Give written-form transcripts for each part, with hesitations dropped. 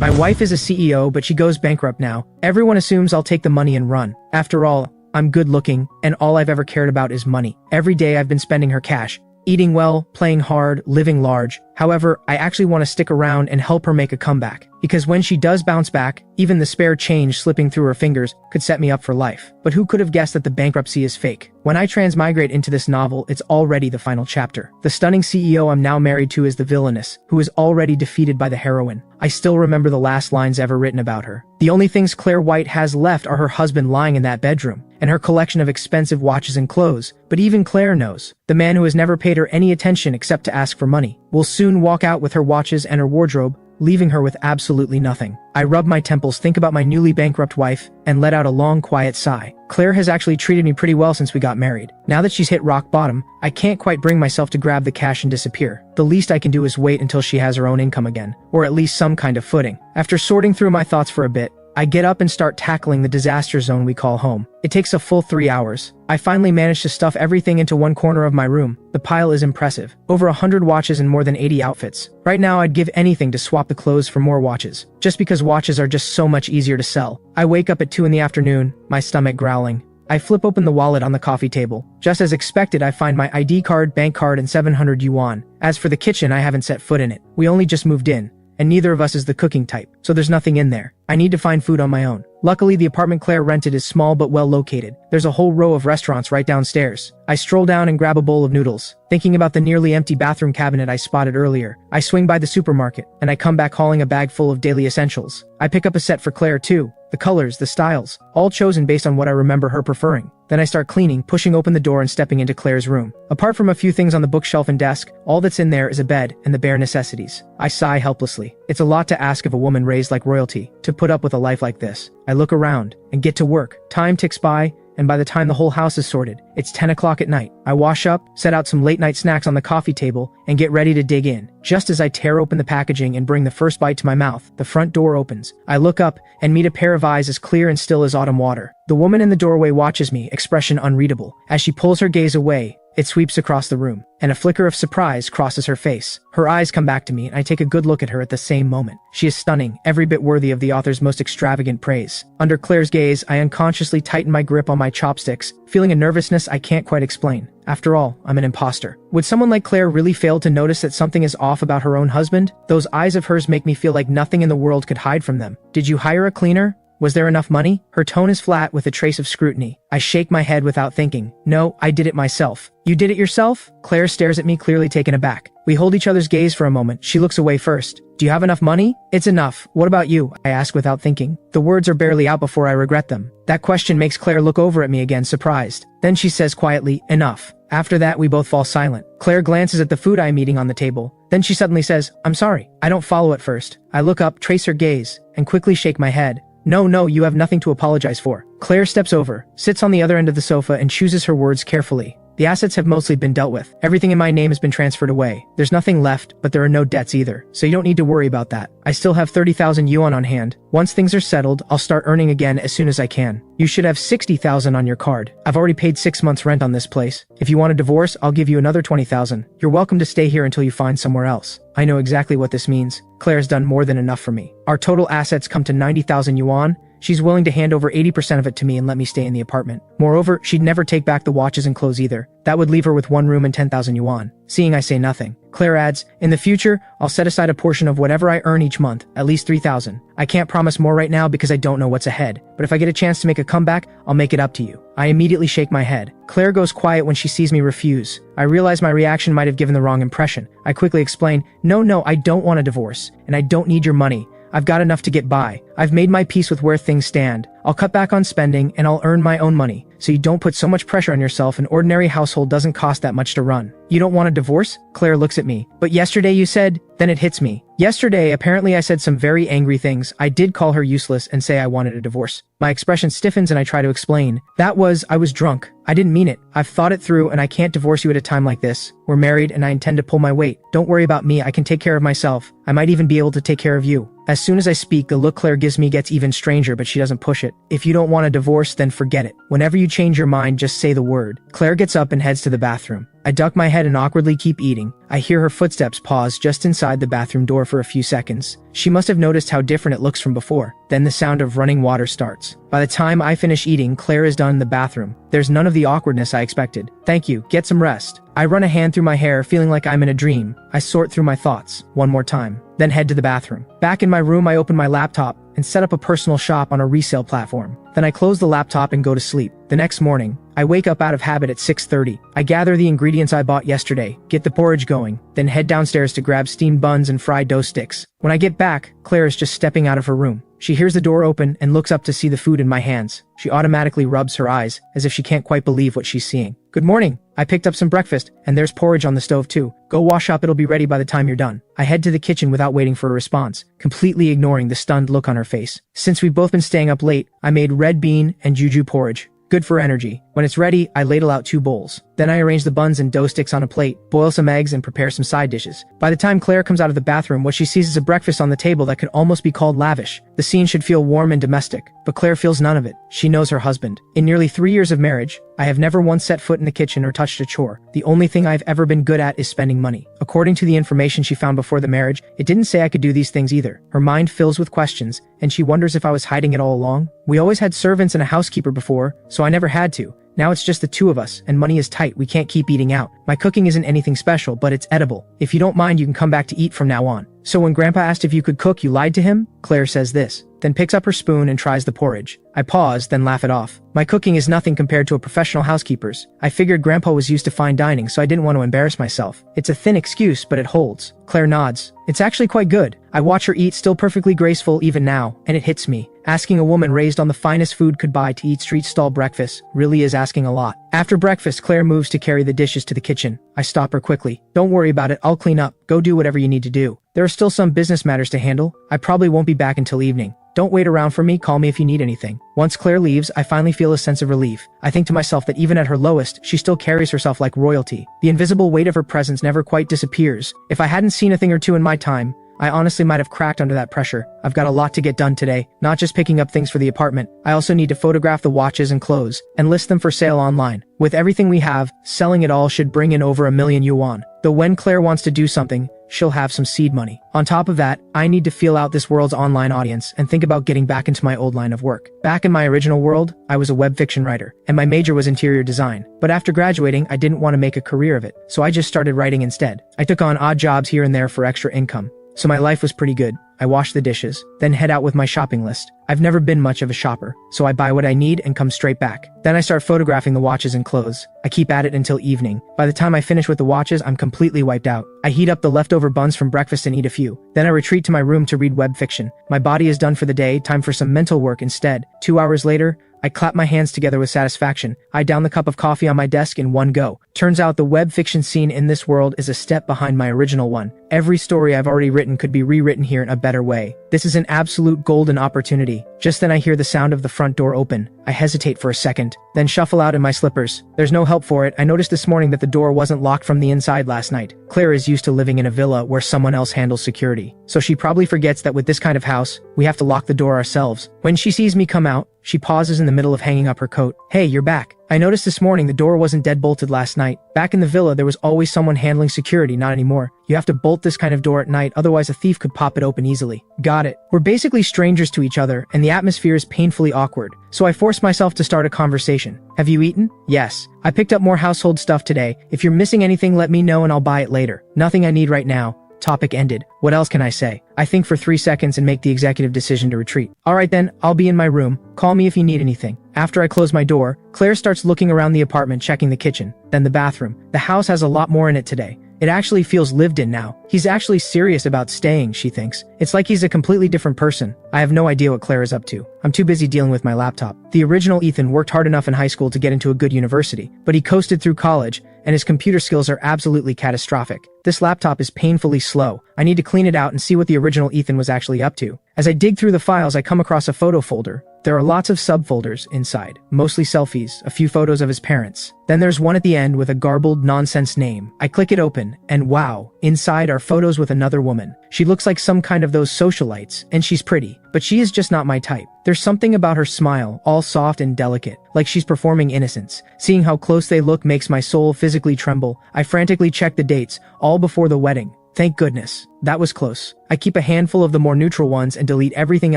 My wife is a CEO, but she goes bankrupt now. Everyone assumes I'll take the money and run. After all, I'm good looking, and all I've ever cared about is money. Every day I've been spending her cash. Eating well, playing hard, living large. However, I actually want to stick around and help her make a comeback. Because when she does bounce back, even the spare change slipping through her fingers could set me up for life. But who could have guessed that the bankruptcy is fake? When I transmigrate into this novel, it's already the final chapter. The stunning CEO I'm now married to is the villainess, who is already defeated by the heroine. I still remember the last lines ever written about her. The only things Claire White has left are her husband lying in that bedroom, and her collection of expensive watches and clothes. But even Claire knows, the man who has never paid her any attention except to ask for money, will soon walk out with her watches and her wardrobe, leaving her with absolutely nothing. I rub my temples, think about my newly bankrupt wife, and let out a long, quiet sigh. Claire has actually treated me pretty well since we got married. Now that she's hit rock bottom, I can't quite bring myself to grab the cash and disappear. The least I can do is wait until she has her own income again, or at least some kind of footing. After sorting through my thoughts for a bit, I get up and start tackling the disaster zone we call home. It takes a full 3 hours. I finally manage to stuff everything into one corner of my room. The pile is impressive. Over 100 watches and more than 80 outfits. Right now I'd give anything to swap the clothes for more watches, just because watches are just so much easier to sell. I wake up at 2 in the afternoon, my stomach growling. I flip open the wallet on the coffee table. Just as expected, I find my ID card, bank card, and 700 yuan. As for the kitchen, I haven't set foot in it. We only just moved in, and neither of us is the cooking type, so there's nothing in there. I need to find food on my own. Luckily, the apartment Claire rented is small but well located. There's a whole row of restaurants right downstairs. I stroll down and grab a bowl of noodles. Thinking about the nearly empty bathroom cabinet I spotted earlier, I swing by the supermarket, and I come back hauling a bag full of daily essentials. I pick up a set for Claire too. The colors, the styles, all chosen based on what I remember her preferring. Then I start cleaning, pushing open the door and stepping into Claire's room. Apart from a few things on the bookshelf and desk, all that's in there is a bed and the bare necessities. I sigh helplessly. It's a lot to ask of a woman raised like royalty, to put up with a life like this. I look around and get to work. Time ticks by, and by the time the whole house is sorted, it's 10 o'clock at night. I wash up, set out some late night snacks on the coffee table, and get ready to dig in. Just as I tear open the packaging and bring the first bite to my mouth, the front door opens. I look up and meet a pair of eyes as clear and still as autumn water. The woman in the doorway watches me, expression unreadable. As she pulls her gaze away, it sweeps across the room, and a flicker of surprise crosses her face. Her eyes come back to me, and I take a good look at her at the same moment. She is stunning, every bit worthy of the author's most extravagant praise. Under Claire's gaze, I unconsciously tighten my grip on my chopsticks, feeling a nervousness I can't quite explain. After all, I'm an imposter. Would someone like Claire really fail to notice that something is off about her own husband? Those eyes of hers make me feel like nothing in the world could hide from them. Did you hire a cleaner? Was there enough money? Her tone is flat with a trace of scrutiny. I shake my head without thinking. No, I did it myself. You did it yourself? Claire stares at me, clearly taken aback. We hold each other's gaze for a moment. She looks away first. Do you have enough money? It's enough. What about you? I ask without thinking. The words are barely out before I regret them. That question makes Claire look over at me again, surprised. Then she says quietly, enough. After that, we both fall silent. Claire glances at the food I'm eating on the table. Then she suddenly says, I'm sorry. I don't follow at first. I look up, trace her gaze, and quickly shake my head. No, you have nothing to apologize for. Claire steps over, sits on the other end of the sofa, and chooses her words carefully. The assets have mostly been dealt with. Everything in my name has been transferred away. There's nothing left, but there are no debts either, so you don't need to worry about that. I still have 30,000 yuan on hand. Once things are settled, I'll start earning again as soon as I can. You should have 60,000 on your card. I've already paid 6 months rent on this place. If you want a divorce, I'll give you another 20,000. You're welcome to stay here until you find somewhere else. I know exactly what this means. Claire's done more than enough for me. Our total assets come to 90,000 yuan. She's willing to hand over 80% of it to me and let me stay in the apartment. Moreover, she'd never take back the watches and clothes either. That would leave her with 1 room and 10,000 yuan. Seeing I say nothing, Claire adds, in the future, I'll set aside a portion of whatever I earn each month, at least 3,000. I can't promise more right now because I don't know what's ahead, but if I get a chance to make a comeback, I'll make it up to you. I immediately shake my head. Claire goes quiet when she sees me refuse. I realize my reaction might have given the wrong impression. I quickly explain, no, I don't want a divorce, and I don't need your money. I've got enough to get by. I've made my peace with where things stand. I'll cut back on spending and I'll earn my own money. So you don't put so much pressure on yourself. An ordinary household doesn't cost that much to run. You don't want a divorce? Claire looks at me. But yesterday you said, then it hits me. Yesterday, apparently I said some very angry things. I did call her useless and say I wanted a divorce. My expression stiffens and I try to explain. I was drunk. I didn't mean it. I've thought it through and I can't divorce you at a time like this. We're married and I intend to pull my weight. Don't worry about me. I can take care of myself. I might even be able to take care of you. As soon as I speak, the look Claire gives me gets even stranger, but she doesn't push it. If you don't want a divorce, then forget it. Whenever you change your mind, just say the word. Claire gets up and heads to the bathroom. I duck my head and awkwardly keep eating. I hear her footsteps pause just inside the bathroom door for a few seconds. She must have noticed how different it looks from before. Then the sound of running water starts. By the time I finish eating, Claire is done in the bathroom. There's none of the awkwardness I expected. Thank you, get some rest. I run a hand through my hair, feeling like I'm in a dream. I sort through my thoughts one more time, then head to the bathroom. Back in my room, I open my laptop and set up a personal shop on a resale platform. Then I close the laptop and go to sleep. The next morning, I wake up out of habit at 6:30. I gather the ingredients I bought yesterday, get the porridge going, then head downstairs to grab steamed buns and fried dough sticks. When I get back, Claire is just stepping out of her room. She hears the door open and looks up to see the food in my hands. She automatically rubs her eyes, as if she can't quite believe what she's seeing. Good morning. I picked up some breakfast, and there's porridge on the stove too. Go wash up, it'll be ready by the time you're done. I head to the kitchen without waiting for a response, completely ignoring the stunned look on her face. Since we've both been staying up late, I made red bean and juju porridge. Good for energy. When it's ready, I ladle out 2 bowls. Then I arrange the buns and dough sticks on a plate, boil some eggs, and prepare some side dishes. By the time Claire comes out of the bathroom, what she sees is a breakfast on the table that could almost be called lavish. The scene should feel warm and domestic, but Claire feels none of it. She knows her husband. In nearly 3 years of marriage, I have never once set foot in the kitchen or touched a chore. The only thing I've ever been good at is spending money. According to the information she found before the marriage, it didn't say I could do these things either. Her mind fills with questions, and she wonders if I was hiding it all along. We always had servants and a housekeeper before, so I never had to. Now it's just the 2 of us, and money is tight. We can't keep eating out. My cooking isn't anything special, but it's edible. If you don't mind, you can come back to eat from now on. So when Grandpa asked if you could cook, you lied to him? Claire says this, then picks up her spoon and tries the porridge. I pause, then laugh it off. My cooking is nothing compared to a professional housekeeper's. I figured Grandpa was used to fine dining, so I didn't want to embarrass myself. It's a thin excuse, but it holds. Claire nods. It's actually quite good. I watch her eat, still perfectly graceful even now, and it hits me. Asking a woman raised on the finest food could buy to eat street stall breakfast really is asking a lot. After breakfast, Claire moves to carry the dishes to the kitchen. I stop her quickly. Don't worry about it, I'll clean up. Go do whatever you need to do. There are still some business matters to handle. I probably won't be back until evening. Don't wait around for me, call me if you need anything. Once Claire leaves, I finally feel a sense of relief. I think to myself that even at her lowest, she still carries herself like royalty. The invisible weight of her presence never quite disappears. If I hadn't seen a thing or two in my time, I honestly might have cracked under that pressure. I've got a lot to get done today, not just picking up things for the apartment. I also need to photograph the watches and clothes, and list them for sale online. With everything we have, selling it all should bring in over 1,000,000 yuan. Though when Claire wants to do something, she'll have some seed money. On top of that, I need to feel out this world's online audience and think about getting back into my old line of work. Back in my original world, I was a web fiction writer, and my major was interior design. But after graduating, I didn't want to make a career of it, so I just started writing instead. I took on odd jobs here and there for extra income. So my life was pretty good. I wash the dishes, then head out with my shopping list. I've never been much of a shopper, so I buy what I need and come straight back. Then I start photographing the watches and clothes. I keep at it until evening. By the time I finish with the watches, I'm completely wiped out. I heat up the leftover buns from breakfast and eat a few. Then I retreat to my room to read web fiction. My body is done for the day, time for some mental work instead. 2 hours later, I clap my hands together with satisfaction. I down the cup of coffee on my desk in one go. Turns out the web fiction scene in this world is a step behind my original one. Every story I've already written could be rewritten here in a better way. This is an absolute golden opportunity. Just then I hear the sound of the front door open. I hesitate for a second, then shuffle out in my slippers. There's no help for it. I noticed this morning that the door wasn't locked from the inside last night. Claire is used to living in a villa where someone else handles security, so she probably forgets that with this kind of house, we have to lock the door ourselves. When she sees me come out, she pauses in the middle of hanging up her coat. Hey, you're back. I noticed this morning the door wasn't deadbolted last night. Back in the villa, there was always someone handling security, not anymore. You have to bolt this kind of door at night, otherwise a thief could pop it open easily. Got it. We're basically strangers to each other, and the atmosphere is painfully awkward. So I force myself to start a conversation. Have you eaten? Yes. I picked up more household stuff today. If you're missing anything, let me know and I'll buy it later. Nothing I need right now. Topic ended. What else can I say? I think for 3 seconds and make the executive decision to retreat. Alright then, I'll be in my room. Call me if you need anything. After I close my door, Claire starts looking around the apartment, checking the kitchen, then the bathroom. The house has a lot more in it today. It actually feels lived in now. He's actually serious about staying, she thinks. It's like he's a completely different person. I have no idea what Claire is up to. I'm too busy dealing with my laptop. The original Ethan worked hard enough in high school to get into a good university, but he coasted through college, and his computer skills are absolutely catastrophic. This laptop is painfully slow. I need to clean it out and see what the original Ethan was actually up to. As I dig through the files, I come across a photo folder. There are lots of subfolders inside, mostly selfies, a few photos of his parents. Then there's one at the end with a garbled nonsense name. I click it open, and wow, inside are photos with another woman. She looks like some kind of those socialites, and she's pretty, but she is just not my type. There's something about her smile, all soft and delicate, like she's performing innocence. Seeing how close they look makes my soul physically tremble. I frantically check the dates, all before the wedding. Thank goodness. That was close. I keep a handful of the more neutral ones and delete everything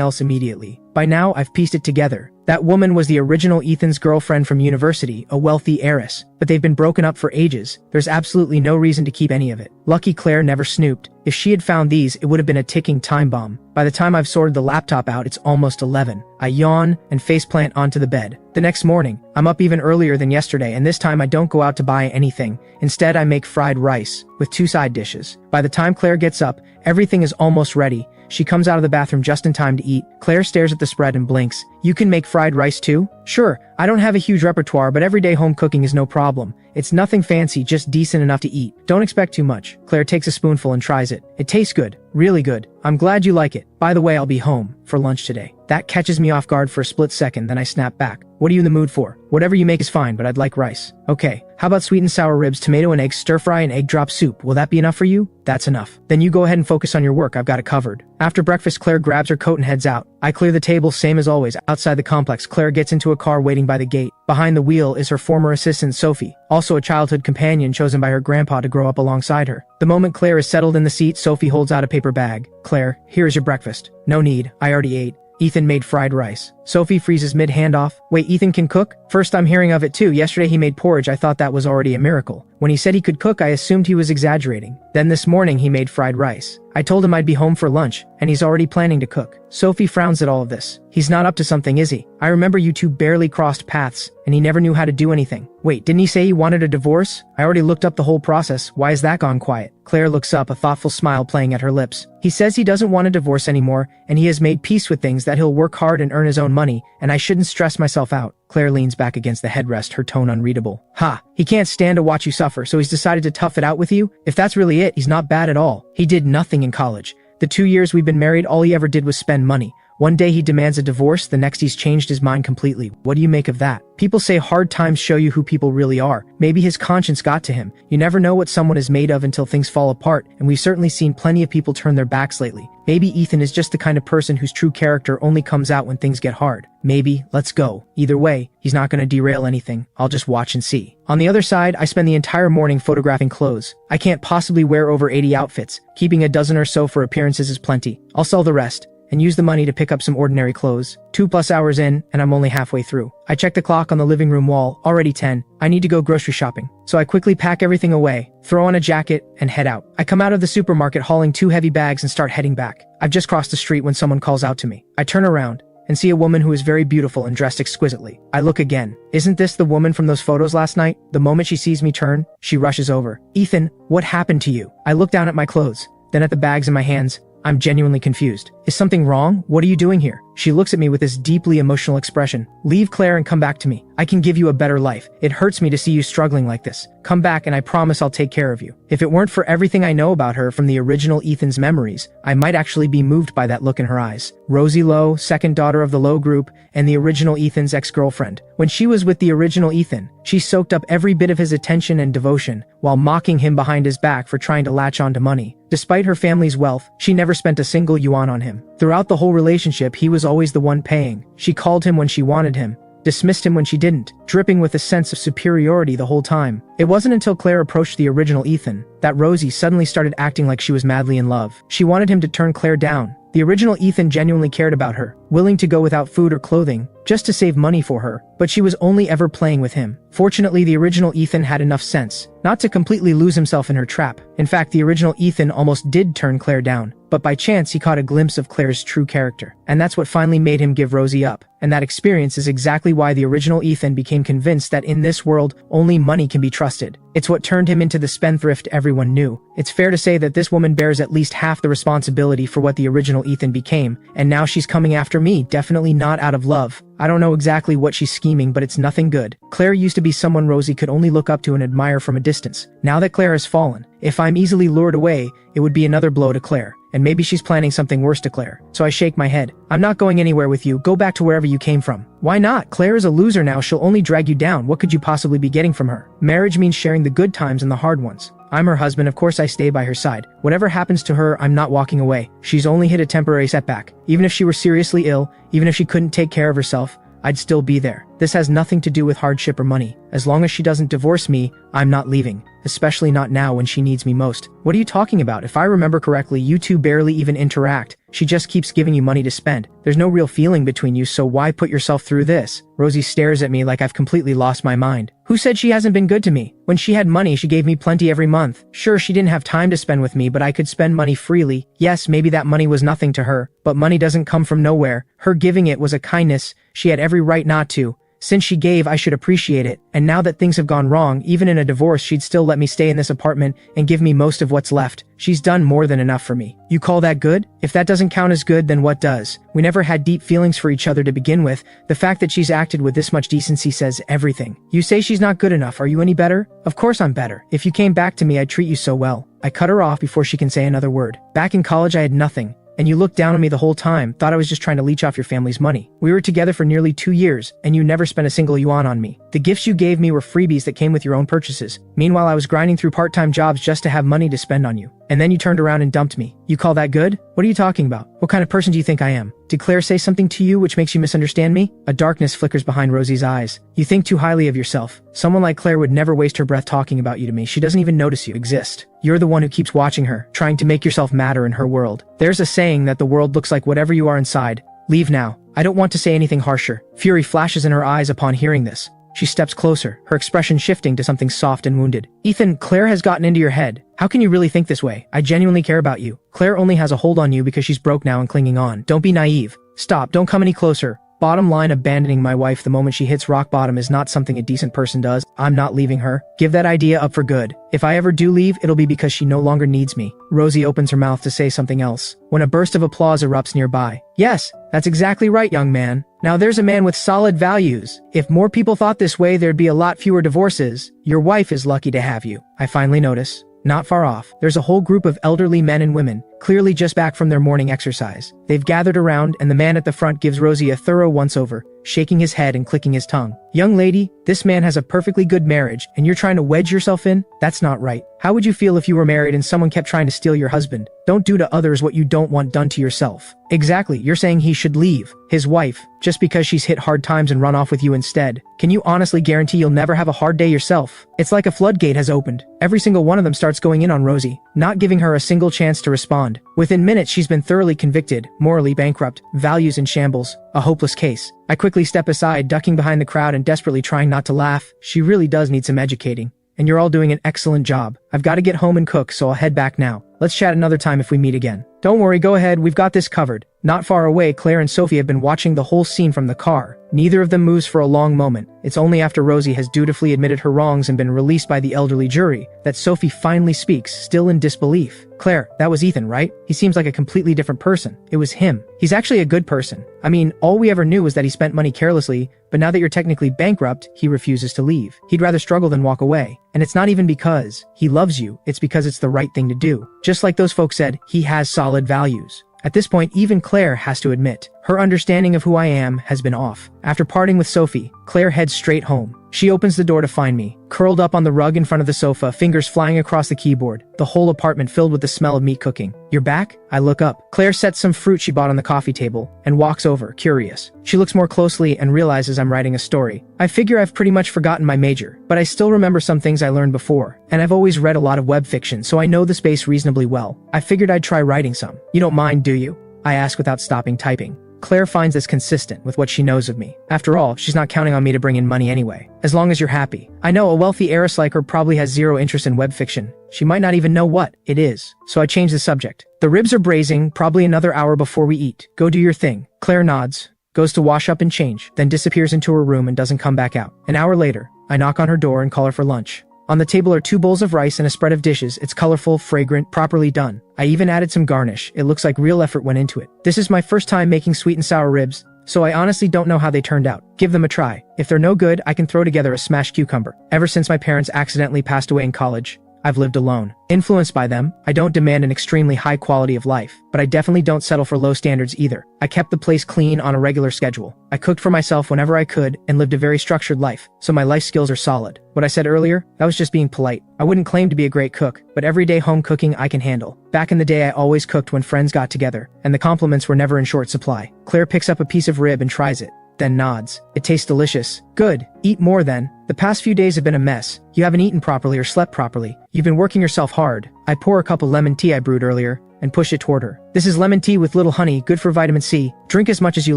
else immediately. By now, I've pieced it together. That woman was the original Ethan's girlfriend from university, a wealthy heiress, but they've been broken up for ages. There's absolutely no reason to keep any of it. Lucky Claire never snooped. If she had found these, it would have been a ticking time bomb. By the time I've sorted the laptop out, it's almost 11. I yawn and faceplant onto the bed. The next morning, I'm up even earlier than yesterday, and this time I don't go out to buy anything. Instead, I make fried rice with 2 side dishes. By the time Claire gets up, everything is almost ready. She comes out of the bathroom just in time to eat. Claire stares at the spread and blinks. You can make fried rice too? Sure, I don't have a huge repertoire, but everyday home cooking is no problem. It's nothing fancy, just decent enough to eat. Don't expect too much. Claire takes a spoonful and tries it. It tastes good. Really good. I'm glad you like it. By the way, I'll be home for lunch today. That catches me off guard for a split second, then I snap back. What are you in the mood for? Whatever you make is fine, but I'd like rice. Okay, how about sweet and sour ribs, tomato and egg stir fry, and egg drop soup? Will that be enough for you? That's enough. Then you go ahead and focus on your work. I've got it covered. After breakfast, Claire grabs her coat and heads out. I clear the table, same as always. Outside the complex, Claire gets into a car waiting by the gate. Behind the wheel is her former assistant, Sophie, also a childhood companion chosen by her grandpa to grow up alongside her. The moment Claire is settled in the seat, Sophie holds out a paper bag. Claire, here is your breakfast. No need, I already ate. Ethan made fried rice. Sophie freezes mid-handoff. Wait, Ethan can cook? First I'm hearing of it too. Yesterday he made porridge. I thought that was already a miracle. When he said he could cook, I assumed he was exaggerating. Then this morning he made fried rice. I told him I'd be home for lunch, and he's already planning to cook. Sophie frowns at all of this. He's not up to something, is he? I remember you two barely crossed paths, and he never knew how to do anything. Wait, didn't he say he wanted a divorce? I already looked up the whole process. Why is that gone quiet? Claire looks up, a thoughtful smile playing at her lips. He says he doesn't want a divorce anymore, and he has made peace with things, that he'll work hard and earn his own money, and I shouldn't stress myself out. Claire leans back against the headrest, her tone unreadable. Ha! He can't stand to watch you suffer, so he's decided to tough it out with you? If that's really it, he's not bad at all. He did nothing in college. The 2 years we've been married, all he ever did was spend money. One day he demands a divorce, the next he's changed his mind completely. What do you make of that? People say hard times show you who people really are. Maybe his conscience got to him. You never know what someone is made of until things fall apart, and we've certainly seen plenty of people turn their backs lately. Maybe Ethan is just the kind of person whose true character only comes out when things get hard. Maybe, let's go. Either way, he's not going to derail anything. I'll just watch and see. On the other side, I spend the entire morning photographing clothes. I can't possibly wear over 80 outfits. Keeping a dozen or so for appearances is plenty. I'll sell the rest and use the money to pick up some ordinary clothes. 2+ hours in, and I'm only halfway through. I check the clock on the living room wall, already 10. I need to go grocery shopping. So I quickly pack everything away, throw on a jacket, and head out. I come out of the supermarket hauling 2 heavy bags and start heading back. I've just crossed the street when someone calls out to me. I turn around and see a woman who is very beautiful and dressed exquisitely. I look again. Isn't this the woman from those photos last night? The moment she sees me turn, she rushes over. Ethan, what happened to you? I look down at my clothes, then at the bags in my hands. I'm genuinely confused. Is something wrong? What are you doing here? She looks at me with this deeply emotional expression. Leave Claire and come back to me. I can give you a better life. It hurts me to see you struggling like this. Come back and I promise I'll take care of you. If it weren't for everything I know about her from the original Ethan's memories, I might actually be moved by that look in her eyes. Rosie Lowe, second daughter of the Lowe group, and the original Ethan's ex-girlfriend. When she was with the original Ethan, she soaked up every bit of his attention and devotion, while mocking him behind his back for trying to latch on to money. Despite her family's wealth, she never spent a single yuan on him. Throughout the whole relationship, he was always the one paying. She called him when she wanted him, dismissed him when she didn't, dripping with a sense of superiority the whole time. It wasn't until Claire approached the original Ethan that Rosie suddenly started acting like she was madly in love. She wanted him to turn Claire down. The original Ethan genuinely cared about her, willing to go without food or clothing, just to save money for her, but she was only ever playing with him. Fortunately, the original Ethan had enough sense not to completely lose himself in her trap. In fact, the original Ethan almost did turn Claire down, but by chance he caught a glimpse of Claire's true character, and that's what finally made him give Rosie up. And that experience is exactly why the original Ethan became convinced that in this world, only money can be trusted. It's what turned him into the spendthrift everyone knew. It's fair to say that this woman bears at least half the responsibility for what the original Ethan became, and now she's coming after me, definitely not out of love. I don't know exactly what she's scheming, but it's nothing good. Claire used to be someone Rosie could only look up to and admire from a distance. Now that Claire has fallen, If I'm easily lured away, it would be another blow to Claire. And maybe she's planning something worse to Claire. So I shake my head. I'm not going anywhere with you. Go back to wherever you came from. Why not? Claire is a loser now. She'll only drag you down. What could you possibly be getting from her? Marriage means sharing the good times and the hard ones. I'm her husband. Of course I stay by her side. Whatever happens to her, I'm not walking away. She's only hit a temporary setback. Even if she were seriously ill, even if she couldn't take care of herself, I'd still be there. This has nothing to do with hardship or money. As long as she doesn't divorce me, I'm not leaving. Especially not now when she needs me most. What are you talking about? If I remember correctly, you two barely even interact. She just keeps giving you money to spend. There's no real feeling between you, so why put yourself through this? Rosie stares at me like I've completely lost my mind. Who said she hasn't been good to me? When she had money, she gave me plenty every month. Sure, she didn't have time to spend with me, but I could spend money freely. Yes, maybe that money was nothing to her, but money doesn't come from nowhere. Her giving it was a kindness. She had every right not to. Since she gave, I should appreciate it. And now that things have gone wrong, even in a divorce, she'd still let me stay in this apartment and give me most of what's left. She's done more than enough for me. You call that good? If that doesn't count as good, then what does? We never had deep feelings for each other to begin with. The fact that she's acted with this much decency says everything. You say she's not good enough. Are you any better? Of course I'm better. If you came back to me, I'd treat you so well. I cut her off before she can say another word. Back in college, I had nothing. And you looked down on me the whole time, thought I was just trying to leech off your family's money. We were together for nearly 2 years, and you never spent a single yuan on me. The gifts you gave me were freebies that came with your own purchases. Meanwhile, I was grinding through part-time jobs just to have money to spend on you. And then you turned around and dumped me. You call that good? What are you talking about? What kind of person do you think I am? Did Claire say something to you which makes you misunderstand me? A darkness flickers behind Rosie's eyes. You think too highly of yourself. Someone like Claire would never waste her breath talking about you to me. She doesn't even notice you exist. You're the one who keeps watching her, trying to make yourself matter in her world. There's a saying that the world looks like whatever you are inside. Leave now. I don't want to say anything harsher. Fury flashes in her eyes upon hearing this. She steps closer, her expression shifting to something soft and wounded. Ethan, Claire has gotten into your head. How can you really think this way? I genuinely care about you. Claire only has a hold on you because she's broke now and clinging on. Don't be naive. Stop, don't come any closer. Bottom line, abandoning my wife the moment she hits rock bottom is not something a decent person does. I'm not leaving her. Give that idea up for good. If I ever do leave, it'll be because she no longer needs me. Rosie opens her mouth to say something else, when a burst of applause erupts nearby. Yes, that's exactly right, young man. Now there's a man with solid values. If more people thought this way, there'd be a lot fewer divorces. Your wife is lucky to have you. I finally notice. Not far off, there's a whole group of elderly men and women, clearly just back from their morning exercise. They've gathered around, and the man at the front gives Rosie a thorough once-over, shaking his head and clicking his tongue. Young lady, this man has a perfectly good marriage, and you're trying to wedge yourself in? That's not right. How would you feel if you were married and someone kept trying to steal your husband? Don't do to others what you don't want done to yourself. Exactly, you're saying he should leave his wife, just because she's hit hard times and run off with you instead. Can you honestly guarantee you'll never have a hard day yourself? It's like a floodgate has opened. Every single one of them starts going in on Rosie, not giving her a single chance to respond. Within minutes, she's been thoroughly convicted, morally bankrupt, values in shambles, a hopeless case. I quickly step aside, ducking behind the crowd and desperately trying not to laugh. She really does need some educating. And you're all doing an excellent job. I've got to get home and cook, so I'll head back now. Let's chat another time if we meet again. Don't worry, go ahead, we've got this covered. Not far away, Claire and Sophie have been watching the whole scene from the car. Neither of them moves for a long moment. It's only after Rosie has dutifully admitted her wrongs and been released by the elderly jury that Sophie finally speaks, still in disbelief. Claire, that was Ethan, right? He seems like a completely different person. It was him. He's actually a good person. I mean, all we ever knew was that he spent money carelessly, but now that you're technically bankrupt, he refuses to leave. He'd rather struggle than walk away. And it's not even because he loves you, it's because it's the right thing to do. Just like those folks said, he has solid values. At this point, even Claire has to admit, her understanding of who I am has been off. After parting with Sophie, Claire heads straight home. She opens the door to find me, curled up on the rug in front of the sofa, fingers flying across the keyboard, the whole apartment filled with the smell of meat cooking. You're back? I look up. Claire sets some fruit she bought on the coffee table and walks over, curious. She looks more closely and realizes I'm writing a story. I figure I've pretty much forgotten my major, but I still remember some things I learned before, and I've always read a lot of web fiction, so I know the space reasonably well. I figured I'd try writing some. You don't mind, do you? I ask without stopping typing. Claire finds this consistent with what she knows of me. After all, she's not counting on me to bring in money anyway. As long as you're happy. I know a wealthy heiress like her probably has zero interest in web fiction. She might not even know what it is. So I change the subject. The ribs are braising, probably another hour before we eat. Go do your thing. Claire nods, goes to wash up and change, then disappears into her room and doesn't come back out. An hour later, I knock on her door and call her for lunch. On the table are 2 bowls of rice and a spread of dishes. It's colorful, fragrant, properly done. I even added some garnish. It looks like real effort went into it. This is my first time making sweet and sour ribs, so I honestly don't know how they turned out. Give them a try. If they're no good, I can throw together a smashed cucumber. Ever since my parents accidentally passed away in college, I've lived alone. Influenced by them, I don't demand an extremely high quality of life, but I definitely don't settle for low standards either. I kept the place clean on a regular schedule. I cooked for myself whenever I could and lived a very structured life, so my life skills are solid. What I said earlier, that was just being polite. I wouldn't claim to be a great cook, but everyday home cooking I can handle. Back in the day I always cooked when friends got together, and the compliments were never in short supply. Claire picks up a piece of rib and tries it, then nods. It tastes delicious. Good. Eat more then. The past few days have been a mess. You haven't eaten properly or slept properly. You've been working yourself hard. I pour a cup of lemon tea I brewed earlier and push it toward her. This is lemon tea with little honey, good for vitamin C. Drink as much as you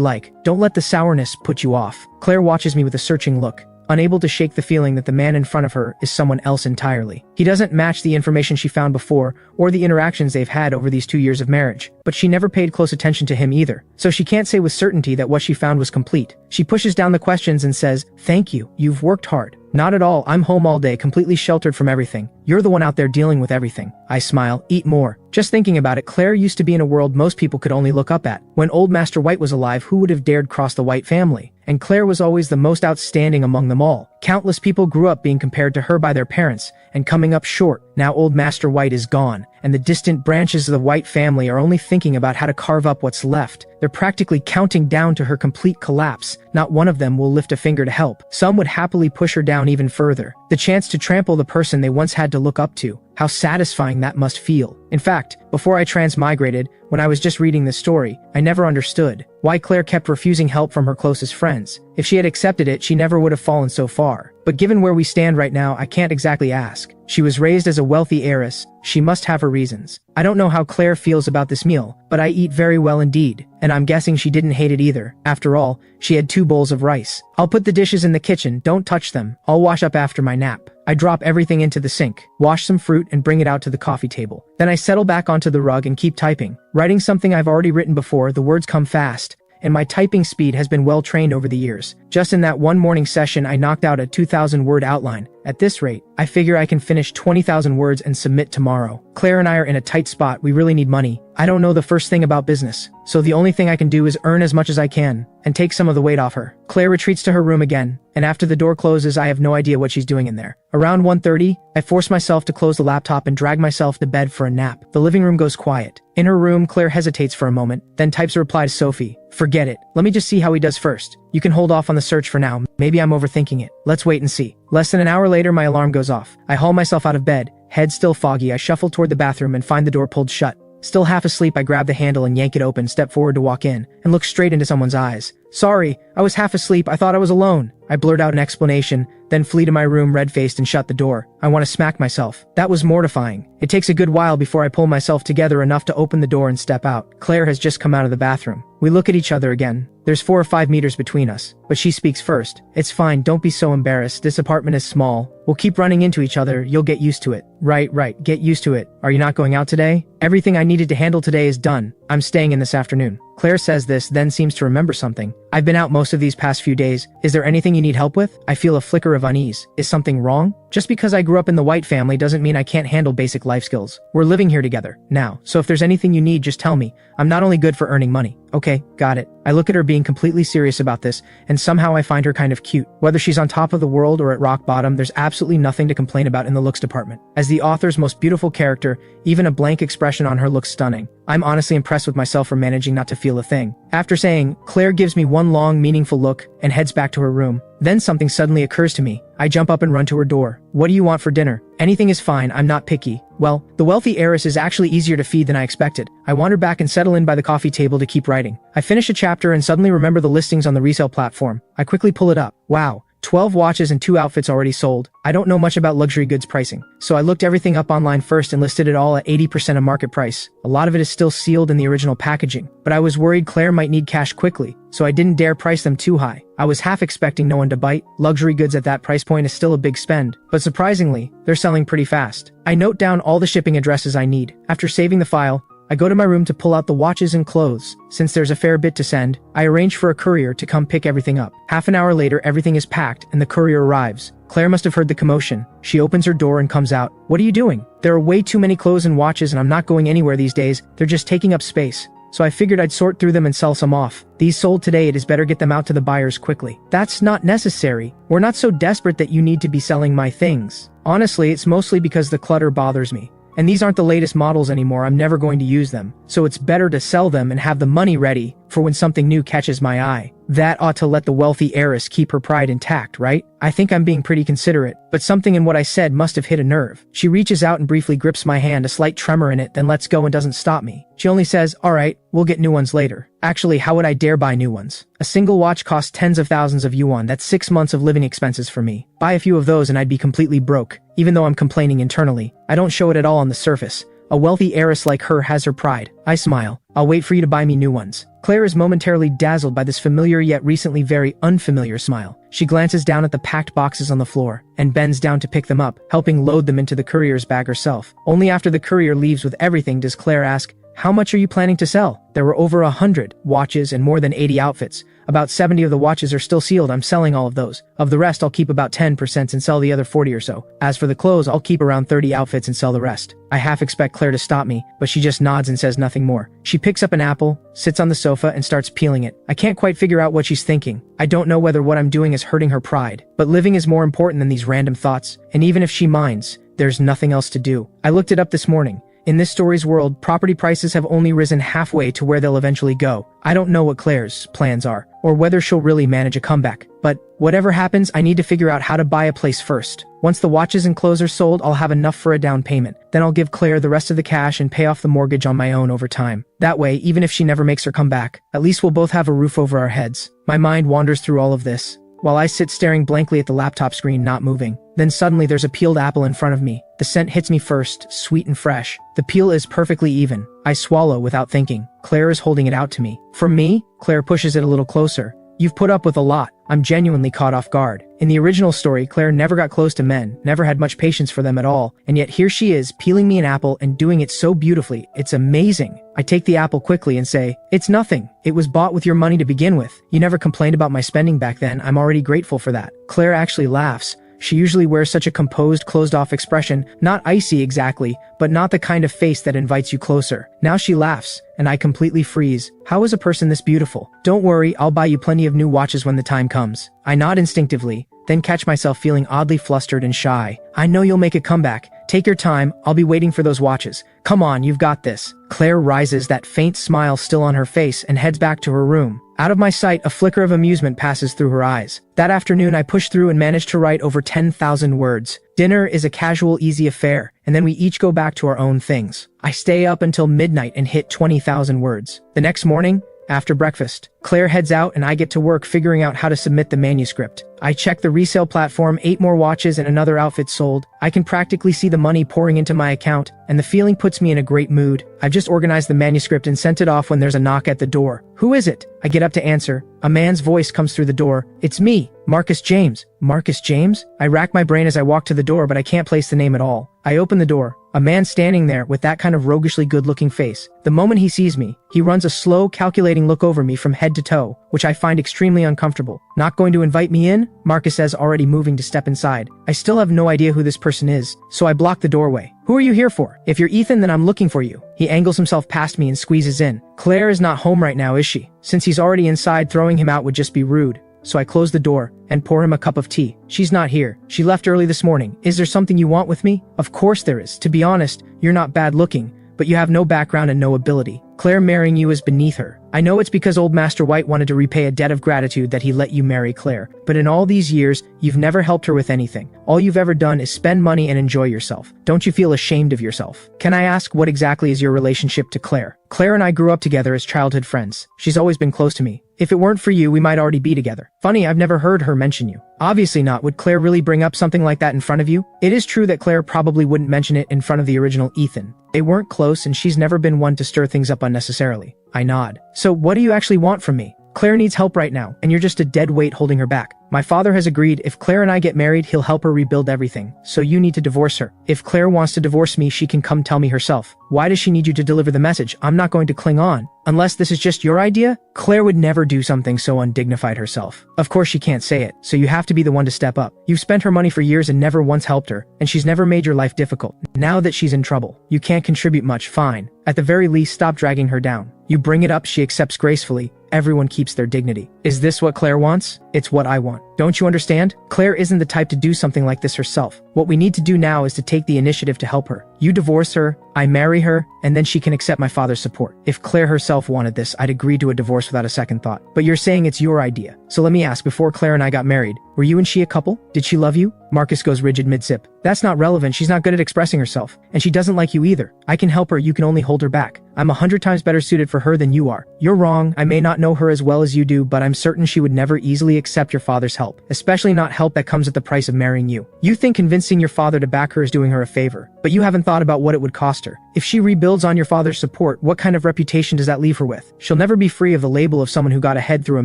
like. Don't let the sourness put you off. Claire watches me with a searching look, unable to shake the feeling that the man in front of her is someone else entirely. He doesn't match the information she found before or the interactions they've had over these 2 years of marriage, but she never paid close attention to him either, so she can't say with certainty that what she found was complete. She pushes down the questions and says, "Thank you, you've worked hard." "Not at all, I'm home all day, completely sheltered from everything. You're the one out there dealing with everything." I smile. Eat more. Just thinking about it, Claire used to be in a world most people could only look up at. When old Master White was alive, who would have dared cross the White family? And Claire was always the most outstanding among them all. Countless people grew up being compared to her by their parents, and coming up short. Now old Master White is gone, and the distant branches of the White family are only thinking about how to carve up what's left. They're practically counting down to her complete collapse. Not one of them will lift a finger to help. Some would happily push her down even further. The chance to trample the person they once had to look up to. How satisfying that must feel. In fact, before I transmigrated, when I was just reading this story, I never understood why Claire kept refusing help from her closest friends. If she had accepted it, she never would have fallen so far. But given where we stand right now, I can't exactly ask. She was raised as a wealthy heiress. She must have her reasons. I don't know how Claire feels about this meal, but I eat very well indeed, and I'm guessing she didn't hate it either. After all, she had 2 bowls of rice. I'll put the dishes in the kitchen, don't touch them. I'll wash up after my nap. I drop everything into the sink, wash some fruit and bring it out to the coffee table. Then I settle back onto the rug and keep typing. Writing something I've already written before, the words come fast, and my typing speed has been well trained over the years. Just in that one morning session, I knocked out a 2,000-word outline. At this rate, I figure I can finish 20,000 words and submit tomorrow. Claire and I are in a tight spot. We really need money. I don't know the first thing about business, so the only thing I can do is earn as much as I can and take some of the weight off her. Claire retreats to her room again, and after the door closes, I have no idea what she's doing in there. Around 1:30, I force myself to close the laptop and drag myself to bed for a nap. The living room goes quiet. In her room, Claire hesitates for a moment, then types a reply to Sophie. "Forget it. Let me just see how he does first. You can hold off on the search for now. Maybe I'm overthinking it. Let's wait and see." Less than an hour later, my alarm goes off. I haul myself out of bed. Head still foggy, I shuffle toward the bathroom and find the door pulled shut. Still half asleep, I grab the handle and yank it open, step forward to walk in, and look straight into someone's eyes. "Sorry, I was half asleep. I thought I was alone." I blurt out an explanation, then flee to my room red-faced and shut the door. I want to smack myself. That was mortifying. It takes a good while before I pull myself together enough to open the door and step out. Claire has just come out of the bathroom. We look at each other again. There's 4 or 5 meters between us, but she speaks first. "It's fine, don't be so embarrassed. This apartment is small. We'll keep running into each other. You'll get used to it." Right, get used to it. Are you not going out today?" "Everything I needed to handle today is done. I'm staying in this afternoon." Claire says this, then seems to remember something. "I've been out most of these past few days. Is there anything you need help with?" I feel a flicker of unease. Is something wrong? Just because I grew up in the White family doesn't mean I can't handle basic life skills. We're living here together now, so if there's anything you need, just tell me. I'm not only good for earning money. Okay, got it. I look at her being completely serious about this, and somehow I find her kind of cute. Whether she's on top of the world or at rock bottom, there's absolutely nothing to complain about in the looks department. As the author's most beautiful character, even a blank expression on her looks stunning. I'm honestly impressed with myself for managing not to feel a thing. After saying, Claire gives me one long, meaningful look and heads back to her room. Then something suddenly occurs to me. I jump up and run to her door. "What do you want for dinner?" "Anything is fine, I'm not picky." Well, the wealthy heiress is actually easier to feed than I expected. I wander back and settle in by the coffee table to keep writing. I finish a chapter and suddenly remember the listings on the resale platform. I quickly pull it up. Wow. 12 watches and 2 outfits already sold. I don't know much about luxury goods pricing, so I looked everything up online first and listed it all at 80% of market price. A lot of it is still sealed in the original packaging, but I was worried Claire might need cash quickly, so I didn't dare price them too high. I was half expecting no one to bite. Luxury goods at that price point is still a big spend, but surprisingly, they're selling pretty fast. I note down all the shipping addresses I need. After saving the file, I go to my room to pull out the watches and clothes. Since there's a fair bit to send, I arrange for a courier to come pick everything up. Half an hour later, everything is packed and the courier arrives. Claire must have heard the commotion. She opens her door and comes out. "What are you doing?" "There are way too many clothes and watches and I'm not going anywhere these days. They're just taking up space. So I figured I'd sort through them and sell some off. These sold today, it is better get them out to the buyers quickly." "That's not necessary. We're not so desperate that you need to be selling my things." Honestly, it's mostly because the clutter bothers me. And these aren't the latest models anymore, I'm never going to use them. So it's better to sell them and have the money ready for when something new catches my eye. That ought to let the wealthy heiress keep her pride intact, right? I think I'm being pretty considerate, but something in what I said must have hit a nerve. She reaches out and briefly grips my hand, a slight tremor in it, then lets go and doesn't stop me. She only says, alright, we'll get new ones later. Actually, how would I dare buy new ones? A single watch costs tens of thousands of yuan, that's 6 months of living expenses for me. Buy a few of those and I'd be completely broke. Even though I'm complaining internally, I don't show it at all on the surface. A wealthy heiress like her has her pride. I smile. I'll wait for you to buy me new ones. Claire is momentarily dazzled by this familiar yet recently very unfamiliar smile. She glances down at the packed boxes on the floor and bends down to pick them up, helping load them into the courier's bag herself. Only after the courier leaves with everything does Claire ask, how much are you planning to sell? There were over 100 watches and more than 80 outfits. About 70 of the watches are still sealed. I'm selling all of those. Of the rest, I'll keep about 10% and sell the other 40 or so. As for the clothes, I'll keep around 30 outfits and sell the rest. I half expect Claire to stop me, but she just nods and says nothing more. She picks up an apple, sits on the sofa, and starts peeling it. I can't quite figure out what she's thinking. I don't know whether what I'm doing is hurting her pride, but living is more important than these random thoughts, and even if she minds, there's nothing else to do. I looked it up this morning. In this story's world, property prices have only risen halfway to where they'll eventually go. I don't know what Claire's plans are, or whether she'll really manage a comeback. But whatever happens, I need to figure out how to buy a place first. Once the watches and clothes are sold, I'll have enough for a down payment. Then I'll give Claire the rest of the cash and pay off the mortgage on my own over time. That way, even if she never makes her comeback, at least we'll both have a roof over our heads. My mind wanders through all of this, while I sit staring blankly at the laptop screen, not moving. Then suddenly there's a peeled apple in front of me. The scent hits me first, sweet and fresh. The peel is perfectly even. I swallow without thinking. Claire is holding it out to me. For me? Claire pushes it a little closer. You've put up with a lot. I'm genuinely caught off guard. In the original story, Claire never got close to men, never had much patience for them at all, and yet here she is, peeling me an apple and doing it so beautifully. It's amazing. I take the apple quickly and say, it's nothing. It was bought with your money to begin with. You never complained about my spending back then. I'm already grateful for that. Claire actually laughs. She usually wears such a composed, closed-off expression, not icy exactly, but not the kind of face that invites you closer. Now she laughs, and I completely freeze. How is a person this beautiful? Don't worry, I'll buy you plenty of new watches when the time comes. I nod instinctively, then catch myself feeling oddly flustered and shy. I know you'll make a comeback. Take your time, I'll be waiting for those watches. Come on, you've got this. Claire rises, that faint smile still on her face, and heads back to her room. Out of my sight, a flicker of amusement passes through her eyes. That afternoon, I pushed through and managed to write over 10,000 words. Dinner is a casual, easy affair, and then we each go back to our own things. I stay up until midnight and hit 20,000 words. The next morning, after breakfast, Claire heads out and I get to work figuring out how to submit the manuscript. I check the resale platform, 8 more watches and another outfit sold. I can practically see the money pouring into my account, and the feeling puts me in a great mood. I've just organized the manuscript and sent it off when there's a knock at the door. Who is it? I get up to answer. A man's voice comes through the door. It's me, Marcus James. Marcus James? I rack my brain as I walk to the door, but I can't place the name at all. I open the door. A man standing there with that kind of roguishly good-looking face. The moment he sees me, he runs a slow, calculating look over me from head to toe, which I find extremely uncomfortable. Not going to invite me in? Marcus says, already moving to step inside. I still have no idea who this person is, so I block the doorway. Who are you here for? If you're Ethan, then I'm looking for you. He angles himself past me and squeezes in. Claire is not home right now, is she? Since he's already inside, throwing him out would just be rude. So I close the door and pour him a cup of tea. She's not here. She left early this morning. Is there something you want with me? Of course there is. To be honest, you're not bad looking, but you have no background and no ability. Claire marrying you is beneath her. I know it's because old Master White wanted to repay a debt of gratitude that he let you marry Claire, but in all these years, you've never helped her with anything. All you've ever done is spend money and enjoy yourself. Don't you feel ashamed of yourself? Can I ask, what exactly is your relationship to Claire? Claire and I grew up together as childhood friends. She's always been close to me. If it weren't for you, we might already be together. Funny, I've never heard her mention you. Obviously not. Would Claire really bring up something like that in front of you? It is true that Claire probably wouldn't mention it in front of the original Ethan. They weren't close and she's never been one to stir things up unnecessarily. I nod. So what do you actually want from me? Claire needs help right now, and you're just a dead weight holding her back. My father has agreed if Claire and I get married, he'll help her rebuild everything. So you need to divorce her. If Claire wants to divorce me, she can come tell me herself. Why does she need you to deliver the message? I'm not going to cling on. Unless this is just your idea? Claire would never do something so undignified herself. Of course she can't say it, so you have to be the one to step up. You've spent her money for years and never once helped her, and she's never made your life difficult. Now that she's in trouble, you can't contribute much, fine. At the very least, stop dragging her down. You bring it up, she accepts gracefully. Everyone keeps their dignity. Is this what Claire wants? It's what I want. Don't you understand? Claire isn't the type to do something like this herself. What we need to do now is to take the initiative to help her. You divorce her, I marry her, and then she can accept my father's support. If Claire herself wanted this, I'd agree to a divorce without a second thought. But you're saying it's your idea. So let me ask, before Claire and I got married, were you and she a couple? Did she love you? Marcus goes rigid mid-sip. That's not relevant, she's not good at expressing herself. And she doesn't like you either. I can help her, you can only hold her back. I'm 100 times better suited for her than you are. You're wrong, I may not know her as well as you do, but I'm certain she would never easily accept your father's help. Especially not help that comes at the price of marrying you. You think convincing your father to back her is doing her a favor, but you haven't thought about what it would cost her. If she rebuilds on your father's support, what kind of reputation does that leave her with? She'll never be free of the label of someone who got ahead through a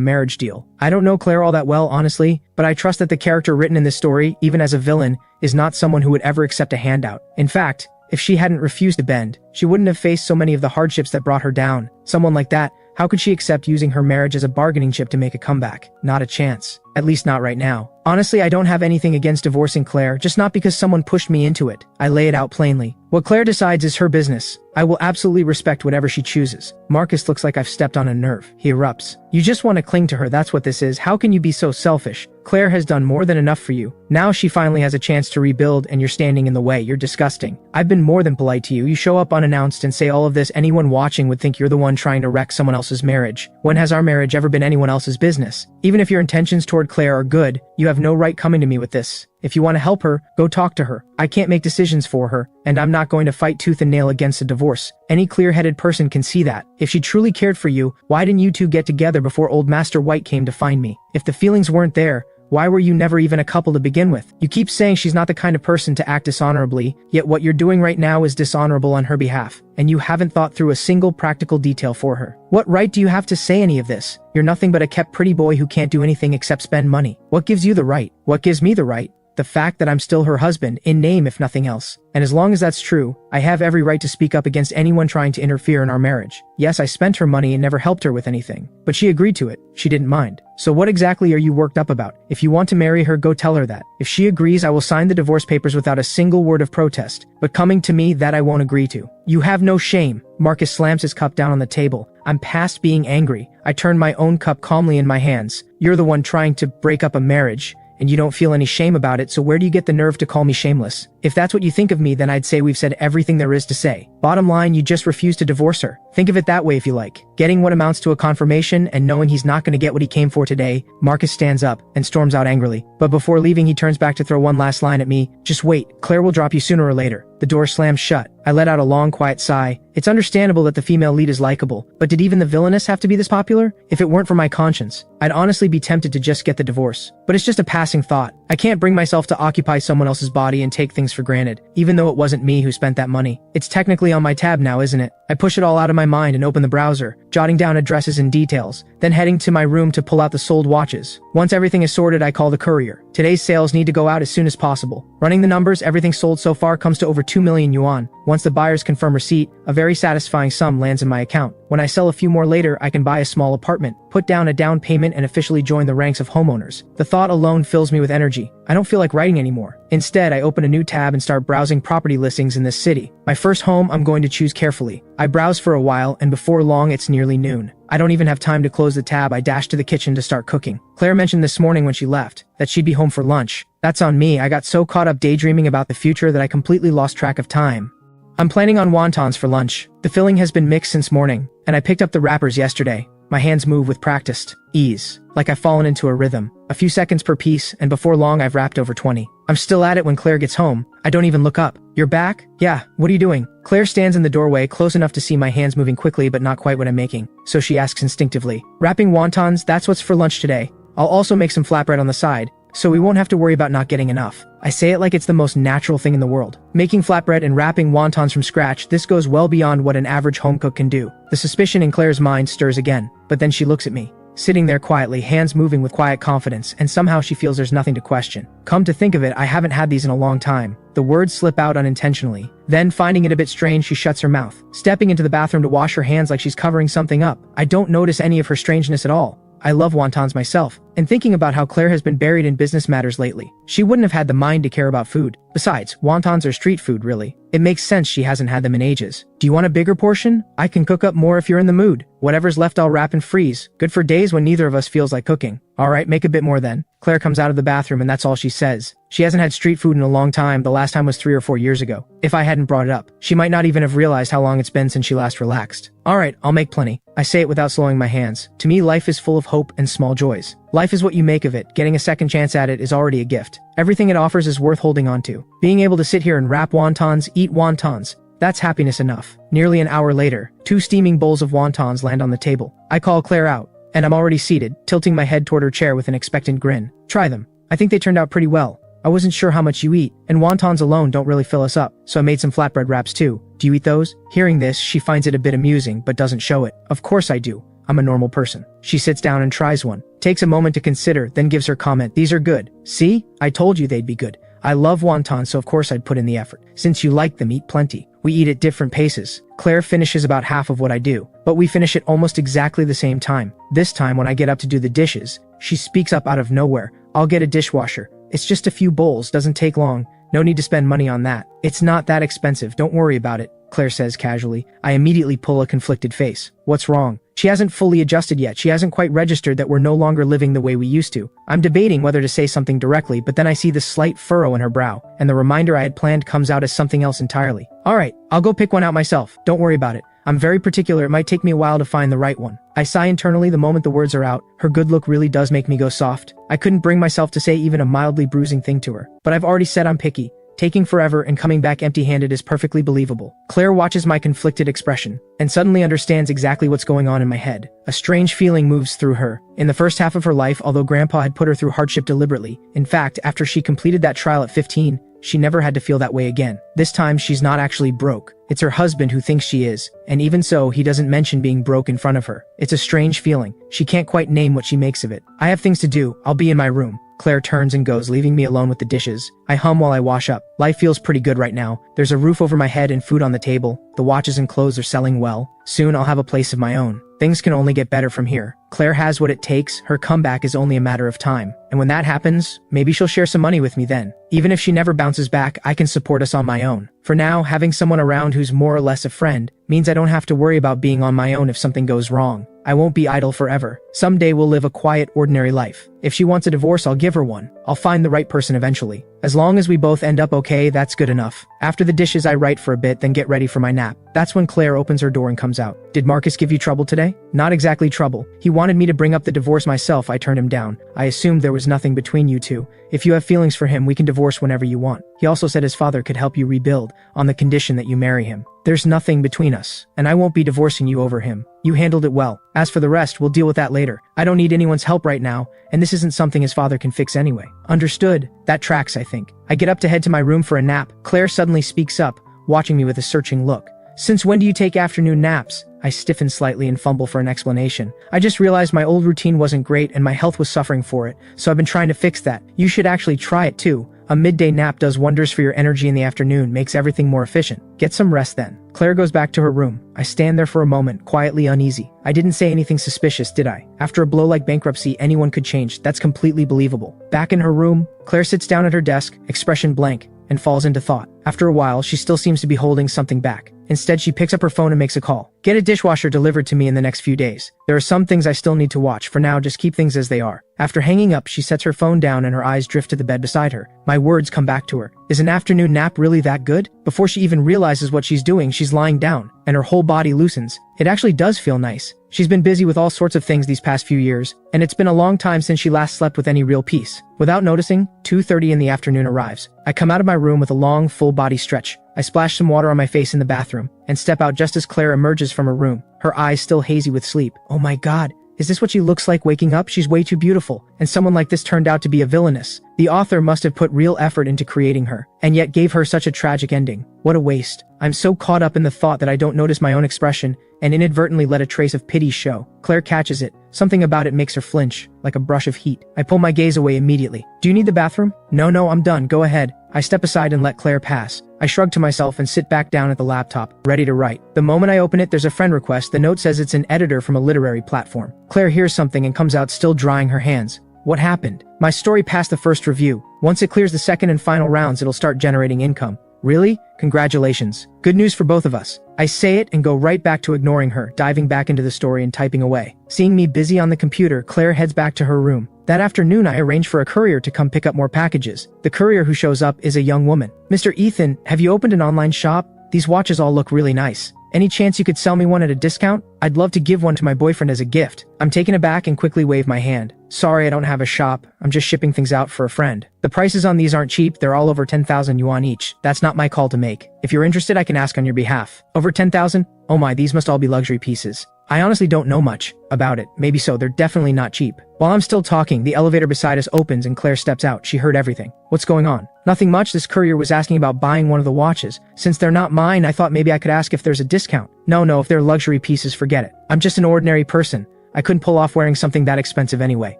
marriage deal. I don't know Claire all that well, honestly, but I trust that the character written in this story, even as a villain, is not someone who would ever accept a handout. In fact, if she hadn't refused to bend, she wouldn't have faced so many of the hardships that brought her down. Someone like that, how could she accept using her marriage as a bargaining chip to make a comeback? Not a chance. At least not right now. Honestly, I don't have anything against divorcing Claire, just not because someone pushed me into it. I lay it out plainly. What Claire decides is her business. I will absolutely respect whatever she chooses. Marcus looks like I've stepped on a nerve. He erupts. You just want to cling to her, that's what this is. How can you be so selfish? Claire has done more than enough for you. Now she finally has a chance to rebuild and you're standing in the way. You're disgusting. I've been more than polite to you. You show up unannounced and say all of this. Anyone watching would think you're the one trying to wreck someone else's marriage. When has our marriage ever been anyone else's business? Even if your intentions toward Claire are good, you have no right coming to me with this. If you want to help her, go talk to her. I can't make decisions for her, and I'm not going to fight tooth and nail against a divorce. Any clear-headed person can see that. If she truly cared for you, why didn't you two get together before old Master White came to find me? If the feelings weren't there, why were you never even a couple to begin with? You keep saying she's not the kind of person to act dishonorably, yet what you're doing right now is dishonorable on her behalf, and you haven't thought through a single practical detail for her. What right do you have to say any of this? You're nothing but a kept pretty boy who can't do anything except spend money. What gives you the right? What gives me the right? The fact that I'm still her husband, in name if nothing else. And as long as that's true, I have every right to speak up against anyone trying to interfere in our marriage. Yes, I spent her money and never helped her with anything. But she agreed to it. She didn't mind. So what exactly are you worked up about? If you want to marry her, go tell her that. If she agrees, I will sign the divorce papers without a single word of protest. But coming to me, that I won't agree to. You have no shame. Marcus slams his cup down on the table. I'm past being angry. I turn my own cup calmly in my hands. You're the one trying to break up a marriage, and you don't feel any shame about it, so where do you get the nerve to call me shameless? If that's what you think of me, then I'd say we've said everything there is to say. Bottom line, you just refuse to divorce her. Think of it that way if you like. Getting what amounts to a confirmation and knowing he's not going to get what he came for today, Marcus stands up and storms out angrily. But before leaving, he turns back to throw one last line at me. Just wait, Claire will drop you sooner or later. The door slams shut. I let out a long, quiet sigh. It's understandable that the female lead is likable, but did even the villainess have to be this popular? If it weren't for my conscience, I'd honestly be tempted to just get the divorce. But it's just a passing thought. I can't bring myself to occupy someone else's body and take things for granted, even though it wasn't me who spent that money. It's technically on my tab now, isn't it? I push it all out of my mind and open the browser, jotting down addresses and details, then heading to my room to pull out the sold watches. Once everything is sorted, I call the courier. Today's sales need to go out as soon as possible. Running the numbers, everything sold so far comes to over 2 million yuan. Once the buyers confirm receipt, a very satisfying sum lands in my account. When I sell a few more later, I can buy a small apartment, put down a down payment, and officially join the ranks of homeowners. The thought alone fills me with energy. I don't feel like writing anymore. Instead, I open a new tab and start browsing property listings in this city. My first home I'm going to choose carefully. I browse for a while, and before long it's nearly noon. I don't even have time to close the tab. I dash to the kitchen to start cooking. Claire mentioned this morning when she left that she'd be home for lunch. That's on me. I got so caught up daydreaming about the future that I completely lost track of time. I'm planning on wontons for lunch. The filling has been mixed since morning, and I picked up the wrappers yesterday. My hands move with practiced ease, like I've fallen into a rhythm. A few seconds per piece, and before long I've wrapped over 20. I'm still at it when Claire gets home. I don't even look up. You're back? Yeah, what are you doing? Claire stands in the doorway, close enough to see my hands moving quickly but not quite what I'm making. So she asks instinctively. Wrapping wontons, that's what's for lunch today. I'll also make some flatbread on the side, so we won't have to worry about not getting enough. I say it like it's the most natural thing in the world. Making flatbread and wrapping wontons from scratch, this goes well beyond what an average home cook can do. The suspicion in Claire's mind stirs again, but then she looks at me. sitting there quietly, hands moving with quiet confidence, and somehow she feels there's nothing to question. Come to think of it, I haven't had these in a long time. The words slip out unintentionally. Then, finding it a bit strange, she shuts her mouth, stepping into the bathroom to wash her hands like she's covering something up. I don't notice any of her strangeness at all. I love wontons myself, and thinking about how Claire has been buried in business matters lately, she wouldn't have had the mind to care about food. Besides, wontons are street food, really. It makes sense she hasn't had them in ages. Do you want a bigger portion? I can cook up more if you're in the mood. Whatever's left I'll wrap and freeze. Good for days when neither of us feels like cooking. Alright, make a bit more then. Claire comes out of the bathroom and that's all she says. She hasn't had street food in a long time, the last time was 3 or 4 years ago. If I hadn't brought it up, she might not even have realized how long it's been since she last relaxed. Alright, I'll make plenty. I say it without slowing my hands. To me, life is full of hope and small joys. Life is what you make of it. Getting a second chance at it is already a gift. Everything it offers is worth holding on to. Being able to sit here and wrap wontons, eat wontons, that's happiness enough. Nearly an hour later, 2 steaming bowls of wontons land on the table. I call Claire out, and I'm already seated, tilting my head toward her chair with an expectant grin. Try them. I think they turned out pretty well. I wasn't sure how much you eat, and wontons alone don't really fill us up, so I made some flatbread wraps too. Do you eat those? Hearing this, she finds it a bit amusing, but doesn't show it. Of course I do. I'm a normal person. She sits down and tries one, takes a moment to consider, then gives her comment. These are good. See? I told you they'd be good. I love wontons, so of course I'd put in the effort. Since you like them, eat plenty. We eat at different paces. Claire finishes about half of what I do, but we finish at almost exactly the same time. This time when I get up to do the dishes, she speaks up out of nowhere. I'll get a dishwasher. It's just a few bowls, doesn't take long. No need to spend money on that. It's not that expensive, don't worry about it, Claire says casually. I immediately pull a conflicted face. What's wrong? She hasn't fully adjusted yet. She hasn't quite registered that we're no longer living the way we used to. I'm debating whether to say something directly, but then I see the slight furrow in her brow, and the reminder I had planned comes out as something else entirely. Alright, I'll go pick one out myself. Don't worry about it. I'm very particular, it might take me a while to find the right one. I sigh internally the moment the words are out. Her good look really does make me go soft. I couldn't bring myself to say even a mildly bruising thing to her, but I've already said I'm picky. Taking forever and coming back empty-handed is perfectly believable. Claire watches my conflicted expression, and suddenly understands exactly what's going on in my head. A strange feeling moves through her. In the first half of her life, although Grandpa had put her through hardship deliberately, in fact, after she completed that trial at 15, she never had to feel that way again. This time, she's not actually broke. It's her husband who thinks she is, and even so, he doesn't mention being broke in front of her. It's a strange feeling. She can't quite name what she makes of it. I have things to do. I'll be in my room. Claire turns and goes, leaving me alone with the dishes. I hum while I wash up. Life feels pretty good right now. There's a roof over my head and food on the table. The watches and clothes are selling well. Soon I'll have a place of my own. Things can only get better from here. Claire has what it takes. Her comeback is only a matter of time. And when that happens, maybe she'll share some money with me then. Even if she never bounces back, I can support us on my own. For now, having someone around who's more or less a friend means I don't have to worry about being on my own if something goes wrong. I won't be idle forever. Someday we'll live a quiet, ordinary life. If she wants a divorce, I'll give her one. I'll find the right person eventually. As long as we both end up okay, that's good enough. After the dishes, I write for a bit, then get ready for my nap. That's when Claire opens her door and comes out. Did Marcus give you trouble today? Not exactly trouble. He wanted me to bring up the divorce myself. I turned him down. I assumed there was nothing between you two. If you have feelings for him, we can divorce whenever you want. He also said his father could help you rebuild, on the condition that you marry him. There's nothing between us, and I won't be divorcing you over him. You handled it well. As for the rest, we'll deal with that later. I don't need anyone's help right now, and this isn't something his father can fix anyway. Understood? That tracks, I think. I get up to head to my room for a nap. Claire suddenly speaks up, watching me with a searching look. Since when do you take afternoon naps? I stiffen slightly and fumble for an explanation. I just realized my old routine wasn't great and my health was suffering for it, so I've been trying to fix that. You should actually try it too. A midday nap does wonders for your energy in the afternoon, makes everything more efficient. Get some rest then. Claire goes back to her room. I stand there for a moment, quietly uneasy. I didn't say anything suspicious, did I? After a blow like bankruptcy, anyone could change. That's completely believable. Back in her room, Claire sits down at her desk, expression blank, and falls into thought. After a while, she still seems to be holding something back. Instead, she picks up her phone and makes a call. Get a dishwasher delivered to me in the next few days. There are some things I still need to watch. For now, just keep things as they are. After hanging up, she sets her phone down and her eyes drift to the bed beside her. My words come back to her. Is an afternoon nap really that good? Before she even realizes what she's doing, she's lying down, and her whole body loosens. It actually does feel nice. She's been busy with all sorts of things these past few years, and it's been a long time since she last slept with any real peace. Without noticing, 2:30 in the afternoon arrives. I come out of my room with a long, full-body stretch. I splash some water on my face in the bathroom, and step out just as Claire emerges from her room, her eyes still hazy with sleep. Oh my god. Is this what she looks like waking up? She's way too beautiful, and someone like this turned out to be a villainess. The author must have put real effort into creating her, and yet gave her such a tragic ending. What a waste. I'm so caught up in the thought that I don't notice my own expression and inadvertently let a trace of pity show. Claire catches it. Something about it makes her flinch, like a brush of heat. I pull my gaze away immediately. Do you need the bathroom? No, I'm done. Go ahead. I step aside and let Claire pass. I shrug to myself and sit back down at the laptop, ready to write. The moment I open it, there's a friend request. The note says it's an editor from a literary platform. Claire hears something and comes out still drying her hands. What happened? My story passed the first review. Once it clears the second and final rounds, it'll start generating income. Really? Congratulations. Good news for both of us. I say it and go right back to ignoring her, diving back into the story and typing away. Seeing me busy on the computer, Claire heads back to her room. That afternoon, I arrange for a courier to come pick up more packages. The courier who shows up is a young woman. Mr. Ethan, have you opened an online shop? These watches all look really nice. Any chance you could sell me one at a discount? I'd love to give one to my boyfriend as a gift. I'm taken aback and quickly wave my hand. Sorry, I don't have a shop. I'm just shipping things out for a friend. The prices on these aren't cheap. They're all over 10,000 yuan each. That's not my call to make. If you're interested, I can ask on your behalf. Over 10,000? Oh my, these must all be luxury pieces. I honestly don't know much about it. Maybe so. They're definitely not cheap. While I'm still talking, the elevator beside us opens and Claire steps out. She heard everything. What's going on? Nothing much. This courier was asking about buying one of the watches. Since they're not mine, I thought maybe I could ask if there's a discount. No, if they're luxury pieces, forget it. I'm just an ordinary person. I couldn't pull off wearing something that expensive anyway.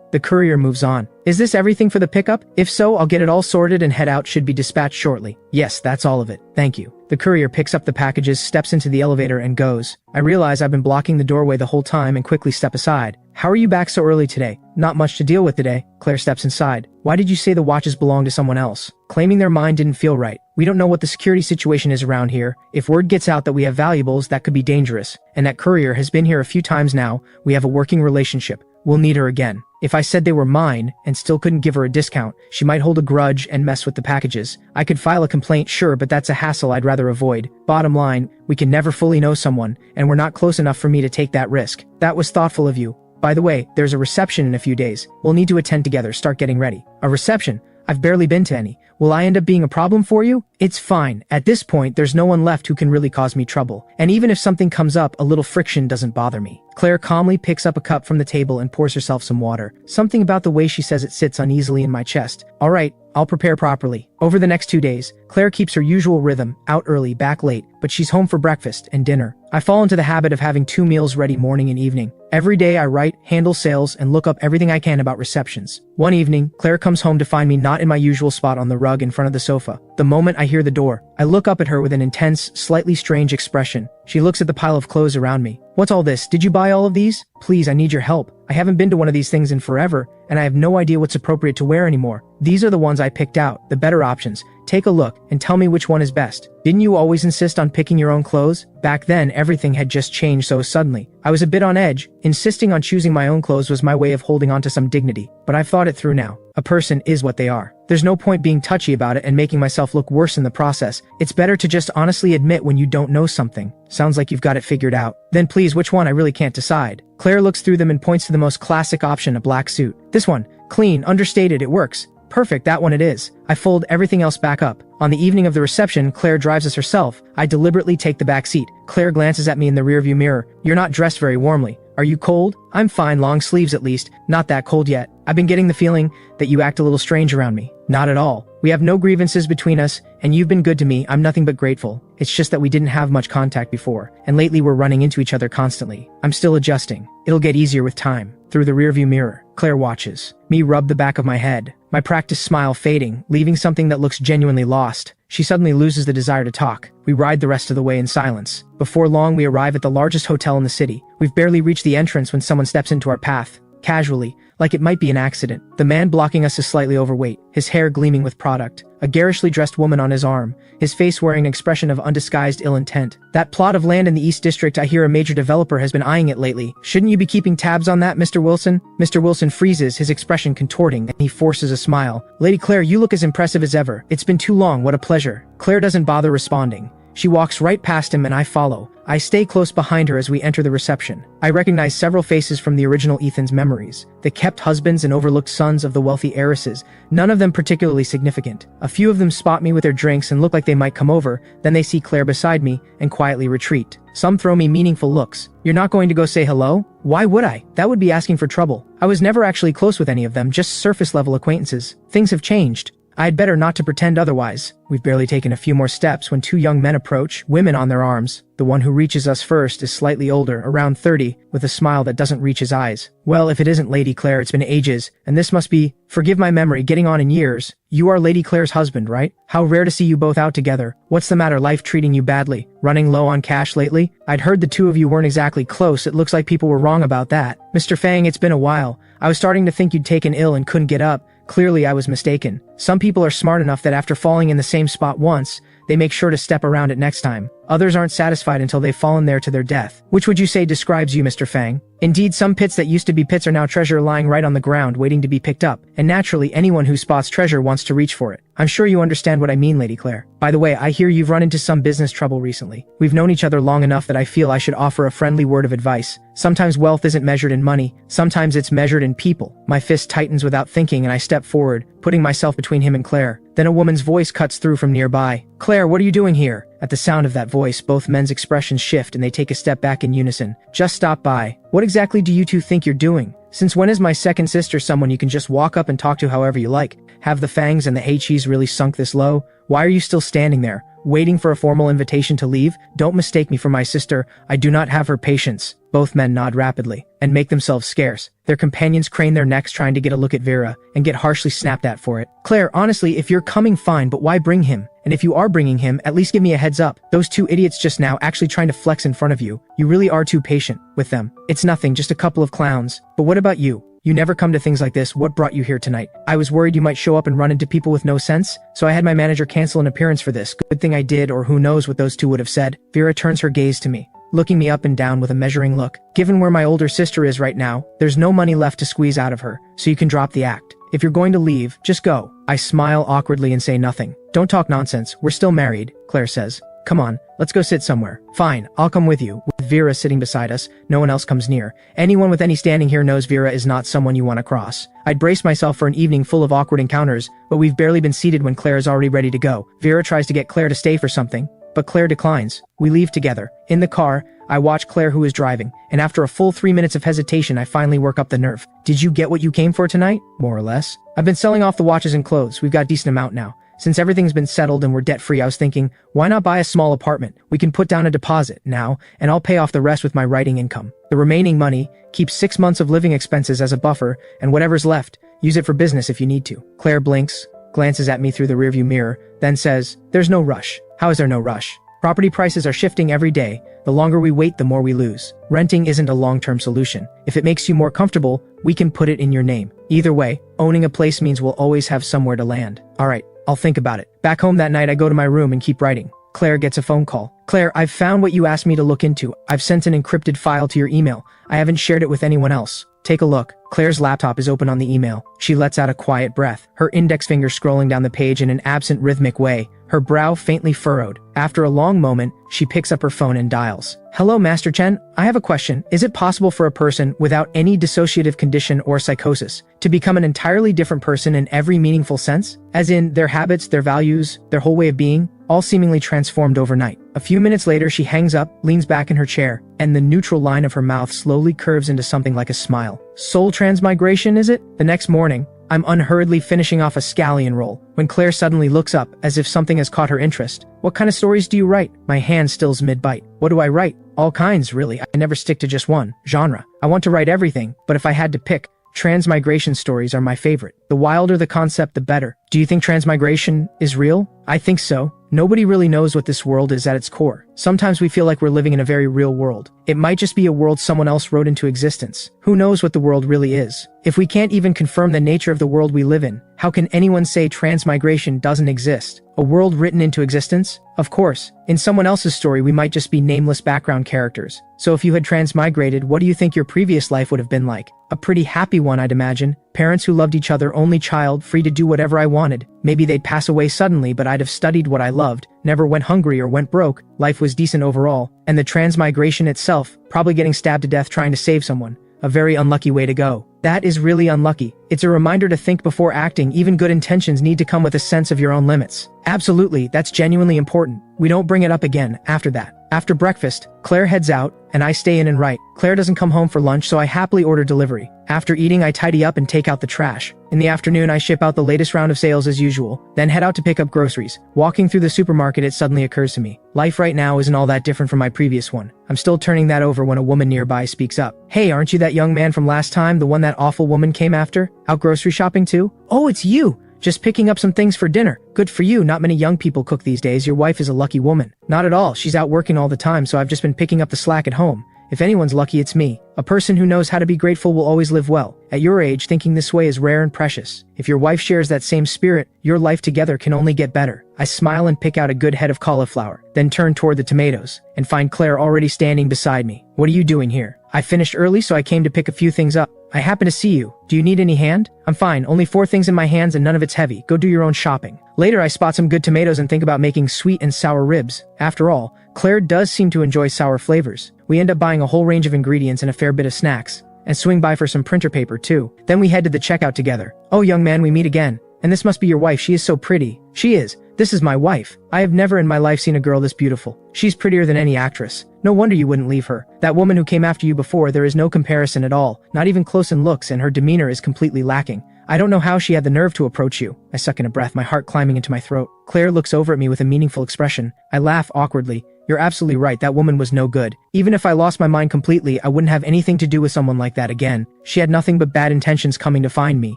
The courier moves on. Is this everything for the pickup? If so, I'll get it all sorted and head out. Should be dispatched shortly. Yes, that's all of it. Thank you. The courier picks up the packages, steps into the elevator and goes. I realize I've been blocking the doorway the whole time and quickly step aside. How are you back so early today? Not much to deal with today. Claire steps inside. Why did you say the watches belong to someone else? Claiming they're mine didn't feel right. We don't know what the security situation is around here. If word gets out that we have valuables, that could be dangerous. And that courier has been here a few times now. We have a working relationship. We'll need her again. If I said they were mine and still couldn't give her a discount, she might hold a grudge and mess with the packages. I could file a complaint, sure, but that's a hassle I'd rather avoid. Bottom line, we can never fully know someone, and we're not close enough for me to take that risk. That was thoughtful of you. By the way, there's a reception in a few days. We'll need to attend together. Start getting ready. A reception? I've barely been to any. Will I end up being a problem for you? It's fine. At this point, there's no one left who can really cause me trouble. And even if something comes up, a little friction doesn't bother me. Claire calmly picks up a cup from the table and pours herself some water. Something about the way she says it sits uneasily in my chest. All right, I'll prepare properly. Over the next 2 days, Claire keeps her usual rhythm, out early, back late, but she's home for breakfast and dinner. I fall into the habit of having 2 meals ready morning and evening. Every day I write, handle sales, and look up everything I can about receptions. One evening, Claire comes home to find me not in my usual spot on the rug in front of the sofa. The moment I hear the door, I look up at her with an intense, slightly strange expression. She looks at the pile of clothes around me. What's all this? Did you buy all of these? Please, I need your help. I haven't been to one of these things in forever, and I have no idea what's appropriate to wear anymore. These are the ones I picked out, the better options. Take a look and tell me which one is best. Didn't you always insist on picking your own clothes? Back then, everything had just changed so suddenly. I was a bit on edge. Insisting on choosing my own clothes was my way of holding on to some dignity. But I've thought it through now. A person is what they are. There's no point being touchy about it and making myself look worse in the process. It's better to just honestly admit when you don't know something. Sounds like you've got it figured out. Then please, which one? I really can't decide. Claire looks through them and points to the most classic option, a black suit. This one. Clean, understated, it works. Perfect, that one it is. I fold everything else back up. On the evening of the reception, Claire drives us herself. I deliberately take the back seat. Claire glances at me in the rearview mirror. You're not dressed very warmly. Are you cold? I'm fine, long sleeves at least. Not that cold yet. I've been getting the feeling that you act a little strange around me. Not at all. We have no grievances between us, and you've been good to me. I'm nothing but grateful. It's just that we didn't have much contact before, and lately we're running into each other constantly. I'm still adjusting. It'll get easier with time. Through the rearview mirror, Claire watches me rub the back of my head, my practiced smile fading, leaving something that looks genuinely lost. She suddenly loses the desire to talk. We ride the rest of the way in silence. Before long, we arrive at the largest hotel in the city. We've barely reached the entrance when someone steps into our path. Casually, like it might be an accident. The man blocking us is slightly overweight, his hair gleaming with product, a garishly dressed woman on his arm, his face wearing an expression of undisguised ill intent. That plot of land in the East District, I hear a major developer has been eyeing it lately. Shouldn't you be keeping tabs on that, Mr. Wilson? Mr. Wilson freezes, his expression contorting, and he forces a smile. Lady Claire, you look as impressive as ever. It's been too long, what a pleasure. Claire doesn't bother responding. She walks right past him and I follow. I stay close behind her as we enter the reception. I recognize several faces from the original Ethan's memories. The kept husbands and overlooked sons of the wealthy heiresses, none of them particularly significant. A few of them spot me with their drinks and look like they might come over, then they see Claire beside me and quietly retreat. Some throw me meaningful looks. You're not going to go say hello? Why would I? That would be asking for trouble. I was never actually close with any of them, just surface level acquaintances. Things have changed. I'd better not to pretend otherwise. We've barely taken a few more steps when two young men approach, women on their arms. The one who reaches us first is slightly older, around 30, with a smile that doesn't reach his eyes. Well, if it isn't Lady Claire, it's been ages, and this must be, forgive my memory, getting on in years. You are Lady Claire's husband, right? How rare to see you both out together. What's the matter, life treating you badly? Running low on cash lately? I'd heard the two of you weren't exactly close. It looks like people were wrong about that. Mr. Fang, it's been a while. I was starting to think you'd taken ill and couldn't get up. Clearly I was mistaken. Some people are smart enough that after falling in the same spot once, they make sure to step around it next time. Others aren't satisfied until they've fallen there to their death. Which would you say describes you, Mr. Fang? Indeed, some pits that used to be pits are now treasure lying right on the ground waiting to be picked up, and naturally anyone who spots treasure wants to reach for it. I'm sure you understand what I mean, Lady Claire. By the way, I hear you've run into some business trouble recently. We've known each other long enough that I feel I should offer a friendly word of advice. Sometimes wealth isn't measured in money, sometimes it's measured in people. My fist tightens without thinking and I step forward, putting myself between him and Claire. Then a woman's voice cuts through from nearby. Claire, what are you doing here? At the sound of that voice, both men's expressions shift and they take a step back in unison. Just stop by. What exactly do you two think you're doing? Since when is my second sister someone you can just walk up and talk to however you like? Have the fangs and the H's really sunk this low? Why are you still standing there, waiting for a formal invitation to leave? Don't mistake me for my sister. I do not have her patience. Both men nod rapidly and make themselves scarce. Their companions crane their necks trying to get a look at Vera and get harshly snapped at for it. Claire, honestly, if you're coming, fine, but why bring him? And if you are bringing him, at least give me a heads up. Those two idiots just now actually trying to flex in front of you. You really are too patient with them. It's nothing, just a couple of clowns. But what about you? You never come to things like this. What brought you here tonight? I was worried you might show up and run into people with no sense, so I had my manager cancel an appearance for this. Good thing I did, or who knows what those two would have said. Vera turns her gaze to me, looking me up and down with a measuring look. Given where my older sister is right now, there's no money left to squeeze out of her, so you can drop the act. If you're going to leave, just go. I smile awkwardly and say nothing. Don't talk nonsense. We're still married, Claire says. Come on, let's go sit somewhere. Fine, I'll come with you. With Vera sitting beside us, no one else comes near. Anyone with any standing here knows Vera is not someone you want to cross. I'd brace myself for an evening full of awkward encounters, but we've barely been seated when Claire is already ready to go. Vera tries to get Claire to stay for something, but Claire declines. We leave together. In the car, I watch Claire, who is driving, and after a full 3 minutes of hesitation, I finally work up the nerve. Did you get what you came for tonight? More or less. I've been selling off the watches and clothes. We've got a decent amount now. Since everything's been settled and we're debt-free, I was thinking, why not buy a small apartment? We can put down a deposit now, and I'll pay off the rest with my writing income. The remaining money, keep 6 months of living expenses as a buffer, and whatever's left, use it for business if you need to. Claire blinks, glances at me through the rearview mirror, then says, there's no rush. How is there no rush? Property prices are shifting every day. The longer we wait, the more we lose. Renting isn't a long-term solution. If it makes you more comfortable, we can put it in your name. Either way, owning a place means we'll always have somewhere to land. All right, I'll think about it. Back home that night, I go to my room and keep writing. Claire gets a phone call. Claire, I've found what you asked me to look into. I've sent an encrypted file to your email. I haven't shared it with anyone else. Take a look. Claire's laptop is open on the email. She lets out a quiet breath, her index finger scrolling down the page in an absent, rhythmic way, her brow faintly furrowed. After a long moment, she picks up her phone and dials. Hello, Master Chen. I have a question. Is it possible for a person without any dissociative condition or psychosis to become an entirely different person in every meaningful sense? As in, their habits, their values, their whole way of being, all seemingly transformed overnight. A few minutes later, she hangs up, leans back in her chair, and the neutral line of her mouth slowly curves into something like a smile. Soul transmigration, is it? The next morning, I'm unhurriedly finishing off a scallion roll when Claire suddenly looks up as if something has caught her interest. What kind of stories do you write? My hand stills mid-bite. What do I write? All kinds, really. I never stick to just one genre. I want to write everything, but if I had to pick, transmigration stories are my favorite. The wilder the concept, the better. Do you think transmigration is real? I think so. Nobody really knows what this world is at its core. Sometimes we feel like we're living in a very real world. It might just be a world someone else wrote into existence. Who knows what the world really is? If we can't even confirm the nature of the world we live in, how can anyone say transmigration doesn't exist? A world written into existence? Of course, in someone else's story we might just be nameless background characters. So if you had transmigrated, what do you think your previous life would have been like? A pretty happy one, I'd imagine. Parents who loved each other, only child, free to do whatever I wanted. Maybe they'd pass away suddenly, but I'd have studied what I loved, never went hungry or went broke. Life was decent overall. And the transmigration itself, probably getting stabbed to death trying to save someone. A very unlucky way to go. That is really unlucky. It's a reminder to think before acting. Even good intentions need to come with a sense of your own limits. Absolutely, that's genuinely important. We don't bring it up again after that. After breakfast, Claire heads out, and I stay in and write. Claire doesn't come home for lunch, so I happily order delivery. After eating, I tidy up and take out the trash. In the afternoon, I ship out the latest round of sales as usual, then head out to pick up groceries. Walking through the supermarket, it suddenly occurs to me. Life right now isn't all that different from my previous one. I'm still turning that over when a woman nearby speaks up. Hey, aren't you that young man from last time, the one that awful woman came after? Out grocery shopping too? Oh, it's you! Just picking up some things for dinner. Good for you, not many young people cook these days. Your wife is a lucky woman. Not at all, she's out working all the time, so I've just been picking up the slack at home. If anyone's lucky, it's me. A person who knows how to be grateful will always live well. At your age, thinking this way is rare and precious. If your wife shares that same spirit, your life together can only get better. I smile and pick out a good head of cauliflower, then turn toward the tomatoes, and find Claire already standing beside me. What are you doing here? I finished early, so I came to pick a few things up. I happen to see you. Do you need any hand? I'm fine, only 4 things in my hands and none of it's heavy. Go do your own shopping. Later, I spot some good tomatoes and think about making sweet and sour ribs. After all, Claire does seem to enjoy sour flavors. We end up buying a whole range of ingredients and a fair bit of snacks, and swing by for some printer paper too. Then we head to the checkout together. Oh, young man, we meet again. And this must be your wife. She is so pretty. She is. This is my wife. I have never in my life seen a girl this beautiful. She's prettier than any actress. No wonder you wouldn't leave her. That woman who came after you before, there is no comparison at all, not even close in looks, and her demeanor is completely lacking. I don't know how she had the nerve to approach you. I suck in a breath, my heart climbing into my throat. Claire looks over at me with a meaningful expression. I laugh awkwardly. You're absolutely right, that woman was no good. Even if I lost my mind completely, I wouldn't have anything to do with someone like that again. She had nothing but bad intentions coming to find me.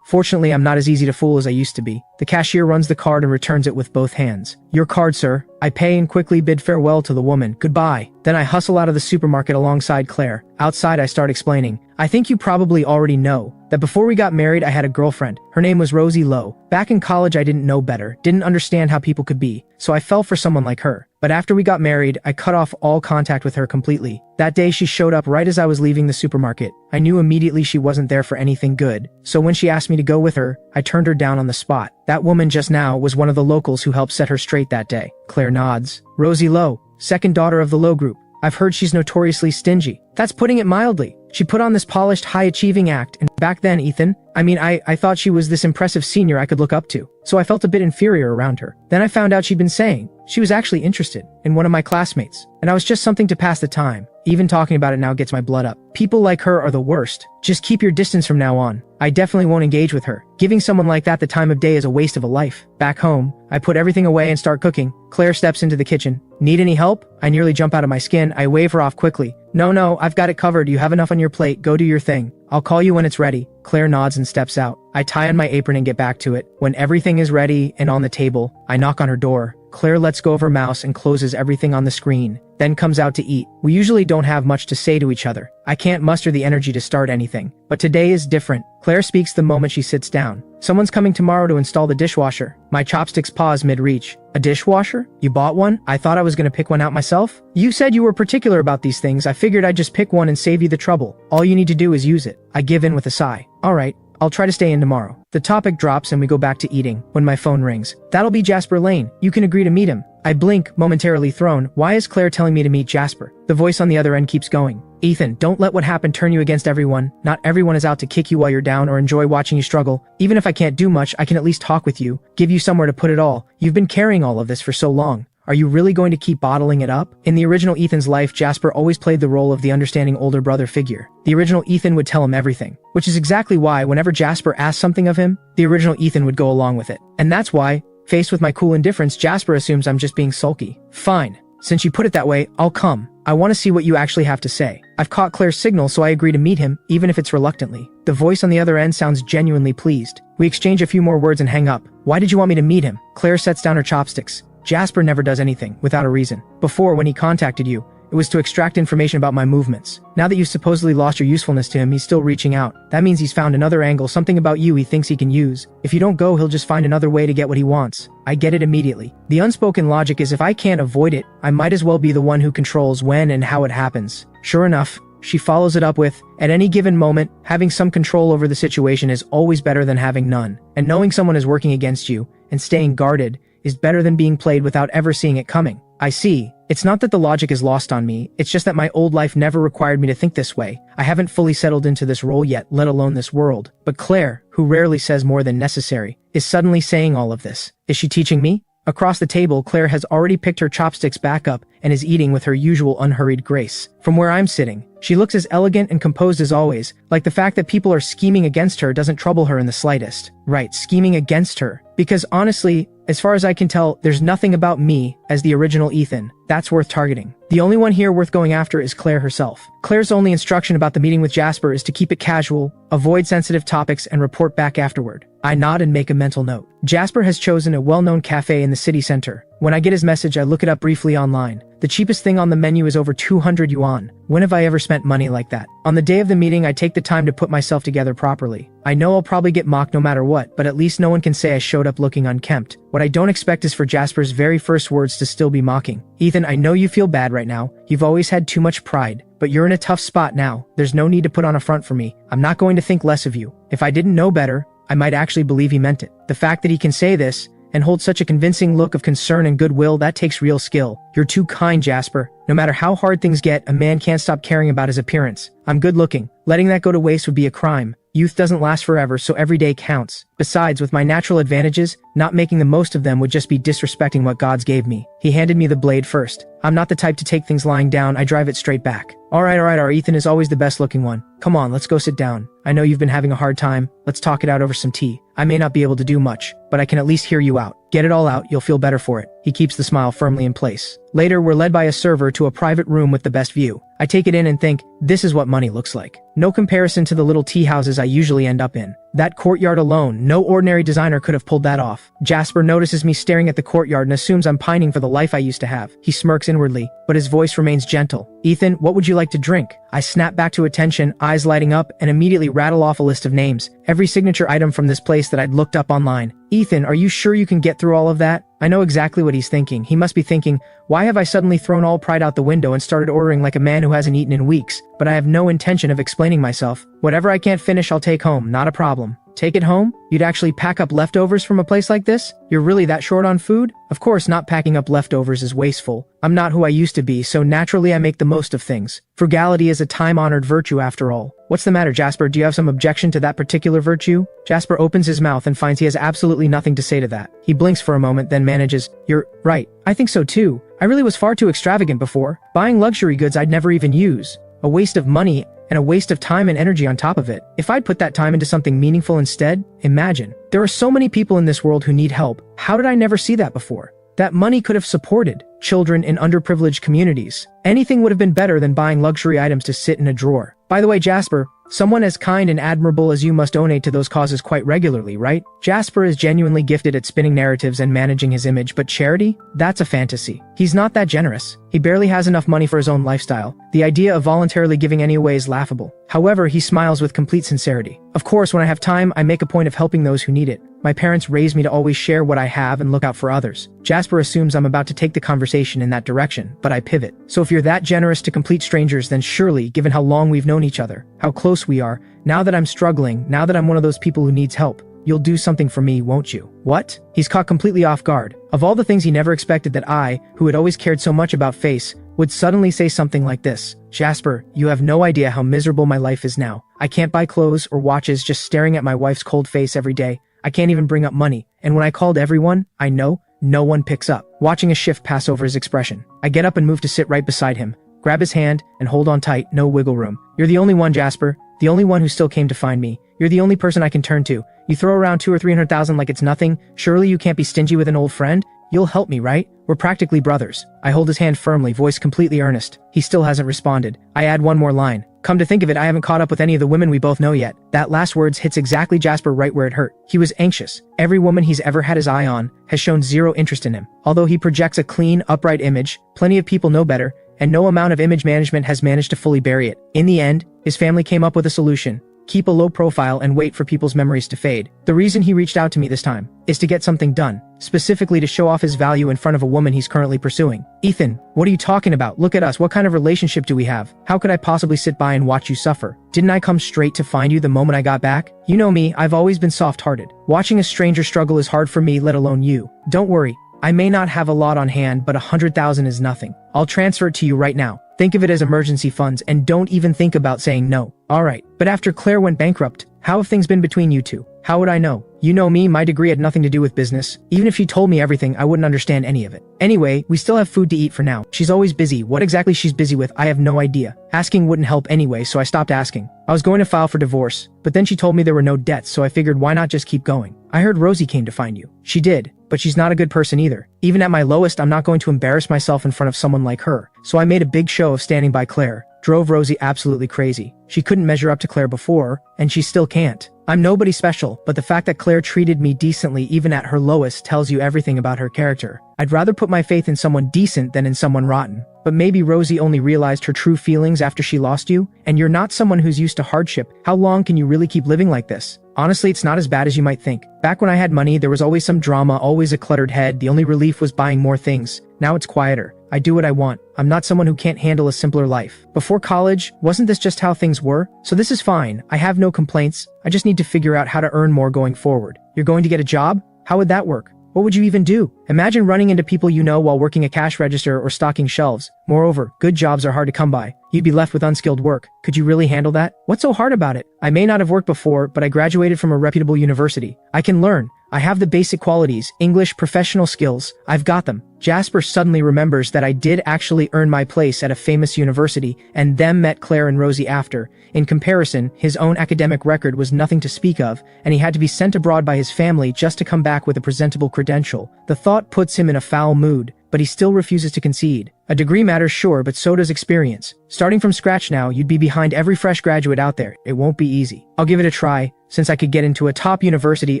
Fortunately, I'm not as easy to fool as I used to be. The cashier runs the card and returns it with both hands. Your card, sir. I pay and quickly bid farewell to the woman. Goodbye. Then I hustle out of the supermarket alongside Claire. Outside, I start explaining. I think you probably already know that before we got married, I had a girlfriend. Her name was Rosie Lowe. Back in college, I didn't know better, didn't understand how people could be, so I fell for someone like her. But after we got married, I cut off all contact with her completely. That day, she showed up right as I was leaving the supermarket. I knew immediately she wasn't there for anything good, so when she asked me to go with her, I turned her down on the spot. That woman just now was one of the locals who helped set her straight that day. Claire nods. Rosie Lowe, second daughter of the Lowe Group. I've heard she's notoriously stingy. That's putting it mildly. She put on this polished, high-achieving act, and back then, Ethan, I thought she was this impressive senior I could look up to, so I felt a bit inferior around her. Then I found out she'd been saying she was actually interested in one of my classmates, and I was just something to pass the time. Even talking about it now gets my blood up. People like her are the worst. Just keep your distance from now on. I definitely won't engage with her. Giving someone like that the time of day is a waste of a life. Back home, I put everything away and start cooking. Claire steps into the kitchen. Need any help? I nearly jump out of my skin. I wave her off quickly. No, I've got it covered. You have enough on your plate. Go do your thing. I'll call you when it's ready. Claire nods and steps out. I tie on my apron and get back to it. When everything is ready and on the table, I knock on her door. Claire lets go of her mouse and closes everything on the screen, then comes out to eat. We usually don't have much to say to each other. I can't muster the energy to start anything. But today is different. Claire speaks the moment she sits down. Someone's coming tomorrow to install the dishwasher. My chopsticks pause mid-reach. A dishwasher? You bought one? I thought I was gonna pick one out myself? You said you were particular about these things. I figured I'd just pick one and save you the trouble. All you need to do is use it. I give in with a sigh. Alright, I'll try to stay in tomorrow. The topic drops and we go back to eating when my phone rings. That'll be Jasper Lane. You can agree to meet him. I blink, momentarily thrown. Why is Claire telling me to meet Jasper? The voice on the other end keeps going. Ethan, don't let what happened turn you against everyone. Not everyone is out to kick you while you're down or enjoy watching you struggle. Even if I can't do much, I can at least talk with you, give you somewhere to put it all. You've been carrying all of this for so long. Are you really going to keep bottling it up? In the original Ethan's life, Jasper always played the role of the understanding older brother figure. The original Ethan would tell him everything, which is exactly why whenever Jasper asked something of him, the original Ethan would go along with it. And that's why, faced with my cool indifference, Jasper assumes I'm just being sulky. Fine. Since you put it that way, I'll come. I want to see what you actually have to say. I've caught Claire's signal, so I agree to meet him, even if it's reluctantly. The voice on the other end sounds genuinely pleased. We exchange a few more words and hang up. Why did you want me to meet him? Claire sets down her chopsticks. Jasper never does anything without a reason. Before, when he contacted you, it was to extract information about my movements. Now that you've supposedly lost your usefulness to him, he's still reaching out. That means he's found another angle, something about you he thinks he can use. If you don't go, he'll just find another way to get what he wants. I get it immediately. The unspoken logic is if I can't avoid it, I might as well be the one who controls when and how it happens. Sure enough, she follows it up with, at any given moment, having some control over the situation is always better than having none. And knowing someone is working against you, and staying guarded, is better than being played without ever seeing it coming. I see. It's not that the logic is lost on me, it's just that my old life never required me to think this way. I haven't fully settled into this role yet, let alone this world. But Claire, who rarely says more than necessary, is suddenly saying all of this. Is she teaching me? Across the table, Claire has already picked her chopsticks back up and is eating with her usual unhurried grace. From where I'm sitting, she looks as elegant and composed as always, like the fact that people are scheming against her doesn't trouble her in the slightest. Right, scheming against her. Because honestly, as far as I can tell, there's nothing about me, as the original Ethan, that's worth targeting. The only one here worth going after is Claire herself. Claire's only instruction about the meeting with Jasper is to keep it casual, avoid sensitive topics, and report back afterward. I nod and make a mental note. Jasper has chosen a well-known cafe in the city center. When I get his message, I look it up briefly online. The cheapest thing on the menu is over 200 yuan. When have I ever spent money like that? On the day of the meeting, I take the time to put myself together properly. I know I'll probably get mocked no matter what, but at least no one can say I showed up looking unkempt. What I don't expect is for Jasper's very first words to still be mocking. Ethan, I know you feel bad right now. You've always had too much pride, but you're in a tough spot now. There's no need to put on a front for me. I'm not going to think less of you. If I didn't know better, I might actually believe he meant it. The fact that he can say this and hold such a convincing look of concern and goodwill, that takes real skill. You're too kind, Jasper. No matter how hard things get, a man can't stop caring about his appearance. I'm good looking. Letting that go to waste would be a crime. Youth doesn't last forever, so every day counts. Besides, with my natural advantages, not making the most of them would just be disrespecting what gods gave me. He handed me the blade first. I'm not the type to take things lying down, I drive it straight back. Alright, our Ethan is always the best looking one. Come on, let's go sit down. I know you've been having a hard time. Let's talk it out over some tea. I may not be able to do much, but I can at least hear you out. Get it all out, you'll feel better for it. He keeps the smile firmly in place. Later, we're led by a server to a private room with the best view. I take it in and think, this is what money looks like. No comparison to the little tea houses I usually end up in. That courtyard alone, no ordinary designer could have pulled that off. Jasper notices me staring at the courtyard and assumes I'm pining for the life I used to have. He smirks inwardly, but his voice remains gentle. Ethan, what would you like to drink? I snap back to attention, eyes lighting up, and immediately rattle off a list of names. Every signature item from this place that I'd looked up online. Ethan, are you sure you can get through all of that? I know exactly what he's thinking. He must be thinking, why have I suddenly thrown all pride out the window and started ordering like a man who hasn't eaten in weeks? But I have no intention of explaining myself. Whatever I can't finish, I'll take home, not a problem. Take it home? You'd actually pack up leftovers from a place like this? You're really that short on food? Of course, not packing up leftovers is wasteful. I'm not who I used to be, so naturally I make the most of things. Frugality is a time-honored virtue after all. What's the matter, Jasper? Do you have some objection to that particular virtue? Jasper opens his mouth and finds he has absolutely nothing to say to that. He blinks for a moment, then manages, "You're right. I think so too. I really was far too extravagant before. Buying luxury goods I'd never even use. A waste of money, and a waste of time and energy on top of it. If I'd put that time into something meaningful instead, imagine. There are so many people in this world who need help. How did I never see that before? That money could have supported children in underprivileged communities. Anything would have been better than buying luxury items to sit in a drawer. By the way, Jasper, someone as kind and admirable as you must donate to those causes quite regularly, right? Jasper is genuinely gifted at spinning narratives and managing his image, but charity? That's a fantasy. He's not that generous. He barely has enough money for his own lifestyle. The idea of voluntarily giving any away is laughable. However, he smiles with complete sincerity. Of course, when I have time, I make a point of helping those who need it. My parents raised me to always share what I have and look out for others. Jasper assumes I'm about to take the conversation in that direction, but I pivot. So if you're that generous to complete strangers, then surely, given how long we've known each other, how close we are, now that I'm struggling, now that I'm one of those people who needs help, you'll do something for me, won't you? What? He's caught completely off guard. Of all the things he never expected that I, who had always cared so much about face, would suddenly say something like this. Jasper, you have no idea how miserable my life is now. I can't buy clothes or watches just staring at my wife's cold face every day. I can't even bring up money. And when I called everyone, I know, no one picks up. Watching a shift pass over his expression. I get up and move to sit right beside him, grab his hand, and hold on tight, no wiggle room. You're the only one, Jasper. The only one who still came to find me. You're the only person I can turn to. You throw around 200,000 or 300,000 like it's nothing. Surely you can't be stingy with an old friend? You'll help me, right? We're practically brothers. I hold his hand firmly, voice completely earnest. He still hasn't responded. I add one more line. Come to think of it, I haven't caught up with any of the women we both know yet. That last words hits exactly Jasper right where it hurt. He was anxious. Every woman he's ever had his eye on has shown zero interest in him. Although he projects a clean, upright image, plenty of people know better, and no amount of image management has managed to fully bury it. In the end, his family came up with a solution. Keep a low profile and wait for people's memories to fade. The reason he reached out to me this time is to get something done, specifically to show off his value in front of a woman he's currently pursuing. Ethan, what are you talking about? Look at us. What kind of relationship do we have? How could I possibly sit by and watch you suffer? Didn't I come straight to find you the moment I got back? You know me, I've always been soft-hearted. Watching a stranger struggle is hard for me, let alone you. Don't worry. I may not have a lot on hand, but 100,000 is nothing. I'll transfer it to you right now. Think of it as emergency funds and don't even think about saying no. Alright, but after Claire went bankrupt, how have things been between you two? How would I know? You know me, my degree had nothing to do with business. Even if she told me everything, I wouldn't understand any of it. Anyway, we still have food to eat for now. She's always busy. What exactly she's busy with, I have no idea. Asking wouldn't help anyway, so I stopped asking. I was going to file for divorce, but then she told me there were no debts, so I figured why not just keep going. I heard Rosie came to find you. She did, but she's not a good person either. Even at my lowest, I'm not going to embarrass myself in front of someone like her. So I made a big show of standing by Claire. Drove Rosie absolutely crazy. She couldn't measure up to Claire before, and she still can't. I'm nobody special, but the fact that Claire treated me decently even at her lowest tells you everything about her character. I'd rather put my faith in someone decent than in someone rotten. But maybe Rosie only realized her true feelings after she lost you, and you're not someone who's used to hardship. How long can you really keep living like this? Honestly, it's not as bad as you might think. Back when I had money, there was always some drama, always a cluttered head. The only relief was buying more things. Now it's quieter. I do what I want. I'm not someone who can't handle a simpler life. Before college, wasn't this just how things were? So this is fine. I have no complaints. I just need to figure out how to earn more going forward. You're going to get a job? How would that work? What would you even do? Imagine running into people you know while working a cash register or stocking shelves. Moreover, good jobs are hard to come by. You'd be left with unskilled work. Could you really handle that? What's so hard about it? I may not have worked before, but I graduated from a reputable university. I can learn. I have the basic qualities, English, professional skills. I've got them. Jasper suddenly remembers that I did actually earn my place at a famous university, and them met Claire and Rosie after. In comparison, his own academic record was nothing to speak of, and he had to be sent abroad by his family just to come back with a presentable credential. The thought puts him in a foul mood, but he still refuses to concede. A degree matters, sure, but so does experience. Starting from scratch now, you'd be behind every fresh graduate out there. It won't be easy. I'll give it a try. Since I could get into a top university,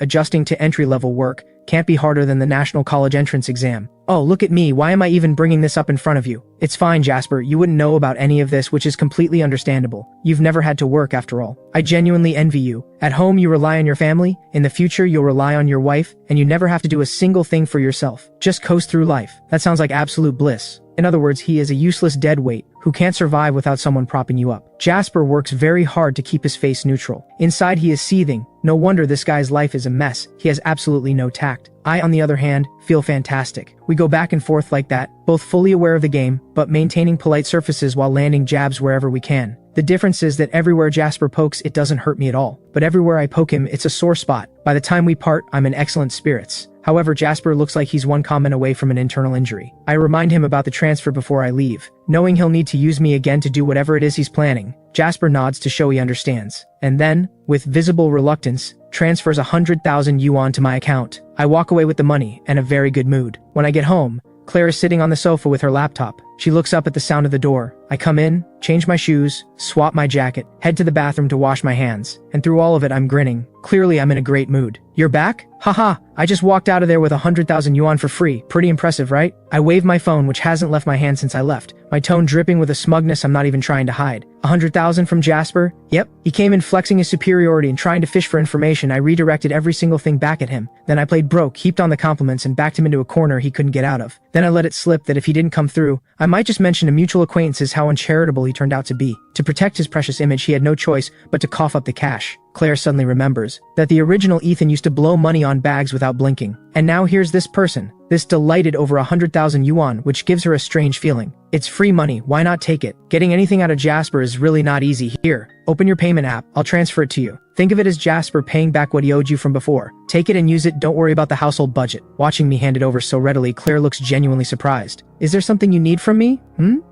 adjusting to entry-level work can't be harder than the National College Entrance Exam. Oh, look at me, why am I even bringing this up in front of you? It's fine, Jasper, you wouldn't know about any of this, which is completely understandable. You've never had to work after all. I genuinely envy you. At home, you rely on your family. In the future, you'll rely on your wife, and you never have to do a single thing for yourself. Just coast through life. That sounds like absolute bliss. In other words, he is a useless deadweight who can't survive without someone propping you up. Jasper works very hard to keep his face neutral. Inside, he is seething. No wonder this guy's life is a mess. He has absolutely no tact. I, on the other hand, feel fantastic. We go back and forth like that, both fully aware of the game, but maintaining polite surfaces while landing jabs wherever we can. The difference is that everywhere Jasper pokes, it doesn't hurt me at all. But everywhere I poke him, it's a sore spot. By the time we part, I'm in excellent spirits. However, Jasper looks like he's one comment away from an internal injury. I remind him about the transfer before I leave. Knowing he'll need to use me again to do whatever it is he's planning, Jasper nods to show he understands. And then, with visible reluctance, transfers 100,000 yuan to my account. I walk away with the money and a very good mood. When I get home, Claire is sitting on the sofa with her laptop. She looks up at the sound of the door. I come in, change my shoes, swap my jacket, head to the bathroom to wash my hands. And through all of it, I'm grinning. Clearly, I'm in a great mood. You're back? Haha, I just walked out of there with 100,000 yuan for free. Pretty impressive, right? I wave my phone, which hasn't left my hand since I left, my tone dripping with a smugness I'm not even trying to hide. 100,000 from Jasper? Yep. He came in flexing his superiority and trying to fish for information. I redirected every single thing back at him. Then I played broke, heaped on the compliments, and backed him into a corner he couldn't get out of. Then I let it slip that if he didn't come through, I might just mention to mutual acquaintances how uncharitable he turned out to be. To protect his precious image, he had no choice but to cough up the cash. Claire suddenly remembers that the original Ethan used to blow money on bags without blinking. And now here's this person, this delighted over 100,000 yuan, which gives her a strange feeling. It's free money, why not take it? Getting anything out of Jasper is really not easy. Here, open your payment app, I'll transfer it to you. Think of it as Jasper paying back what he owed you from before. Take it and use it, don't worry about the household budget. Watching me hand it over so readily, Claire looks genuinely surprised. Is there something you need from me?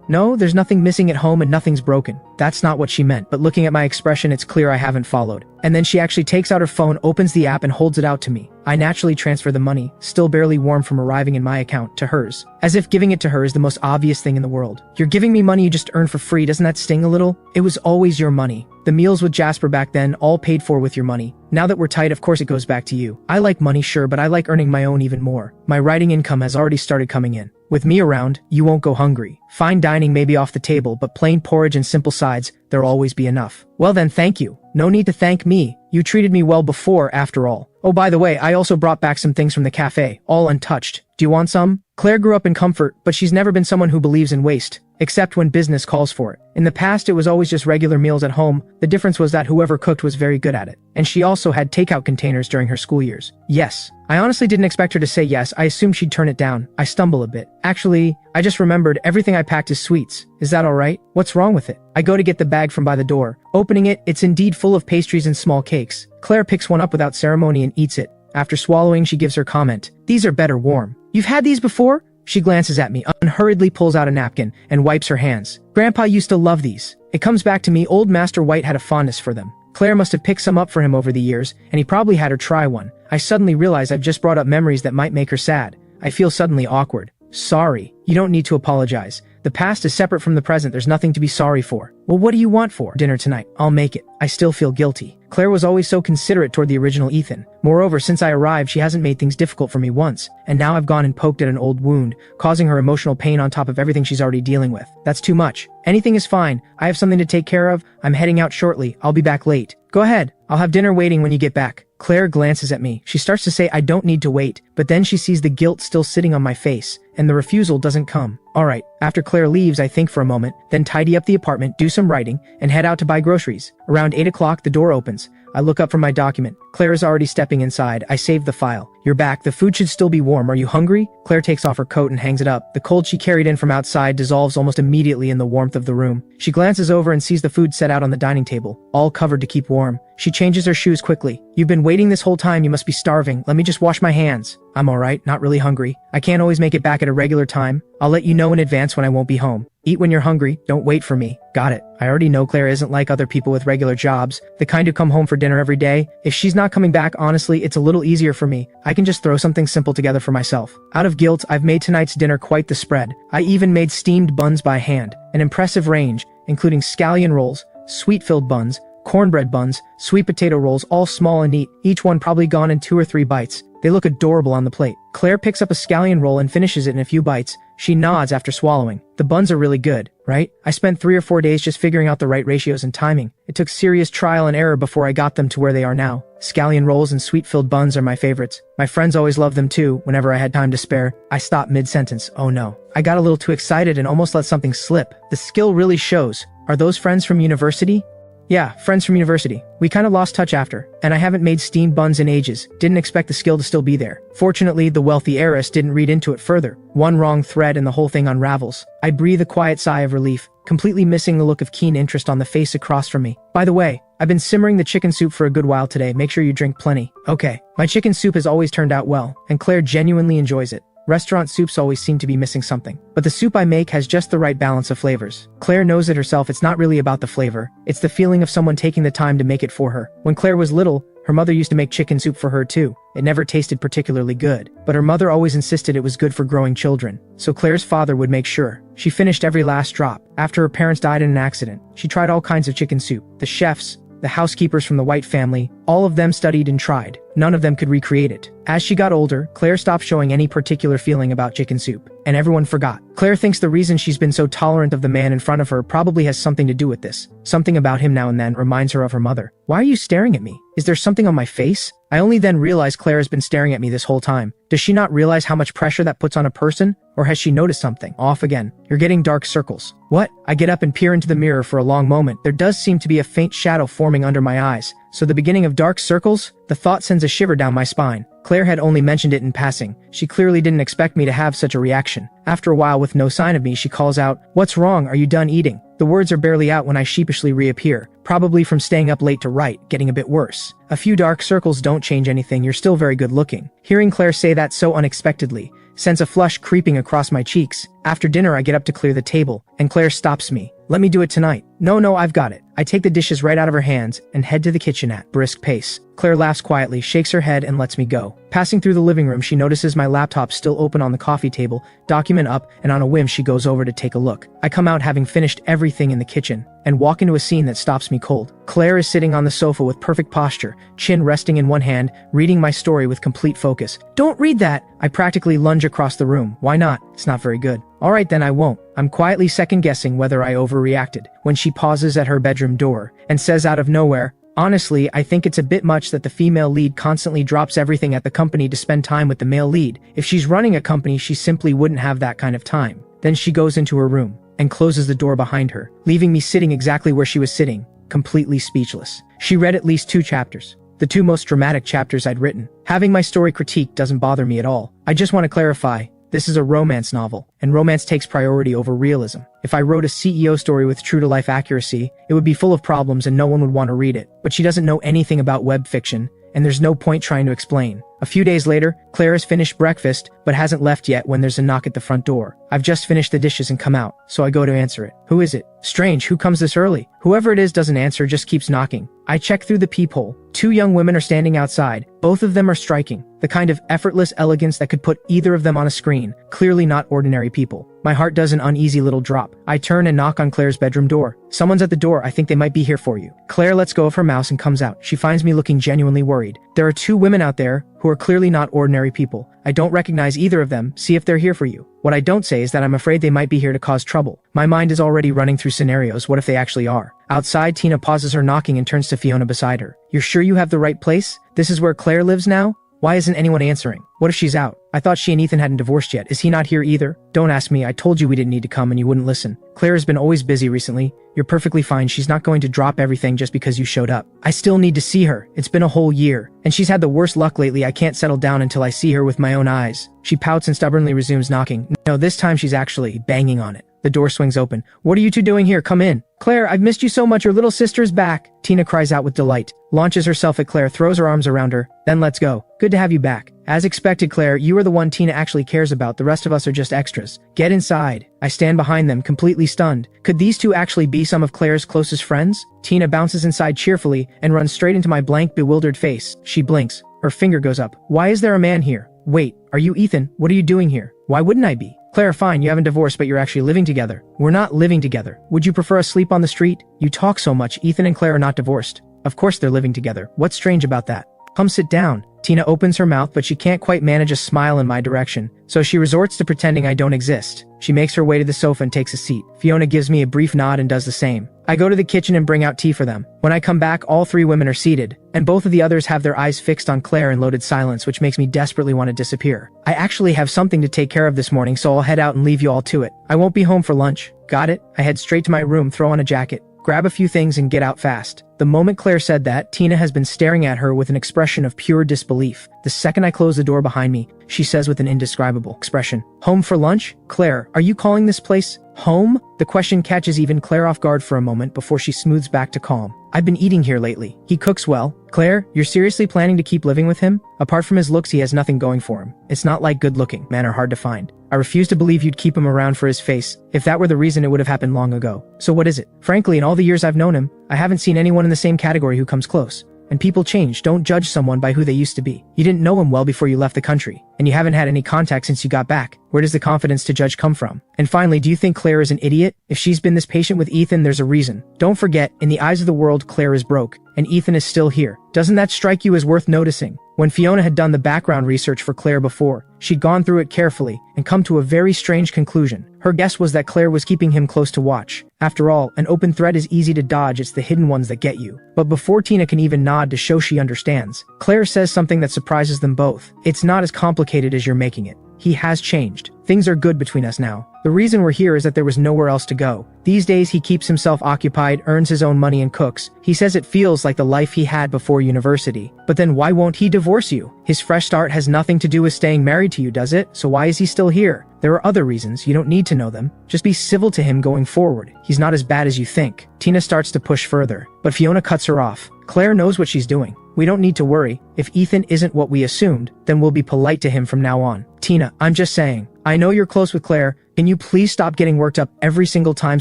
No, there's nothing missing at home and nothing's broken. That's not what she meant, but looking at my expression, it's clear I haven't followed. And then she actually takes out her phone, opens the app, and holds it out to me. I naturally transfer the money, still barely warm from arriving in my account, to hers. As if giving it to her is the most obvious thing in the world. You're giving me money you just earned for free, doesn't that sting a little? It was always your money. The meals with Jasper back then, all paid for with your money. Now that we're tight, of course it goes back to you. I like money, sure, but I like earning my own even more. My writing income has already started coming in. With me around, you won't go hungry. Fine dining may be off the table, but plain porridge and simple sides, there'll always be enough. Well then, thank you. No need to thank me. You treated me well before, after all. Oh, by the way, I also brought back some things from the cafe, all untouched. Do you want some? Claire grew up in comfort, but she's never been someone who believes in waste. except when business calls for it. In the past, it was always just regular meals at home. The difference was that whoever cooked was very good at it. And she also had takeout containers during her school years. Yes. I honestly didn't expect her to say yes. I assumed she'd turn it down. I stumble a bit. Actually, I just remembered everything I packed is sweets. Is that alright? What's wrong with it? I go to get the bag from by the door. Opening it, it's indeed full of pastries and small cakes. Claire picks one up without ceremony and eats it. After swallowing, she gives her comment. These are better warm. You've had these before? She glances at me, unhurriedly pulls out a napkin, and wipes her hands. Grandpa used to love these. It comes back to me, old Master White had a fondness for them. Claire must have picked some up for him over the years, and he probably had her try one. I suddenly realize I've just brought up memories that might make her sad. I feel suddenly awkward. Sorry. You don't need to apologize. The past is separate from the present. There's nothing to be sorry for. Well, what do you want for dinner tonight? I'll make it. I still feel guilty. Claire was always so considerate toward the original Ethan. Moreover, since I arrived, she hasn't made things difficult for me once, and now I've gone and poked at an old wound, causing her emotional pain on top of everything she's already dealing with. That's too much. Anything is fine. I have something to take care of. I'm heading out shortly. I'll be back late. Go ahead. I'll have dinner waiting when you get back. Claire glances at me. She starts to say I don't need to wait, but then she sees the guilt still sitting on my face, and the refusal doesn't come. Alright, after Claire leaves, I think for a moment, then tidy up the apartment, do some writing, and head out to buy groceries. Around 8 o'clock, the door opens. I look up from my document. Claire is already stepping inside. I save the file. You're back. The food should still be warm. Are you hungry? Claire takes off her coat and hangs it up. The cold she carried in from outside dissolves almost immediately in the warmth of the room. She glances over and sees the food set out on the dining table, all covered to keep warm. She changes her shoes quickly. You've been waiting this whole time. You must be starving. Let me just wash my hands. I'm alright, not really hungry. I can't always make it back at a regular time. I'll let you know in advance when I won't be home. Eat when you're hungry, don't wait for me. Got it. I already know Claire isn't like other people with regular jobs, the kind who come home for dinner every day. If she's not coming back, honestly, it's a little easier for me. I can just throw something simple together for myself. Out of guilt, I've made tonight's dinner quite the spread. I even made steamed buns by hand, an impressive range, including scallion rolls, sweet-filled buns, cornbread buns, sweet potato rolls, all small and neat, each one probably gone in 2 or 3 bites. They look adorable on the plate. Claire picks up a scallion roll and finishes it in a few bites. She nods after swallowing. The buns are really good, right? I spent 3 or 4 days just figuring out the right ratios and timing. It took serious trial and error before I got them to where they are now. Scallion rolls and sweet-filled buns are my favorites. My friends always loved them too, whenever I had time to spare. I stopped mid-sentence. Oh no. I got a little too excited and almost let something slip. The skill really shows. Are those friends from university? Yeah, friends from university. We kinda lost touch after, and I haven't made steamed buns in ages. Didn't expect the skill to still be there. Fortunately, the wealthy heiress didn't read into it further. One wrong thread and the whole thing unravels. I breathe a quiet sigh of relief, completely missing the look of keen interest on the face across from me. By the way, I've been simmering the chicken soup for a good while today. Make sure you drink plenty. Okay. My chicken soup has always turned out well, and Claire genuinely enjoys it. Restaurant soups always seem to be missing something, but the soup I make has just the right balance of flavors. Claire knows it herself. It's not really about the flavor. It's the feeling of someone taking the time to make it for her. When Claire was little, her mother used to make chicken soup for her too. It never tasted particularly good, but her mother always insisted it was good for growing children, so Claire's father would make sure. She finished every last drop. After her parents died in an accident, she tried all kinds of chicken soup. The chefs, the housekeepers from the White family, all of them studied and tried. None of them could recreate it. As she got older, Claire stopped showing any particular feeling about chicken soup, and everyone forgot. Claire thinks the reason she's been so tolerant of the man in front of her probably has something to do with this. Something about him now and then reminds her of her mother. Why are you staring at me? Is there something on my face? I only then realize Claire has been staring at me this whole time. Does she not realize how much pressure that puts on a person? Or has she noticed something? Off again. You're getting dark circles. What? I get up and peer into the mirror for a long moment. There does seem to be a faint shadow forming under my eyes. So the beginning of dark circles? The thought sends a shiver down my spine. Claire had only mentioned it in passing. She clearly didn't expect me to have such a reaction. After a while, with no sign of me, she calls out, "What's wrong? Are you done eating?" The words are barely out when I sheepishly reappear, probably from staying up late to write, getting a bit worse. A few dark circles don't change anything. You're still very good looking. Hearing Claire say that so unexpectedly sends a flush creeping across my cheeks. After dinner, I get up to clear the table, and Claire stops me. "Let me do it tonight." No, I've got it. I take the dishes right out of her hands and head to the kitchen at brisk pace. Claire laughs quietly, shakes her head, and lets me go. Passing through the living room, she notices my laptop still open on the coffee table, document up, and on a whim she goes over to take a look. I come out having finished everything in the kitchen, and walk into a scene that stops me cold. Claire is sitting on the sofa with perfect posture, chin resting in one hand, reading my story with complete focus. "Don't read that!" I practically lunge across the room. Why not? It's not very good. Alright then, I won't. I'm quietly second-guessing whether I overreacted, when she pauses at her bedroom door, and says out of nowhere, "Honestly, I think it's a bit much that the female lead constantly drops everything at the company to spend time with the male lead. If she's running a company, she simply wouldn't have that kind of time." Then she goes into her room, and closes the door behind her, leaving me sitting exactly where she was sitting, completely speechless. She read at least 2 chapters. The 2 most dramatic chapters I'd written. Having my story critiqued doesn't bother me at all. I just want to clarify, this is a romance novel, and romance takes priority over realism. If I wrote a CEO story with true-to-life accuracy, it would be full of problems and no one would want to read it. But she doesn't know anything about web fiction, and there's no point trying to explain. A few days later, Claire has finished breakfast, but hasn't left yet when there's a knock at the front door. I've just finished the dishes and come out, so I go to answer it. Who is it? Strange, who comes this early? Whoever it is doesn't answer, just keeps knocking. I check through the peephole. 2 young women are standing outside. Both of them are striking. The kind of effortless elegance that could put either of them on a screen. Clearly not ordinary people. My heart does an uneasy little drop. I turn and knock on Claire's bedroom door. Someone's at the door, I think they might be here for you. Claire lets go of her mouse and comes out. She finds me looking genuinely worried. There are 2 women out there who are clearly not ordinary people. I don't recognize either of them, see if they're here for you. What I don't say is that I'm afraid they might be here to cause trouble. My mind is already running through scenarios, what if they actually are? Outside, Tina pauses her knocking and turns to Fiona beside her. You're sure you have the right place? This is where Claire lives now? Why isn't anyone answering? What if she's out? I thought she and Ethan hadn't divorced yet. Is he not here either? Don't ask me, I told you we didn't need to come and you wouldn't listen. Claire has been always busy recently. You're perfectly fine, she's not going to drop everything just because you showed up. I still need to see her. It's been a whole year. And she's had the worst luck lately, I can't settle down until I see her with my own eyes. She pouts and stubbornly resumes knocking. No, this time she's actually banging on it. The door swings open. What are you 2 doing here? Come in. Claire, I've missed you so much, your little sister's back. Tina cries out with delight, launches herself at Claire, throws her arms around her. Then let's go. Good to have you back. As expected, Claire, you are the one Tina actually cares about, the rest of us are just extras. Get inside. I stand behind them, completely stunned. Could these 2 actually be some of Claire's closest friends? Tina bounces inside cheerfully and runs straight into my blank, bewildered face. She blinks. Her finger goes up. Why is there a man here? Wait, are you Ethan? What are you doing here? Why wouldn't I be? Claire, fine, you haven't divorced, but you're actually living together. We're not living together. Would you prefer us sleep on the street? You talk so much. Ethan and Claire are not divorced. Of course they're living together. What's strange about that? Come sit down. Tina opens her mouth, but she can't quite manage a smile in my direction, so she resorts to pretending I don't exist. She makes her way to the sofa and takes a seat. Fiona gives me a brief nod and does the same. I go to the kitchen and bring out tea for them. When I come back, all 3 women are seated, and both of the others have their eyes fixed on Claire in loaded silence, which makes me desperately want to disappear. I actually have something to take care of this morning, so I'll head out and leave you all to it. I won't be home for lunch. Got it? I head straight to my room, throw on a jacket, grab a few things and get out fast. The moment Claire said that, Tina has been staring at her with an expression of pure disbelief. The second I close the door behind me, she says with an indescribable expression, "Home for lunch? Claire, are you calling this place home?" The question catches even Claire off guard for a moment before she smooths back to calm. I've been eating here lately. He cooks well. Claire, you're seriously planning to keep living with him? Apart from his looks, he has nothing going for him. It's not like good-looking men are hard to find. I refuse to believe you'd keep him around for his face. If that were the reason, it would have happened long ago. So what is it? Frankly, in all the years I've known him, I haven't seen anyone in the same category who comes close. And people change. Don't judge someone by who they used to be. You didn't know him well before you left the country, and you haven't had any contact since you got back. Where does the confidence to judge come from? And finally, do you think Claire is an idiot? If she's been this patient with Ethan, there's a reason. Don't forget, in the eyes of the world, Claire is broke, and Ethan is still here. Doesn't that strike you as worth noticing? When Fiona had done the background research for Claire before, she'd gone through it carefully and come to a very strange conclusion. Her guess was that Claire was keeping him close to watch. After all, an open threat is easy to dodge, it's the hidden ones that get you. But before Tina can even nod to show she understands, Claire says something that surprises them both. It's not as complicated as you're making it. He has changed. Things are good between us now. The reason we're here is that there was nowhere else to go. These days he keeps himself occupied, earns his own money and cooks. He says it feels like the life he had before university. But then why won't he divorce you? His fresh start has nothing to do with staying married to you, does it? So why is he still here? There are other reasons, you don't need to know them. Just be civil to him going forward. He's not as bad as you think. Tina starts to push further, but Fiona cuts her off. Claire knows what she's doing. We don't need to worry. If Ethan isn't what we assumed, then we'll be polite to him from now on. Tina, I'm just saying. I know you're close with Claire. Can you please stop getting worked up every single time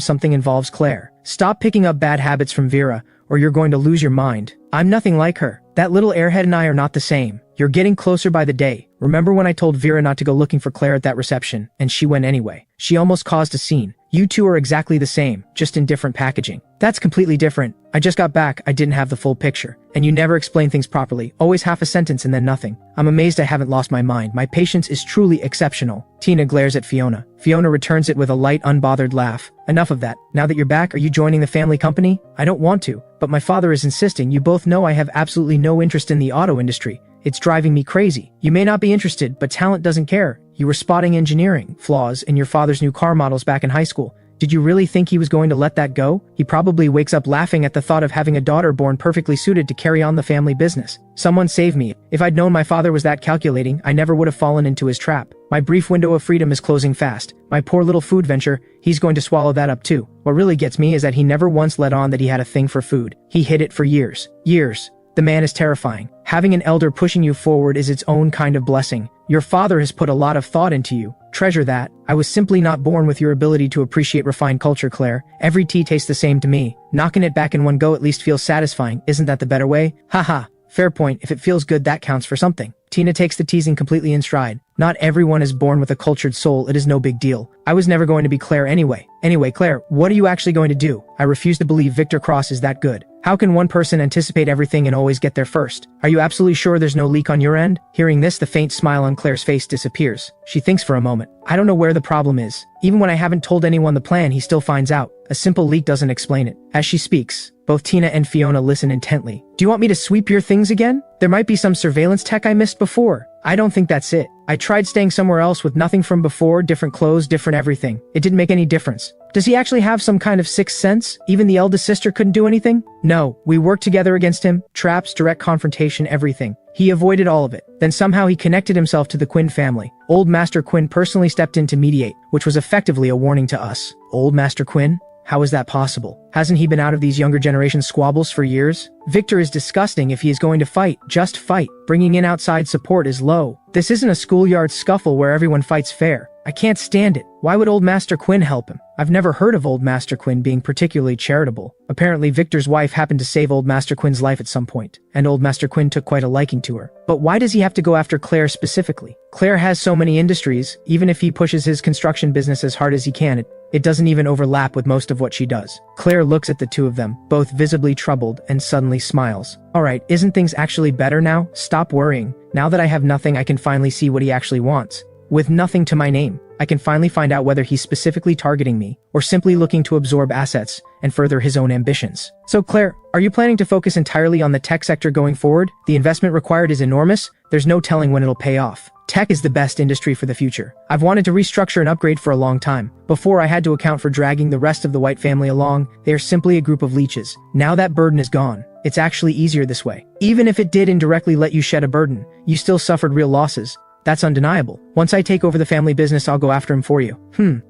something involves Claire? Stop picking up bad habits from Vera, or you're going to lose your mind. I'm nothing like her. That little airhead and I are not the same. You're getting closer by the day. Remember when I told Vera not to go looking for Claire at that reception, and she went anyway? She almost caused a scene. You two are exactly the same, just in different packaging. That's completely different. I just got back, I didn't have the full picture. And you never explain things properly, always half a sentence and then nothing. I'm amazed I haven't lost my mind. My patience is truly exceptional. Tina glares at Fiona. Fiona returns it with a light, unbothered laugh. Enough of that. Now that you're back, are you joining the family company? I don't want to, but my father is insisting. You both know I have absolutely no interest in the auto industry. It's driving me crazy. You may not be interested, but talent doesn't care. You were spotting engineering flaws in your father's new car models back in high school. Did you really think he was going to let that go? He probably wakes up laughing at the thought of having a daughter born perfectly suited to carry on the family business. Someone save me. If I'd known my father was that calculating, I never would have fallen into his trap. My brief window of freedom is closing fast. My poor little food venture, he's going to swallow that up too. What really gets me is that he never once let on that he had a thing for food. He hid it for years. Years. The man is terrifying. Having an elder pushing you forward is its own kind of blessing. Your father has put a lot of thought into you. Treasure that. I was simply not born with your ability to appreciate refined culture, Claire. Every tea tastes the same to me. Knocking it back in one go at least feels satisfying. Isn't that the better way? Haha. Fair point. If it feels good, that counts for something. Tina takes the teasing completely in stride. Not everyone is born with a cultured soul. It is no big deal. I was never going to be Claire anyway. Anyway, Claire, what are you actually going to do? I refuse to believe Victor Cross is that good. How can one person anticipate everything and always get there first? Are you absolutely sure there's no leak on your end? Hearing this, the faint smile on Claire's face disappears. She thinks for a moment. I don't know where the problem is. Even when I haven't told anyone the plan, he still finds out. A simple leak doesn't explain it. As she speaks, both Tina and Fiona listen intently. Do you want me to sweep your things again? There might be some surveillance tech I missed before. I don't think that's it. I tried staying somewhere else with nothing from before, different clothes, different everything. It didn't make any difference. Does he actually have some kind of sixth sense? Even the eldest sister couldn't do anything? No, we worked together against him. Traps, direct confrontation, everything. He avoided all of it. Then somehow he connected himself to the Quinn family. Old Master Quinn personally stepped in to mediate, which was effectively a warning to us. Old Master Quinn? How is that possible? Hasn't he been out of these younger generation squabbles for years? Victor is disgusting. If he is going to fight, just fight. Bringing in outside support is low. This isn't a schoolyard scuffle where everyone fights fair. I can't stand it. Why would Old Master Quinn help him? I've never heard of Old Master Quinn being particularly charitable. Apparently Victor's wife happened to save Old Master Quinn's life at some point, and Old Master Quinn took quite a liking to her. But why does he have to go after Claire specifically? Claire has so many industries. Even if he pushes his construction business as hard as he can, it doesn't even overlap with most of what she does. Claire looks at the two of them, both visibly troubled, and suddenly smiles. Alright, isn't things actually better now? Stop worrying. Now that I have nothing, I can finally see what he actually wants. With nothing to my name, I can finally find out whether he's specifically targeting me, or simply looking to absorb assets and further his own ambitions. So Claire, are you planning to focus entirely on the tech sector going forward? The investment required is enormous. There's no telling when it'll pay off. Tech is the best industry for the future. I've wanted to restructure and upgrade for a long time. Before, I had to account for dragging the rest of the White family along. They are simply a group of leeches. Now that burden is gone. It's actually easier this way. Even if it did indirectly let you shed a burden, you still suffered real losses. That's undeniable. Once I take over the family business, I'll go after him for you.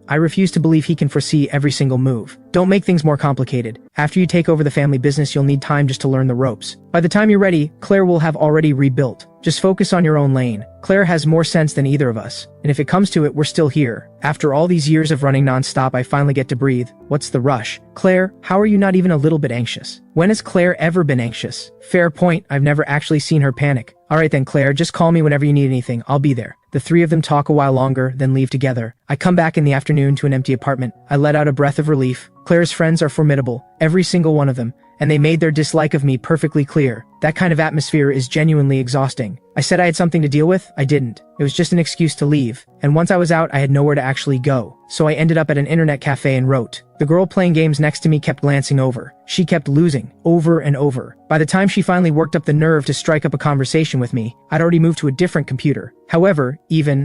I refuse to believe he can foresee every single move. Don't make things more complicated. After you take over the family business, you'll need time just to learn the ropes. By the time you're ready, Claire will have already rebuilt. Just focus on your own lane. Claire has more sense than either of us. And if it comes to it, we're still here. After all these years of running nonstop, I finally get to breathe. What's the rush? Claire, how are you not even a little bit anxious? When has Claire ever been anxious? Fair point. I've never actually seen her panic. Alright then, Claire, just call me whenever you need anything. I'll be there. The three of them talk a while longer, then leave together. I come back in the afternoon to an empty apartment. I let out a breath of relief. Claire's friends are formidable, every single one of them, and they made their dislike of me perfectly clear. That kind of atmosphere is genuinely exhausting. I said I had something to deal with. I didn't. It was just an excuse to leave. And once I was out, I had nowhere to actually go. So I ended up at an internet cafe and wrote. The girl playing games next to me kept glancing over. She kept losing, over and over. By the time she finally worked up the nerve to strike up a conversation with me, I'd already moved to a different computer. However,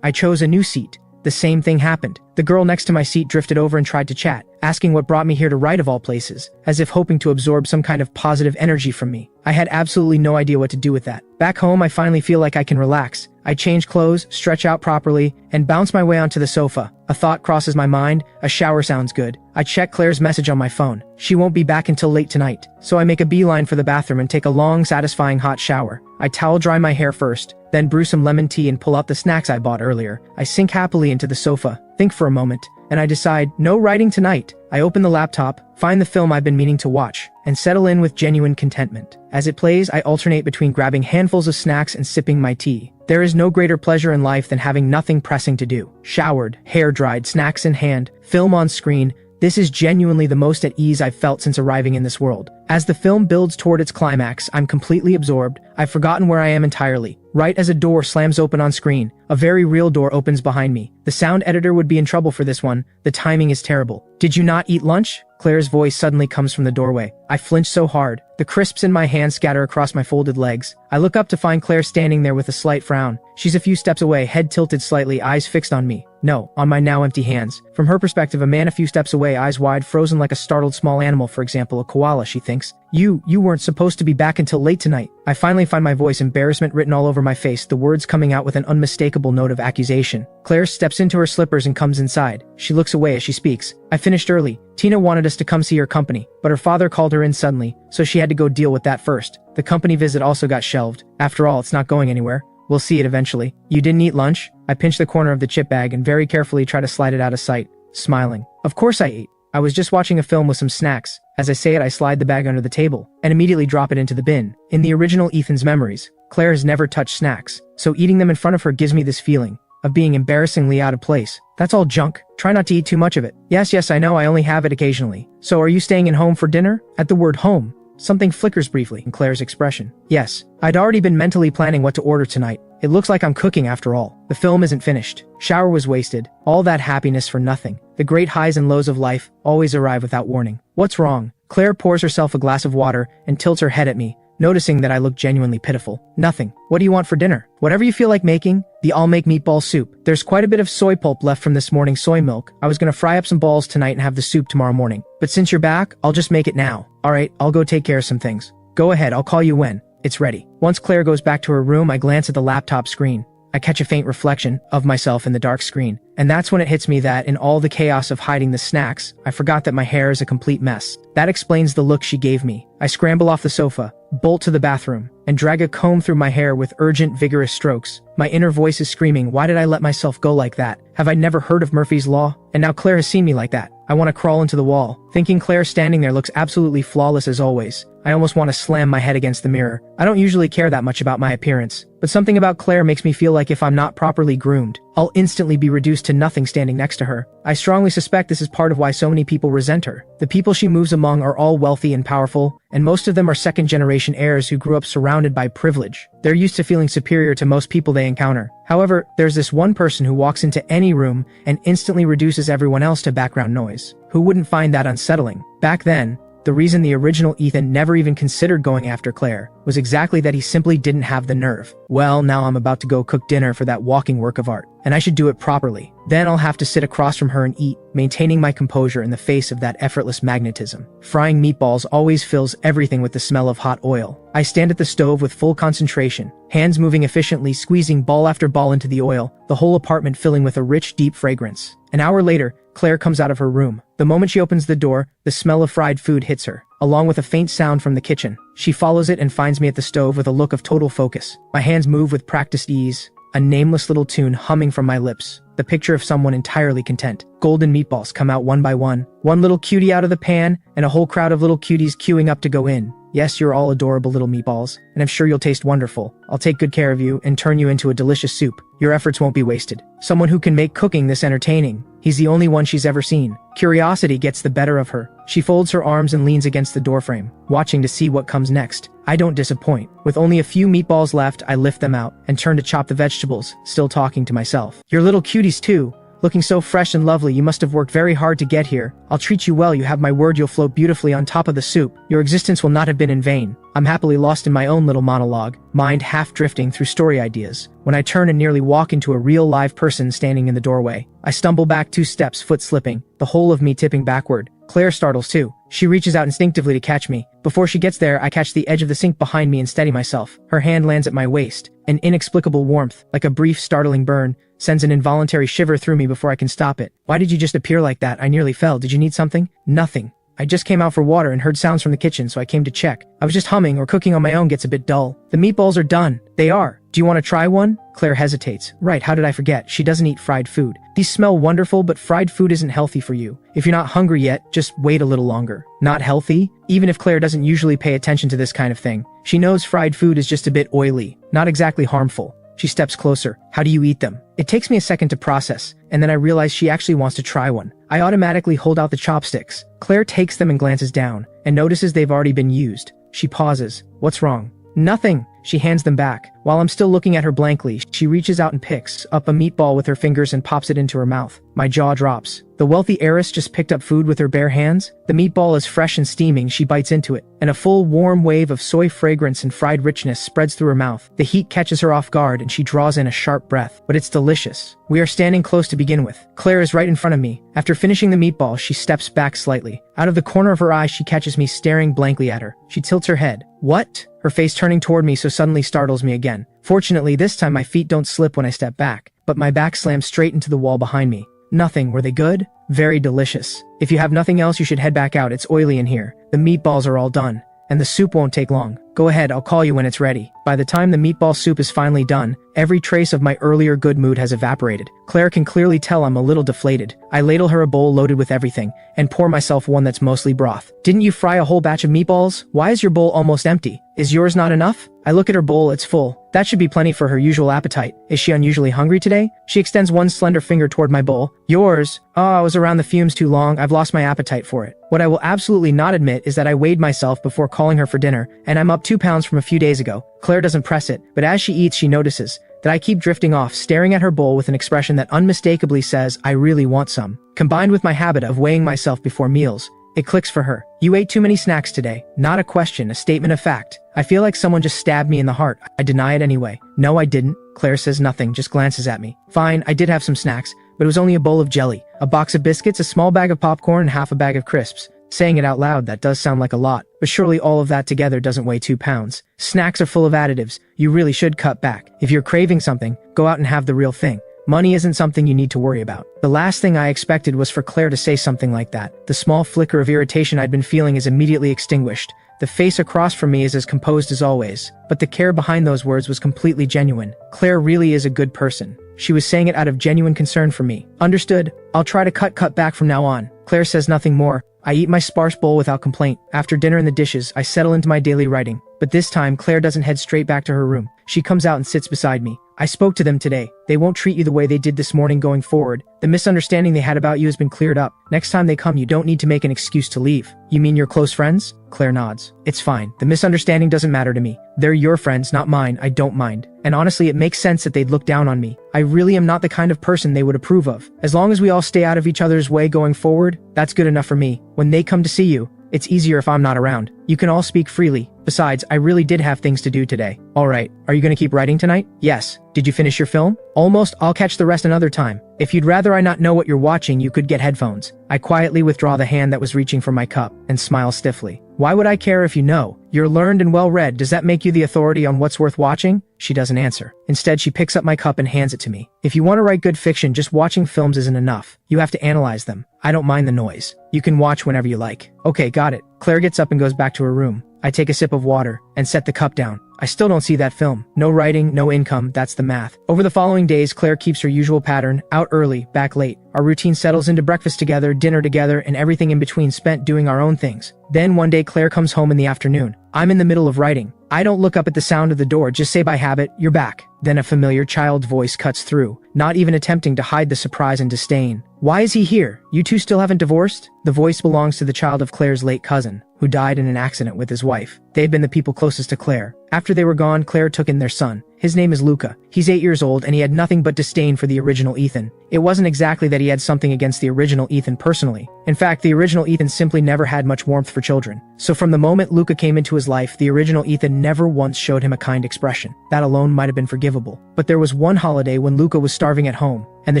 I chose a new seat. The same thing happened. The girl next to my seat drifted over and tried to chat, asking what brought me here to write of all places, as if hoping to absorb some kind of positive energy from me. I had absolutely no idea what to do with that. Back home, I finally feel like I can relax. I change clothes, stretch out properly, and bounce my way onto the sofa. A thought crosses my mind. A shower sounds good. I check Claire's message on my phone. She won't be back until late tonight. So I make a beeline for the bathroom and take a long, satisfying hot shower. I towel dry my hair first, then brew some lemon tea and pull out the snacks I bought earlier. I sink happily into the sofa, think for a moment, and I decide, no writing tonight. I open the laptop, find the film I've been meaning to watch, and settle in with genuine contentment. As it plays, I alternate between grabbing handfuls of snacks and sipping my tea. There is no greater pleasure in life than having nothing pressing to do. Showered, hair dried, snacks in hand, film on screen. This is genuinely the most at ease I've felt since arriving in this world. As the film builds toward its climax, I'm completely absorbed. I've forgotten where I am entirely. Right as a door slams open on screen, a very real door opens behind me. The sound editor would be in trouble for this one. The timing is terrible. Did you not eat lunch? Claire's voice suddenly comes from the doorway. I flinch so hard. The crisps in my hand scatter across my folded legs. I look up to find Claire standing there with a slight frown. She's a few steps away, head tilted slightly, eyes fixed on me. No, on my now empty hands. From her perspective, a man a few steps away, eyes wide, frozen like a startled small animal, for example, a koala, she thinks. You weren't supposed to be back until late tonight. I finally find my voice, embarrassment written all over my face, the words coming out with an unmistakable note of accusation. Claire steps into her slippers and comes inside. She looks away as she speaks. I finished early. Tina wanted us to come see her company, but her father called her in suddenly, so she had to go deal with that first. The company visit also got shelved. After all, it's not going anywhere. We'll see it eventually. You didn't eat lunch? I pinch the corner of the chip bag and very carefully try to slide it out of sight, smiling. Of course I ate. I was just watching a film with some snacks. As I say it, I slide the bag under the table and immediately drop it into the bin. In the original Ethan's memories, Claire has never touched snacks, so eating them in front of her gives me this feeling of being embarrassingly out of place. That's all junk. Try not to eat too much of it. Yes, I know, I only have it occasionally. So are you staying in home for dinner? At the word home, something flickers briefly in Claire's expression. Yes, I'd already been mentally planning what to order tonight. It looks like I'm cooking after all. The film isn't finished. Shower was wasted. All that happiness for nothing. The great highs and lows of life always arrive without warning. What's wrong? Claire pours herself a glass of water and tilts her head at me, noticing that I look genuinely pitiful. Nothing. What do you want for dinner? Whatever you feel like making. I'll make meatball soup. There's quite a bit of soy pulp left from this morning's soy milk. I was gonna fry up some balls tonight and have the soup tomorrow morning. But since you're back, I'll just make it now. Alright, I'll go take care of some things. Go ahead, I'll call you when it's ready. Once Claire goes back to her room, I glance at the laptop screen. I catch a faint reflection of myself in the dark screen. And that's when it hits me that, in all the chaos of hiding the snacks, I forgot that my hair is a complete mess. That explains the look she gave me. I scramble off the sofa, bolt to the bathroom, and drag a comb through my hair with urgent, vigorous strokes. My inner voice is screaming, why did I let myself go like that? Have I never heard of Murphy's Law? And now Claire has seen me like that. I want to crawl into the wall. Thinking Claire standing there looks absolutely flawless as always, I almost want to slam my head against the mirror. I don't usually care that much about my appearance, but something about Claire makes me feel like if I'm not properly groomed, I'll instantly be reduced to nothing standing next to her. I strongly suspect this is part of why so many people resent her. The people she moves among are all wealthy and powerful, and most of them are second-generation heirs who grew up surrounded by privilege. They're used to feeling superior to most people they encounter. However, there's this one person who walks into any room and instantly reduces everyone else to background noise. Who wouldn't find that unsettling? Back then, the reason the original Ethan never even considered going after Claire was exactly that he simply didn't have the nerve. Well, now I'm about to go cook dinner for that walking work of art, and I should do it properly. Then I'll have to sit across from her and eat, maintaining my composure in the face of that effortless magnetism. Frying meatballs always fills everything with the smell of hot oil. I stand at the stove with full concentration, hands moving efficiently, squeezing ball after ball into the oil, the whole apartment filling with a rich, deep fragrance. An hour later, Claire comes out of her room. The moment she opens the door, the smell of fried food hits her, along with a faint sound from the kitchen. She follows it and finds me at the stove with a look of total focus. My hands move with practiced ease, a nameless little tune humming from my lips, the picture of someone entirely content. Golden meatballs come out one by one little cutie out of the pan, and a whole crowd of little cuties queuing up to go in. Yes, you're all adorable little meatballs, and I'm sure you'll taste wonderful. I'll take good care of you and turn you into a delicious soup. Your efforts won't be wasted. Someone who can make cooking this entertaining. He's the only one she's ever seen. Curiosity gets the better of her. She folds her arms and leans against the doorframe, watching to see what comes next. I don't disappoint. With only a few meatballs left, I lift them out and turn to chop the vegetables, still talking to myself. You're little cuties too. Looking so fresh and lovely, you must have worked very hard to get here. I'll treat you well, you have my word, you'll float beautifully on top of the soup. Your existence will not have been in vain. I'm happily lost in my own little monologue, mind half drifting through story ideas, when I turn and nearly walk into a real live person standing in the doorway. I stumble back 2 steps, foot slipping, the whole of me tipping backward. Claire startles too. She reaches out instinctively to catch me. Before she gets there, I catch the edge of the sink behind me and steady myself. Her hand lands at my waist. An inexplicable warmth, like a brief, startling burn, sends an involuntary shiver through me before I can stop it. Why did you just appear like that? I nearly fell. Did you need something? Nothing. I just came out for water and heard sounds from the kitchen, so I came to check. I was just humming, or cooking on my own gets a bit dull. The meatballs are done. They are. Do you want to try one? Claire hesitates. Right, how did I forget? She doesn't eat fried food. These smell wonderful, but fried food isn't healthy for you. If you're not hungry yet, just wait a little longer. Not healthy? Even if Claire doesn't usually pay attention to this kind of thing, she knows fried food is just a bit oily, not exactly harmful. She steps closer. How do you eat them? It takes me a second to process, and then I realize she actually wants to try one. I automatically hold out the chopsticks. Claire takes them and glances down, and notices they've already been used. She pauses. What's wrong? Nothing. She hands them back. While I'm still looking at her blankly, she reaches out and picks up a meatball with her fingers and pops it into her mouth. My jaw drops. The wealthy heiress just picked up food with her bare hands. The meatball is fresh and steaming. She bites into it, and a full warm wave of soy fragrance and fried richness spreads through her mouth. The heat catches her off guard and she draws in a sharp breath, but it's delicious. We are standing close to begin with. Claire is right in front of me. After finishing the meatball, she steps back slightly. Out of the corner of her eye, she catches me staring blankly at her. She tilts her head. What? Her face turning toward me so suddenly startles me again. Fortunately, this time my feet don't slip when I step back, but my back slams straight into the wall behind me. Nothing. Were they good? Very delicious. If you have nothing else, you should head back out. It's oily in here. The meatballs are all done, and the soup won't take long. Go ahead, I'll call you when it's ready. By the time the meatball soup is finally done, every trace of my earlier good mood has evaporated. Claire can clearly tell I'm a little deflated. I ladle her a bowl loaded with everything, and pour myself one that's mostly broth. Didn't you fry a whole batch of meatballs? Why is your bowl almost empty? Is yours not enough? I look at her bowl, it's full. That should be plenty for her usual appetite. Is she unusually hungry today? She extends one slender finger toward my bowl. Yours? Oh, I was around the fumes too long. I've lost my appetite for it. What I will absolutely not admit is that I weighed myself before calling her for dinner, and I'm up 2 pounds from a few days ago. Claire doesn't press it, but as she eats, she notices that I keep drifting off, staring at her bowl with an expression that unmistakably says, I really want some. Combined with my habit of weighing myself before meals, it clicks for her. You ate too many snacks today. Not a question, a statement of fact. I feel like someone just stabbed me in the heart. I deny it anyway. No, I didn't. Claire says nothing, just glances at me. Fine, I did have some snacks, but it was only a bowl of jelly, a box of biscuits, a small bag of popcorn, and half a bag of crisps. Saying it out loud, that does sound like a lot, but surely all of that together doesn't weigh 2 pounds. Snacks are full of additives. You really should cut back. If you're craving something, go out and have the real thing. Money isn't something you need to worry about. The last thing I expected was for Claire to say something like that. The small flicker of irritation I'd been feeling is immediately extinguished. The face across from me is as composed as always, but the care behind those words was completely genuine. Claire really is a good person. She was saying it out of genuine concern for me. Understood. I'll try to cut back from now on. Claire says nothing more. I eat my sparse bowl without complaint. After dinner and the dishes, I settle into my daily writing. But this time, Claire doesn't head straight back to her room. She comes out and sits beside me. I spoke to them today. They won't treat you the way they did this morning going forward. The misunderstanding they had about you has been cleared up. Next time they come, you don't need to make an excuse to leave. You mean you're close friends? Claire nods. It's fine. The misunderstanding doesn't matter to me. They're your friends, not mine. I don't mind. And honestly, it makes sense that they'd look down on me. I really am not the kind of person they would approve of. As long as we all stay out of each other's way going forward, that's good enough for me. When they come to see you, it's easier if I'm not around. You can all speak freely. Besides, I really did have things to do today. Alright, are you gonna keep writing tonight? Yes. Did you finish your film? Almost. I'll catch the rest another time. If you'd rather I not know what you're watching, you could get headphones. I quietly withdraw the hand that was reaching for my cup and smile stiffly. Why would I care if you know? You're learned and well-read. Does that make you the authority on what's worth watching? She doesn't answer. Instead, she picks up my cup and hands it to me. If you want to write good fiction, just watching films isn't enough. You have to analyze them. I don't mind the noise. You can watch whenever you like. Okay, got it. Claire gets up and goes back to her room. I take a sip of water and set the cup down. I still don't see that film. No writing, no income, that's the math. Over the following days, Claire keeps her usual pattern, out early, back late. Our routine settles into breakfast together, dinner together, and everything in between spent doing our own things. Then one day Claire comes home in the afternoon. I'm in the middle of writing. I don't look up at the sound of the door, just say by habit, you're back. Then a familiar child's voice cuts through, not even attempting to hide the surprise and disdain. Why is he here? You two still haven't divorced? The voice belongs to the child of Claire's late cousin, who died in an accident with his wife. They had been the people closest to Claire. After they were gone, Claire took in their son. His name is Luca. He's 8 years old and he had nothing but disdain for the original Ethan. It wasn't exactly that he had something against the original Ethan personally. In fact, the original Ethan simply never had much warmth for children. So from the moment Luca came into his life, the original Ethan never once showed him a kind expression. That alone might have been forgivable. But there was one holiday when Luca was starving at home, and the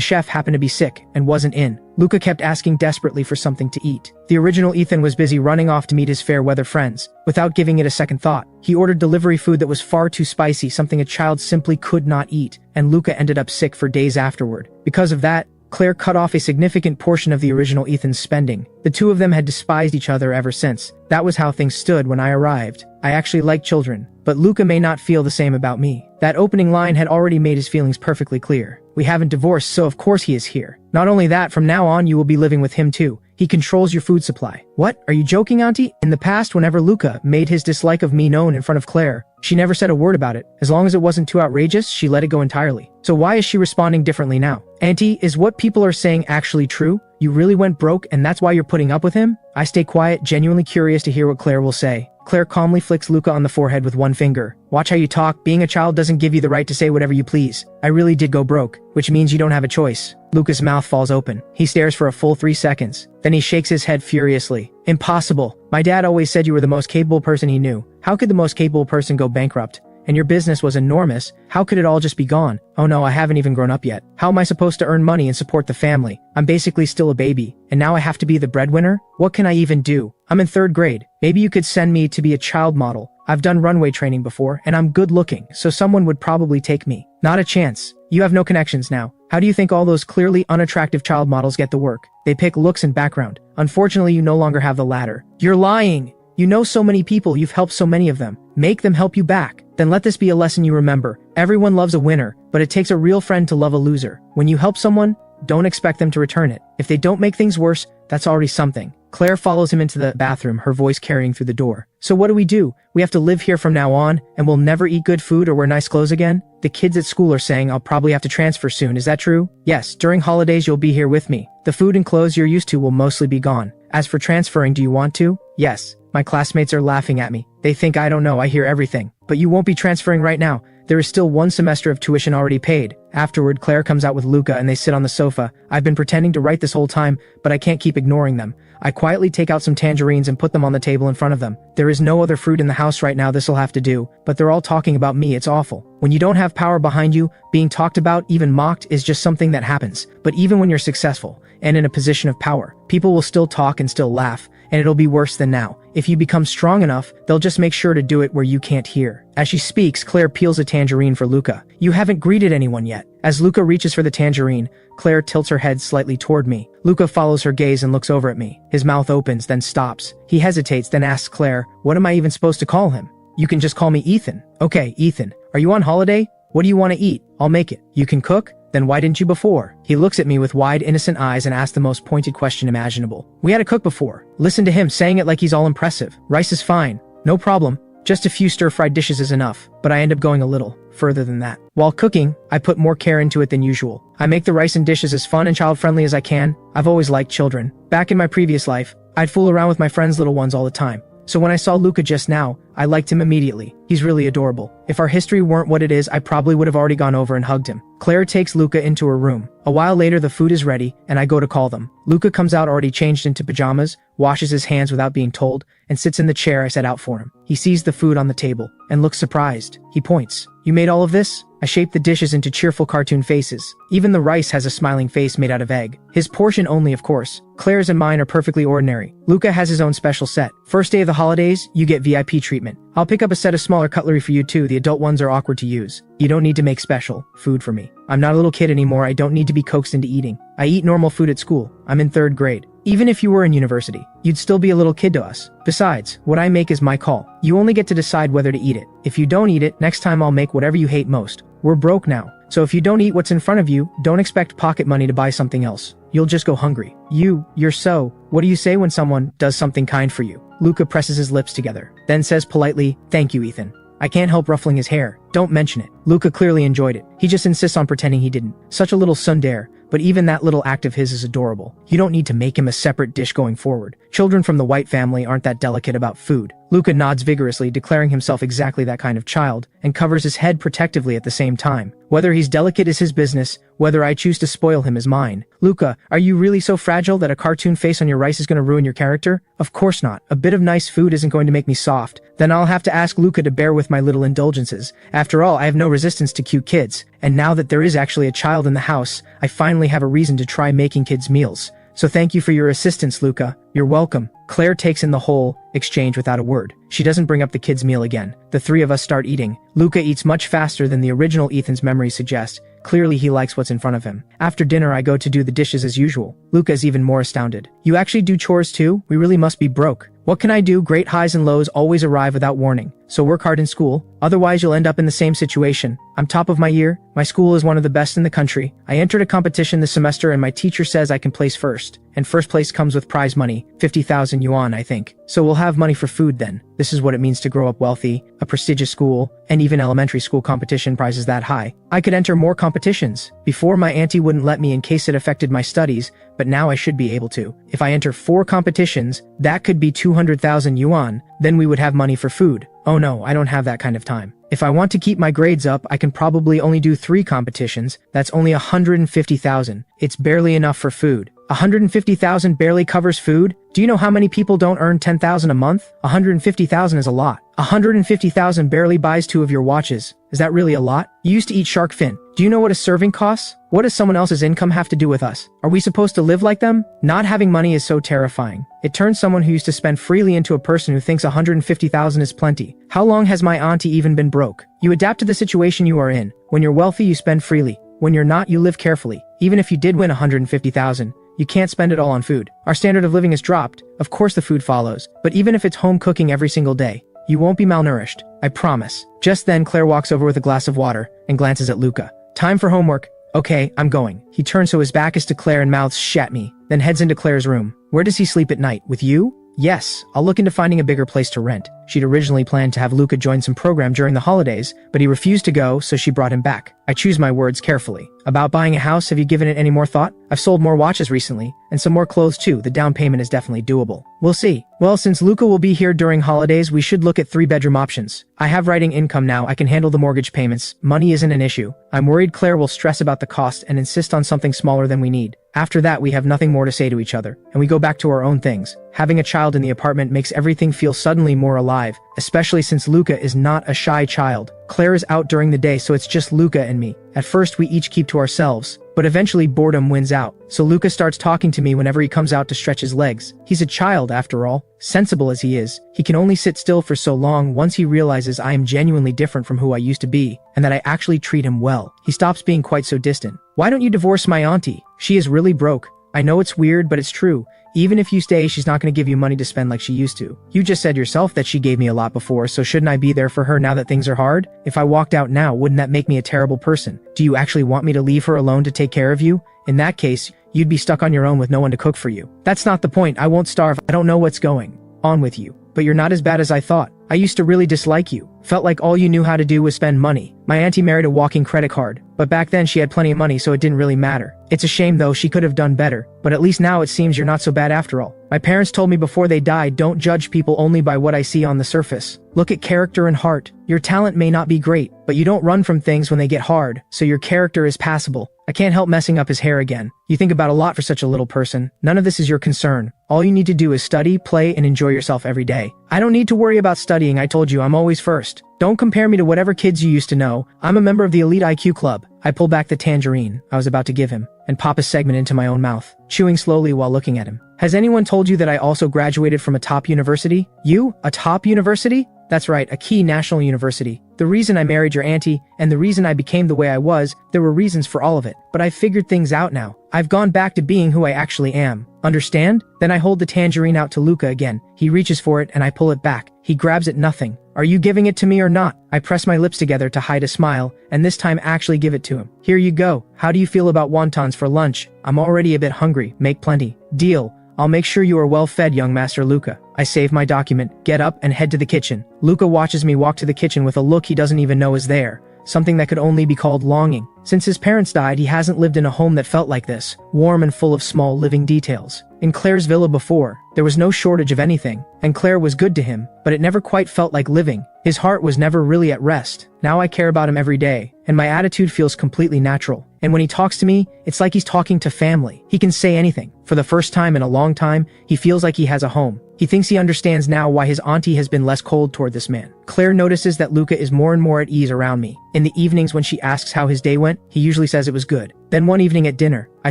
chef happened to be sick and wasn't in. Luca kept asking desperately for something to eat. The original Ethan was busy running off to meet his fair weather friends. Without giving it a second thought, he ordered delivery food that was far too spicy, something a child simply could not eat, and Luca ended up sick for days afterward. Because of that, Claire cut off a significant portion of the original Ethan's spending. The two of them had despised each other ever since. That was how things stood when I arrived. I actually like children, but Luca may not feel the same about me. That opening line had already made his feelings perfectly clear. We haven't divorced, so of course he is here. Not only that, from now on you will be living with him too. He controls your food supply. What? Are you joking, Auntie? In the past, whenever Luca made his dislike of me known in front of Claire, she never said a word about it. As long as it wasn't too outrageous, she let it go entirely. So why is she responding differently now? Auntie, is what people are saying actually true? You really went broke and that's why you're putting up with him? I stay quiet, genuinely curious to hear what Claire will say. Claire calmly flicks Luca on the forehead with one finger. Watch how you talk. Being a child doesn't give you the right to say whatever you please. I really did go broke, which means you don't have a choice. Luca's mouth falls open. He stares for a full 3 seconds. Then he shakes his head furiously. Impossible. My dad always said you were the most capable person he knew. How could the most capable person go bankrupt? And your business was enormous. How could it all just be gone? Oh no, I haven't even grown up yet. How am I supposed to earn money and support the family? I'm basically still a baby, and now I have to be the breadwinner? What can I even do? I'm in 3rd grade. Maybe you could send me to be a child model. I've done runway training before, and I'm good looking, so someone would probably take me. Not a chance. You have no connections now. How do you think all those clearly unattractive child models get the work? They pick looks and background. Unfortunately, you no longer have the latter. You're lying! You know so many people, you've helped so many of them. Make them help you back. Then let this be a lesson you remember. Everyone loves a winner, but it takes a real friend to love a loser. When you help someone, don't expect them to return it. If they don't make things worse, that's already something. Claire follows him into the bathroom, her voice carrying through the door. So what do? We have to live here from now on, and we'll never eat good food or wear nice clothes again? The kids at school are saying I'll probably have to transfer soon, is that true? Yes, during holidays you'll be here with me. The food and clothes you're used to will mostly be gone. As for transferring, do you want to? Yes. My classmates are laughing at me. They think I don't know, I hear everything. But you won't be transferring right now. There is still 1 semester of tuition already paid. Afterward, Claire comes out with Luca and they sit on the sofa. I've been pretending to write this whole time, but I can't keep ignoring them. I quietly take out some tangerines and put them on the table in front of them. There is no other fruit in the house right now, this'll have to do. But they're all talking about me, it's awful. When you don't have power behind you, being talked about, even mocked, is just something that happens. But even when you're successful, and in a position of power, people will still talk and still laugh, and it'll be worse than now. If you become strong enough, they'll just make sure to do it where you can't hear. As she speaks, Claire peels a tangerine for Luca. You haven't greeted anyone yet. As Luca reaches for the tangerine, Claire tilts her head slightly toward me. Luca follows her gaze and looks over at me. His mouth opens, then stops. He hesitates, then asks Claire, what am I even supposed to call him? You can just call me Ethan. Okay, Ethan. Are you on holiday? What do you want to eat? I'll make it. You can cook? Then why didn't you before? He looks at me with wide, innocent eyes and asks the most pointed question imaginable. We had a cook before. Listen to him saying it like he's all impressive. Rice is fine. No problem. Just a few stir-fried dishes is enough. But I end up going a little further than that. While cooking, I put more care into it than usual. I make the rice and dishes as fun and child-friendly as I can. I've always liked children. Back in my previous life, I'd fool around with my friends' little ones all the time. So when I saw Luca just now, I liked him immediately. He's really adorable. If our history weren't what it is, I probably would have already gone over and hugged him. Claire takes Luca into her room. A while later, the food is ready, and I go to call them. Luca comes out already changed into pajamas, washes his hands without being told, and sits in the chair I set out for him. He sees the food on the table, and looks surprised. He points. You made all of this? I shaped the dishes into cheerful cartoon faces. Even the rice has a smiling face made out of egg. His portion only, of course. Claire's and mine are perfectly ordinary. Luca has his own special set. First day of the holidays, you get VIP treatment. I'll pick up a set of smaller cutlery for you too. The adult ones are awkward to use. You don't need to make special food for me. I'm not a little kid anymore. I don't need to be coaxed into eating. I eat normal food at school. I'm in 3rd grade. Even if you were in university, you'd still be a little kid to us. Besides, what I make is my call. You only get to decide whether to eat it. If you don't eat it, next time I'll make whatever you hate most. We're broke now. So if you don't eat what's in front of you, don't expect pocket money to buy something else. You'll just go hungry. You're so... What do you say when someone does something kind for you? Luca presses his lips together, then says politely, thank you, Ethan. I can't help ruffling his hair. Don't mention it. Luca clearly enjoyed it. He just insists on pretending he didn't. Such a little tsundere, but even that little act of his is adorable. You don't need to make him a separate dish going forward. Children from the White family aren't that delicate about food. Luca nods vigorously, declaring himself exactly that kind of child, and covers his head protectively at the same time. Whether he's delicate is his business, whether I choose to spoil him is mine. Luca, are you really so fragile that a cartoon face on your rice is going to ruin your character? Of course not. A bit of nice food isn't going to make me soft. Then I'll have to ask Luca to bear with my little indulgences. After all, I have no resistance to cute kids. And now that there is actually a child in the house, I finally have a reason to try making kids meals. So thank you for your assistance, Luca. You're welcome. Claire takes in the whole exchange without a word. She doesn't bring up the kids' meal again. The 3 of us start eating. Luca eats much faster than the original Ethan's memories suggest. Clearly he likes what's in front of him. After dinner I go to do the dishes as usual. Luca is even more astounded. You actually do chores too? We really must be broke. What can I do? Great highs and lows always arrive without warning. So work hard in school. Otherwise you'll end up in the same situation. I'm top of my year. My school is one of the best in the country. I entered a competition this semester and my teacher says I can place first. and first place comes with prize money, 50,000 yuan I think. So we'll have money for food then. This is what it means to grow up wealthy, a prestigious school, and even elementary school competition prizes that high. I could enter more competitions. Before my auntie wouldn't let me in case it affected my studies, but now I should be able to. If I enter 4 competitions, that could be 200,000 yuan, then we would have money for food. Oh no, I don't have that kind of time. If I want to keep my grades up, I can probably only do 3 competitions. That's only 150,000. It's barely enough for food. 150,000 barely covers food? Do you know how many people don't earn 10,000 a month? 150,000 is a lot. 150,000 barely buys 2 of your watches. Is that really a lot? You used to eat shark fin. Do you know what a serving costs? What does someone else's income have to do with us? Are we supposed to live like them? Not having money is so terrifying. It turns someone who used to spend freely into a person who thinks 150,000 is plenty. How long has my auntie even been broke? You adapt to the situation you are in. When you're wealthy, you spend freely. When you're not, you live carefully. Even if you did win 150,000, you can't spend it all on food. Our standard of living has dropped. Of course the food follows. But even if it's home cooking every single day, you won't be malnourished. I promise. Just then, Claire walks over with a glass of water and glances at Luca. Time for homework. Okay, I'm going. He turns so his back is to Claire and mouths "shat me," then heads into Claire's room. Where does he sleep at night? With you? Yes, I'll look into finding a bigger place to rent. She'd originally planned to have Luca join some program during the holidays, but he refused to go, so she brought him back. I choose my words carefully. About buying a house, have you given it any more thought? I've sold more watches recently, and some more clothes too. The down payment is definitely doable. We'll see. Well, since Luca will be here during holidays, we should look at 3-bedroom options. I have writing income now. I can handle the mortgage payments. Money isn't an issue. I'm worried Claire will stress about the cost and insist on something smaller than we need. After that, we have nothing more to say to each other, and we go back to our own things. Having a child in the apartment makes everything feel suddenly more alive, especially since Luca is not a shy child. Claire is out during the day, so it's just Luca and me. At first, we each keep to ourselves, but eventually boredom wins out. So Luca starts talking to me whenever he comes out to stretch his legs. He's a child after all. Sensible as he is, he can only sit still for so long. Once he realizes I am genuinely different from who I used to be, and that I actually treat him well, he stops being quite so distant. Why don't you divorce my auntie? She is really broke. I know it's weird, but it's true. Even if you stay, she's not going to give you money to spend like she used to. You just said yourself that she gave me a lot before, so shouldn't I be there for her now that things are hard? If I walked out now, wouldn't that make me a terrible person? Do you actually want me to leave her alone to take care of you? In that case, you'd be stuck on your own with no one to cook for you. That's not the point. I won't starve. I don't know what's going on with you. But you're not as bad as I thought. I used to really dislike you. Felt like all you knew how to do was spend money. My auntie married a walking credit card, but back then she had plenty of money, so it didn't really matter. It's a shame though, she could have done better, but at least now it seems you're not so bad after all. My parents told me before they died, don't judge people only by what I see on the surface. Look at character and heart. Your talent may not be great, but you don't run from things when they get hard, so your character is passable. I can't help messing up his hair again. You think about a lot for such a little person. None of this is your concern. All you need to do is study, play, and enjoy yourself every day. I don't need to worry about studying. I told you I'm always first. Don't compare me to whatever kids you used to know. I'm a member of the elite IQ club. I pull back the tangerine I was about to give him and pop a segment into my own mouth, chewing slowly while looking at him. Has anyone told you that I also graduated from a top university? You? A top university? That's right, a key national university. The reason I married your auntie, and the reason I became the way I was, there were reasons for all of it. But I've figured things out now. I've gone back to being who I actually am. Understand? Then I hold the tangerine out to Luca again. He reaches for it and I pull it back. He grabs it. Nothing. Are you giving it to me or not? I press my lips together to hide a smile, and this time actually give it to him. Here you go. How do you feel about wontons for lunch? I'm already a bit hungry. Make plenty. Deal. I'll make sure you are well fed, young Master Luca. I save my document, get up, and head to the kitchen. Luca watches me walk to the kitchen with a look he doesn't even know is there. Something that could only be called longing. Since his parents died, he hasn't lived in a home that felt like this, warm and full of small living details. In Claire's villa before, there was no shortage of anything, and Claire was good to him, but it never quite felt like living. His heart was never really at rest. Now I care about him every day, and my attitude feels completely natural. And when he talks to me, it's like he's talking to family. He can say anything. For the first time in a long time, he feels like he has a home. He thinks he understands now why his auntie has been less cold toward this man. Claire notices that Luca is more and more at ease around me. In the evenings when she asks how his day went, he usually says it was good. Then one evening at dinner, I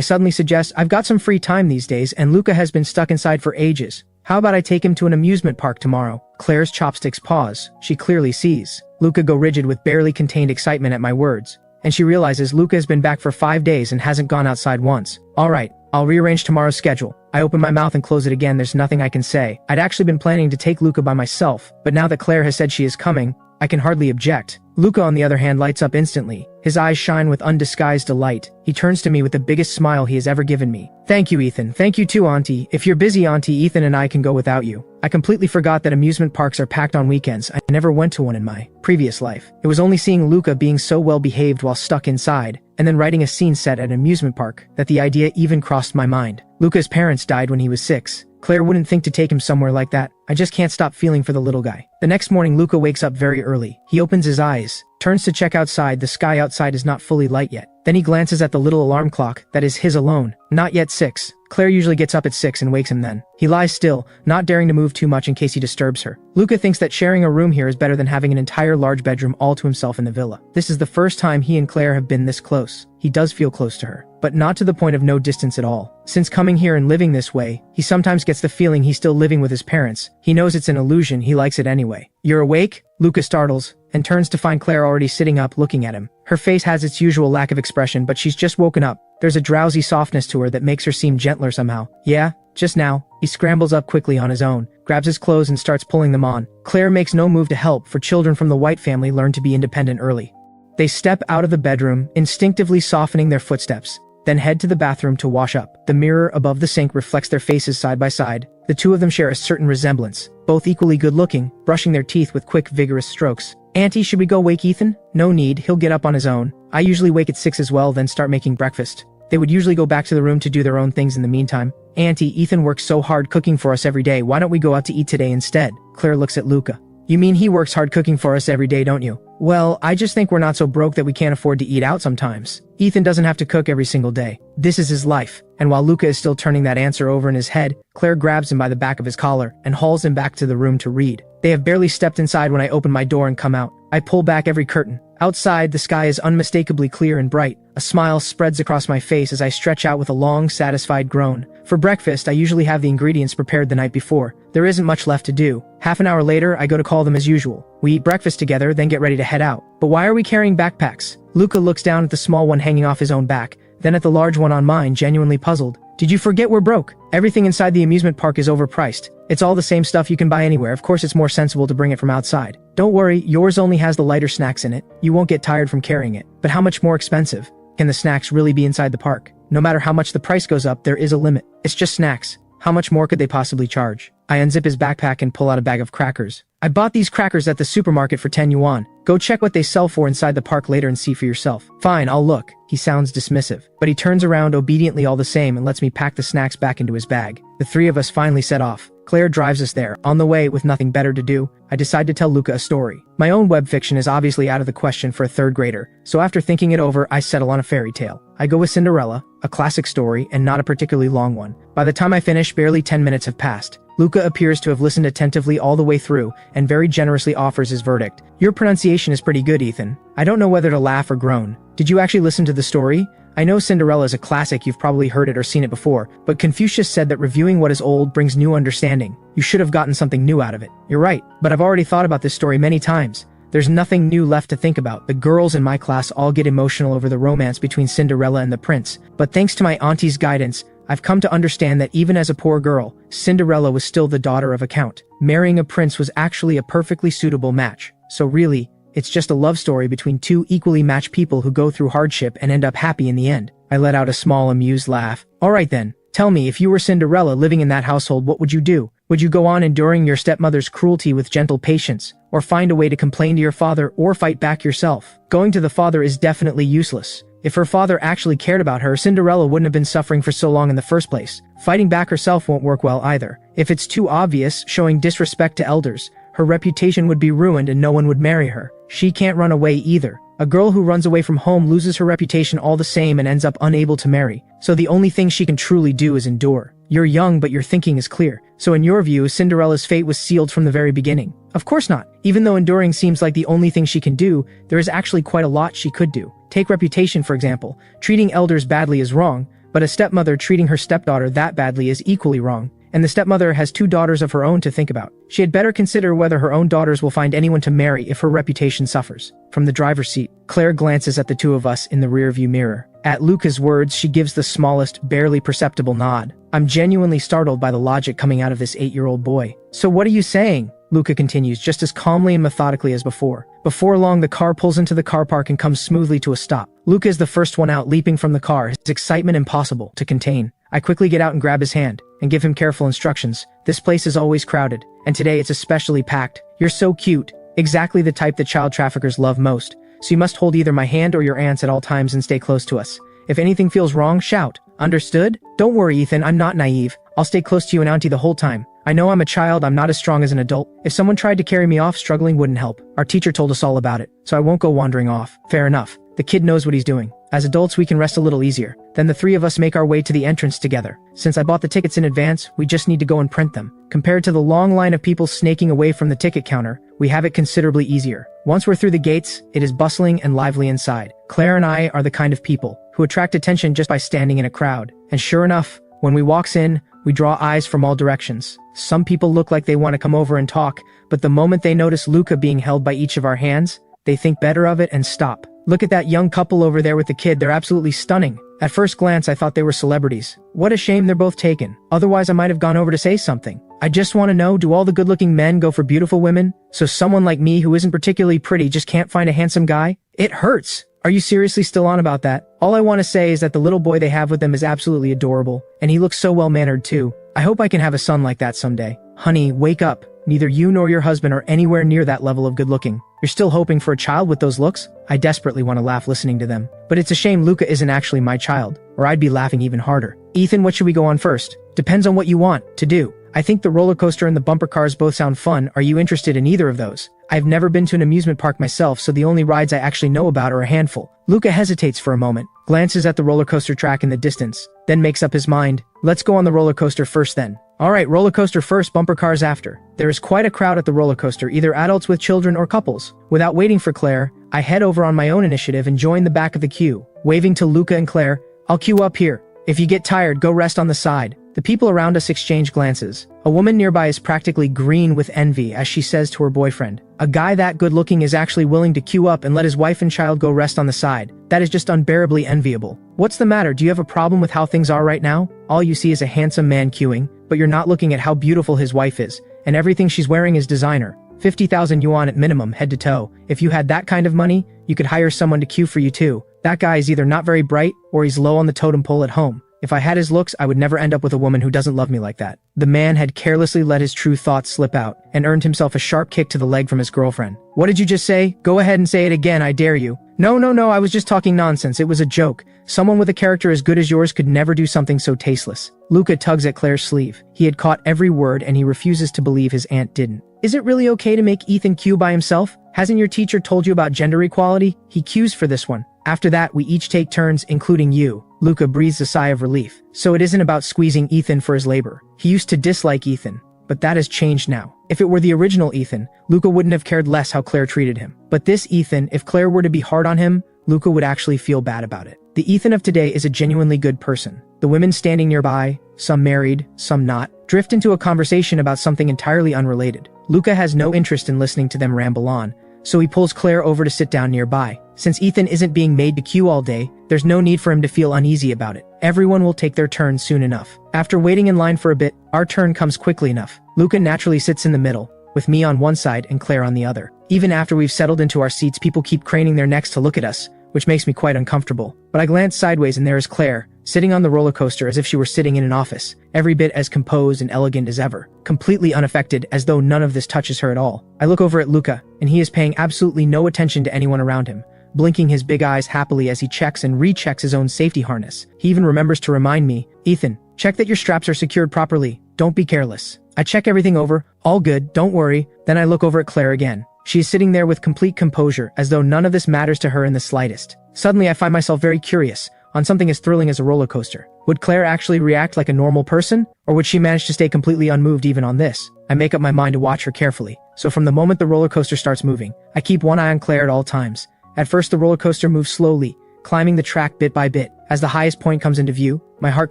suddenly suggest I've got some free time these days and Luca has been stuck inside for ages. How about I take him to an amusement park tomorrow? Claire's chopsticks pause. She clearly sees Luca go rigid with barely contained excitement at my words. And she realizes Luca has been back for 5 days and hasn't gone outside once. Alright, I'll rearrange tomorrow's schedule. I open my mouth and close it again. There's nothing I can say. I'd actually been planning to take Luca by myself, but now that Claire has said she is coming, I can hardly object. Luca, on the other hand, lights up instantly. His eyes shine with undisguised delight. He turns to me with the biggest smile he has ever given me. Thank you, Ethan. Thank you too, Auntie. If you're busy, Auntie, Ethan and I can go without you. I completely forgot that amusement parks are packed on weekends. I never went to one in my previous life. It was only seeing Luca being so well behaved while stuck inside, and then writing a scene set at an amusement park, that the idea even crossed my mind. Luca's parents died when he was 6. Claire wouldn't think to take him somewhere like that. I just can't stop feeling for the little guy. The next morning, Luca wakes up very early. He opens his eyes, turns to check outside. The sky outside is not fully light yet. Then he glances at the little alarm clock, that is his alone. Not yet 6. Claire usually gets up at 6 and wakes him then. He lies still, not daring to move too much in case he disturbs her. Luca thinks that sharing a room here is better than having an entire large bedroom all to himself in the villa. This is the first time he and Claire have been this close. He does feel close to her, but not to the point of no distance at all. Since coming here and living this way, he sometimes gets the feeling he's still living with his parents. He knows it's an illusion, he likes it anyway. You're awake? Luca startles, and turns to find Claire already sitting up looking at him. Her face has its usual lack of expression, but she's just woken up. There's a drowsy softness to her that makes her seem gentler somehow. Yeah, just now. He scrambles up quickly on his own, grabs his clothes and starts pulling them on. Claire makes no move to help, for children from the White family learn to be independent early. They step out of the bedroom, instinctively softening their footsteps, then head to the bathroom to wash up. The mirror above the sink reflects their faces side by side. The two of them share a certain resemblance, both equally good-looking, brushing their teeth with quick, vigorous strokes. Auntie, should we go wake Ethan? No need, he'll get up on his own. I usually wake at 6 as well, then start making breakfast. They would usually go back to the room to do their own things in the meantime. Auntie, Ethan works so hard cooking for us every day. Why don't we go out to eat today instead? Claire looks at Luca. You mean he works hard cooking for us every day, don't you? Well, I just think we're not so broke that we can't afford to eat out sometimes. Ethan doesn't have to cook every single day. This is his life. And while Luca is still turning that answer over in his head, Claire grabs him by the back of his collar and hauls him back to the room to read. They have barely stepped inside when I open my door and come out. I pull back every curtain. Outside, the sky is unmistakably clear and bright. A smile spreads across my face as I stretch out with a long, satisfied groan. For breakfast, I usually have the ingredients prepared the night before. There isn't much left to do. Half an hour later, I go to call them as usual. We eat breakfast together, then get ready to head out. But why are we carrying backpacks? Luca looks down at the small one hanging off his own back, then at the large one on mine, genuinely puzzled. Did you forget we're broke? Everything inside the amusement park is overpriced. It's all the same stuff you can buy anywhere. Of course, it's more sensible to bring it from outside. Don't worry, yours only has the lighter snacks in it. You won't get tired from carrying it. But how much more expensive can the snacks really be inside the park? No matter how much the price goes up, there is a limit. It's just snacks. How much more could they possibly charge? I unzip his backpack and pull out a bag of crackers. I bought these crackers at the supermarket for 10 yuan. Go check what they sell for inside the park later and see for yourself. Fine, I'll look. He sounds dismissive, but he turns around obediently all the same and lets me pack the snacks back into his bag. The three of us finally set off. Claire drives us there. On the way, with nothing better to do, I decide to tell Luca a story. My own web fiction is obviously out of the question for a third grader, so after thinking it over, I settle on a fairy tale. I go with Cinderella, a classic story and not a particularly long one. By the time I finish, barely 10 minutes have passed. Luca appears to have listened attentively all the way through and very generously offers his verdict. Your pronunciation is pretty good, Ethan. I don't know whether to laugh or groan. Did you actually listen to the story? I know Cinderella is a classic, you've probably heard it or seen it before, but Confucius said that reviewing what is old brings new understanding. You should have gotten something new out of it. You're right, but I've already thought about this story many times. There's nothing new left to think about. The girls in my class all get emotional over the romance between Cinderella and the prince, but thanks to my auntie's guidance, I've come to understand that even as a poor girl, Cinderella was still the daughter of a count. Marrying a prince was actually a perfectly suitable match. So really, it's just a love story between two equally matched people who go through hardship and end up happy in the end. I let out a small amused laugh. Alright then, tell me, if you were Cinderella living in that household, what would you do? Would you go on enduring your stepmother's cruelty with gentle patience, or find a way to complain to your father or fight back yourself? Going to the father is definitely useless. If her father actually cared about her, Cinderella wouldn't have been suffering for so long in the first place. Fighting back herself won't work well either. If it's too obvious, showing disrespect to elders, her reputation would be ruined and no one would marry her. She can't run away either. A girl who runs away from home loses her reputation all the same and ends up unable to marry. So the only thing she can truly do is endure. You're young, but your thinking is clear. So in your view, Cinderella's fate was sealed from the very beginning? Of course not. Even though enduring seems like the only thing she can do, there is actually quite a lot she could do. Take reputation, for example. Treating elders badly is wrong, but a stepmother treating her stepdaughter that badly is equally wrong. And the stepmother has 2 daughters of her own to think about. She had better consider whether her own daughters will find anyone to marry if her reputation suffers. From the driver's seat, Claire glances at the two of us in the rearview mirror. At Luca's words, she gives the smallest, barely perceptible nod. I'm genuinely startled by the logic coming out of this 8-year-old boy. So what are you saying? Luca continues just as calmly and methodically as before. Before long, the car pulls into the car park and comes smoothly to a stop. Luca is the first one out, leaping from the car, his excitement impossible to contain. I quickly get out and grab his hand and give him careful instructions. This place is always crowded, and today it's especially packed. You're so cute, exactly the type that child traffickers love most. So you must hold either my hand or your aunt's at all times and stay close to us. If anything feels wrong, shout. Understood? Don't worry, Ethan, I'm not naive. I'll stay close to you and Auntie the whole time. I know I'm a child, I'm not as strong as an adult. If someone tried to carry me off, struggling wouldn't help. Our teacher told us all about it, so I won't go wandering off. Fair enough. The kid knows what he's doing. As adults, we can rest a little easier. Then the three of us make our way to the entrance together. Since I bought the tickets in advance, we just need to go and print them. Compared to the long line of people snaking away from the ticket counter, we have it considerably easier. Once we're through the gates, it is bustling and lively inside. Claire and I are the kind of people who attract attention just by standing in a crowd. And sure enough, when we walks in, we draw eyes from all directions. Some people look like they want to come over and talk, but the moment they notice Luca being held by each of our hands, they think better of it and stop. Look at that young couple over there with the kid, they're absolutely stunning. At first glance, I thought they were celebrities. What a shame they're both taken. Otherwise, I might have gone over to say something. I just want to know, do all the good-looking men go for beautiful women? So someone like me who isn't particularly pretty just can't find a handsome guy? It hurts. Are you seriously still on about that? All I want to say is that the little boy they have with them is absolutely adorable, and he looks so well-mannered too. I hope I can have a son like that someday. Honey, wake up. Neither you nor your husband are anywhere near that level of good-looking. You're still hoping for a child with those looks? I desperately want to laugh listening to them. But it's a shame Luca isn't actually my child, or I'd be laughing even harder. Ethan, what should we go on first? Depends on what you want to do. I think the roller coaster and the bumper cars both sound fun. Are you interested in either of those? I've never been to an amusement park myself, so the only rides I actually know about are a handful. Luca hesitates for a moment, glances at the roller coaster track in the distance, then makes up his mind. Let's go on the roller coaster first then. Alright, roller coaster first, bumper cars after. There is quite a crowd at the roller coaster, either adults with children or couples. Without waiting for Claire, I head over on my own initiative and join the back of the queue. Waving to Luca and Claire, I'll queue up here. If you get tired, go rest on the side. The people around us exchange glances. A woman nearby is practically green with envy as she says to her boyfriend, a guy that good looking is actually willing to queue up and let his wife and child go rest on the side. That is just unbearably enviable. What's the matter? Do you have a problem with how things are right now? All you see is a handsome man queuing, but you're not looking at how beautiful his wife is, and everything she's wearing is designer. 50,000 yuan at minimum, head to toe. If you had that kind of money, you could hire someone to queue for you too. That guy is either not very bright, or he's low on the totem pole at home. If I had his looks, I would never end up with a woman who doesn't love me like that. The man had carelessly let his true thoughts slip out, and earned himself a sharp kick to the leg from his girlfriend. What did you just say? Go ahead and say it again, I dare you. No, I was just talking nonsense, it was a joke. Someone with a character as good as yours could never do something so tasteless. Luca tugs at Claire's sleeve. He had caught every word and he refuses to believe his aunt didn't. Is it really okay to make Ethan queue by himself? Hasn't your teacher told you about gender equality? He queues for this one. After that, we each take turns, including you. Luca breathes a sigh of relief. So it isn't about squeezing Ethan for his labor. He used to dislike Ethan, but that has changed now. If it were the original Ethan, Luca wouldn't have cared less how Claire treated him. But this Ethan, if Claire were to be hard on him, Luca would actually feel bad about it. The Ethan of today is a genuinely good person. The women standing nearby, some married, some not, drift into a conversation about something entirely unrelated. Luca has no interest in listening to them ramble on, so he pulls Claire over to sit down nearby. Since Ethan isn't being made to queue all day, there's no need for him to feel uneasy about it. Everyone will take their turn soon enough. After waiting in line for a bit, our turn comes quickly enough. Luca naturally sits in the middle, with me on one side and Claire on the other. Even after we've settled into our seats, people keep craning their necks to look at us, which makes me quite uncomfortable. But I glance sideways and there is Claire, sitting on the roller coaster as if she were sitting in an office, every bit as composed and elegant as ever, completely unaffected as though none of this touches her at all. I look over at Luca, and he is paying absolutely no attention to anyone around him, blinking his big eyes happily as he checks and rechecks his own safety harness. He even remembers to remind me, Ethan, check that your straps are secured properly. Don't be careless. I check everything over, all good, don't worry. Then I look over at Claire again. She is sitting there with complete composure, as though none of this matters to her in the slightest. Suddenly I find myself very curious, on something as thrilling as a roller coaster. Would Claire actually react like a normal person? Or would she manage to stay completely unmoved even on this? I make up my mind to watch her carefully. So from the moment the roller coaster starts moving, I keep one eye on Claire at all times. At first the roller coaster moves slowly, climbing the track bit by bit. As the highest point comes into view, my heart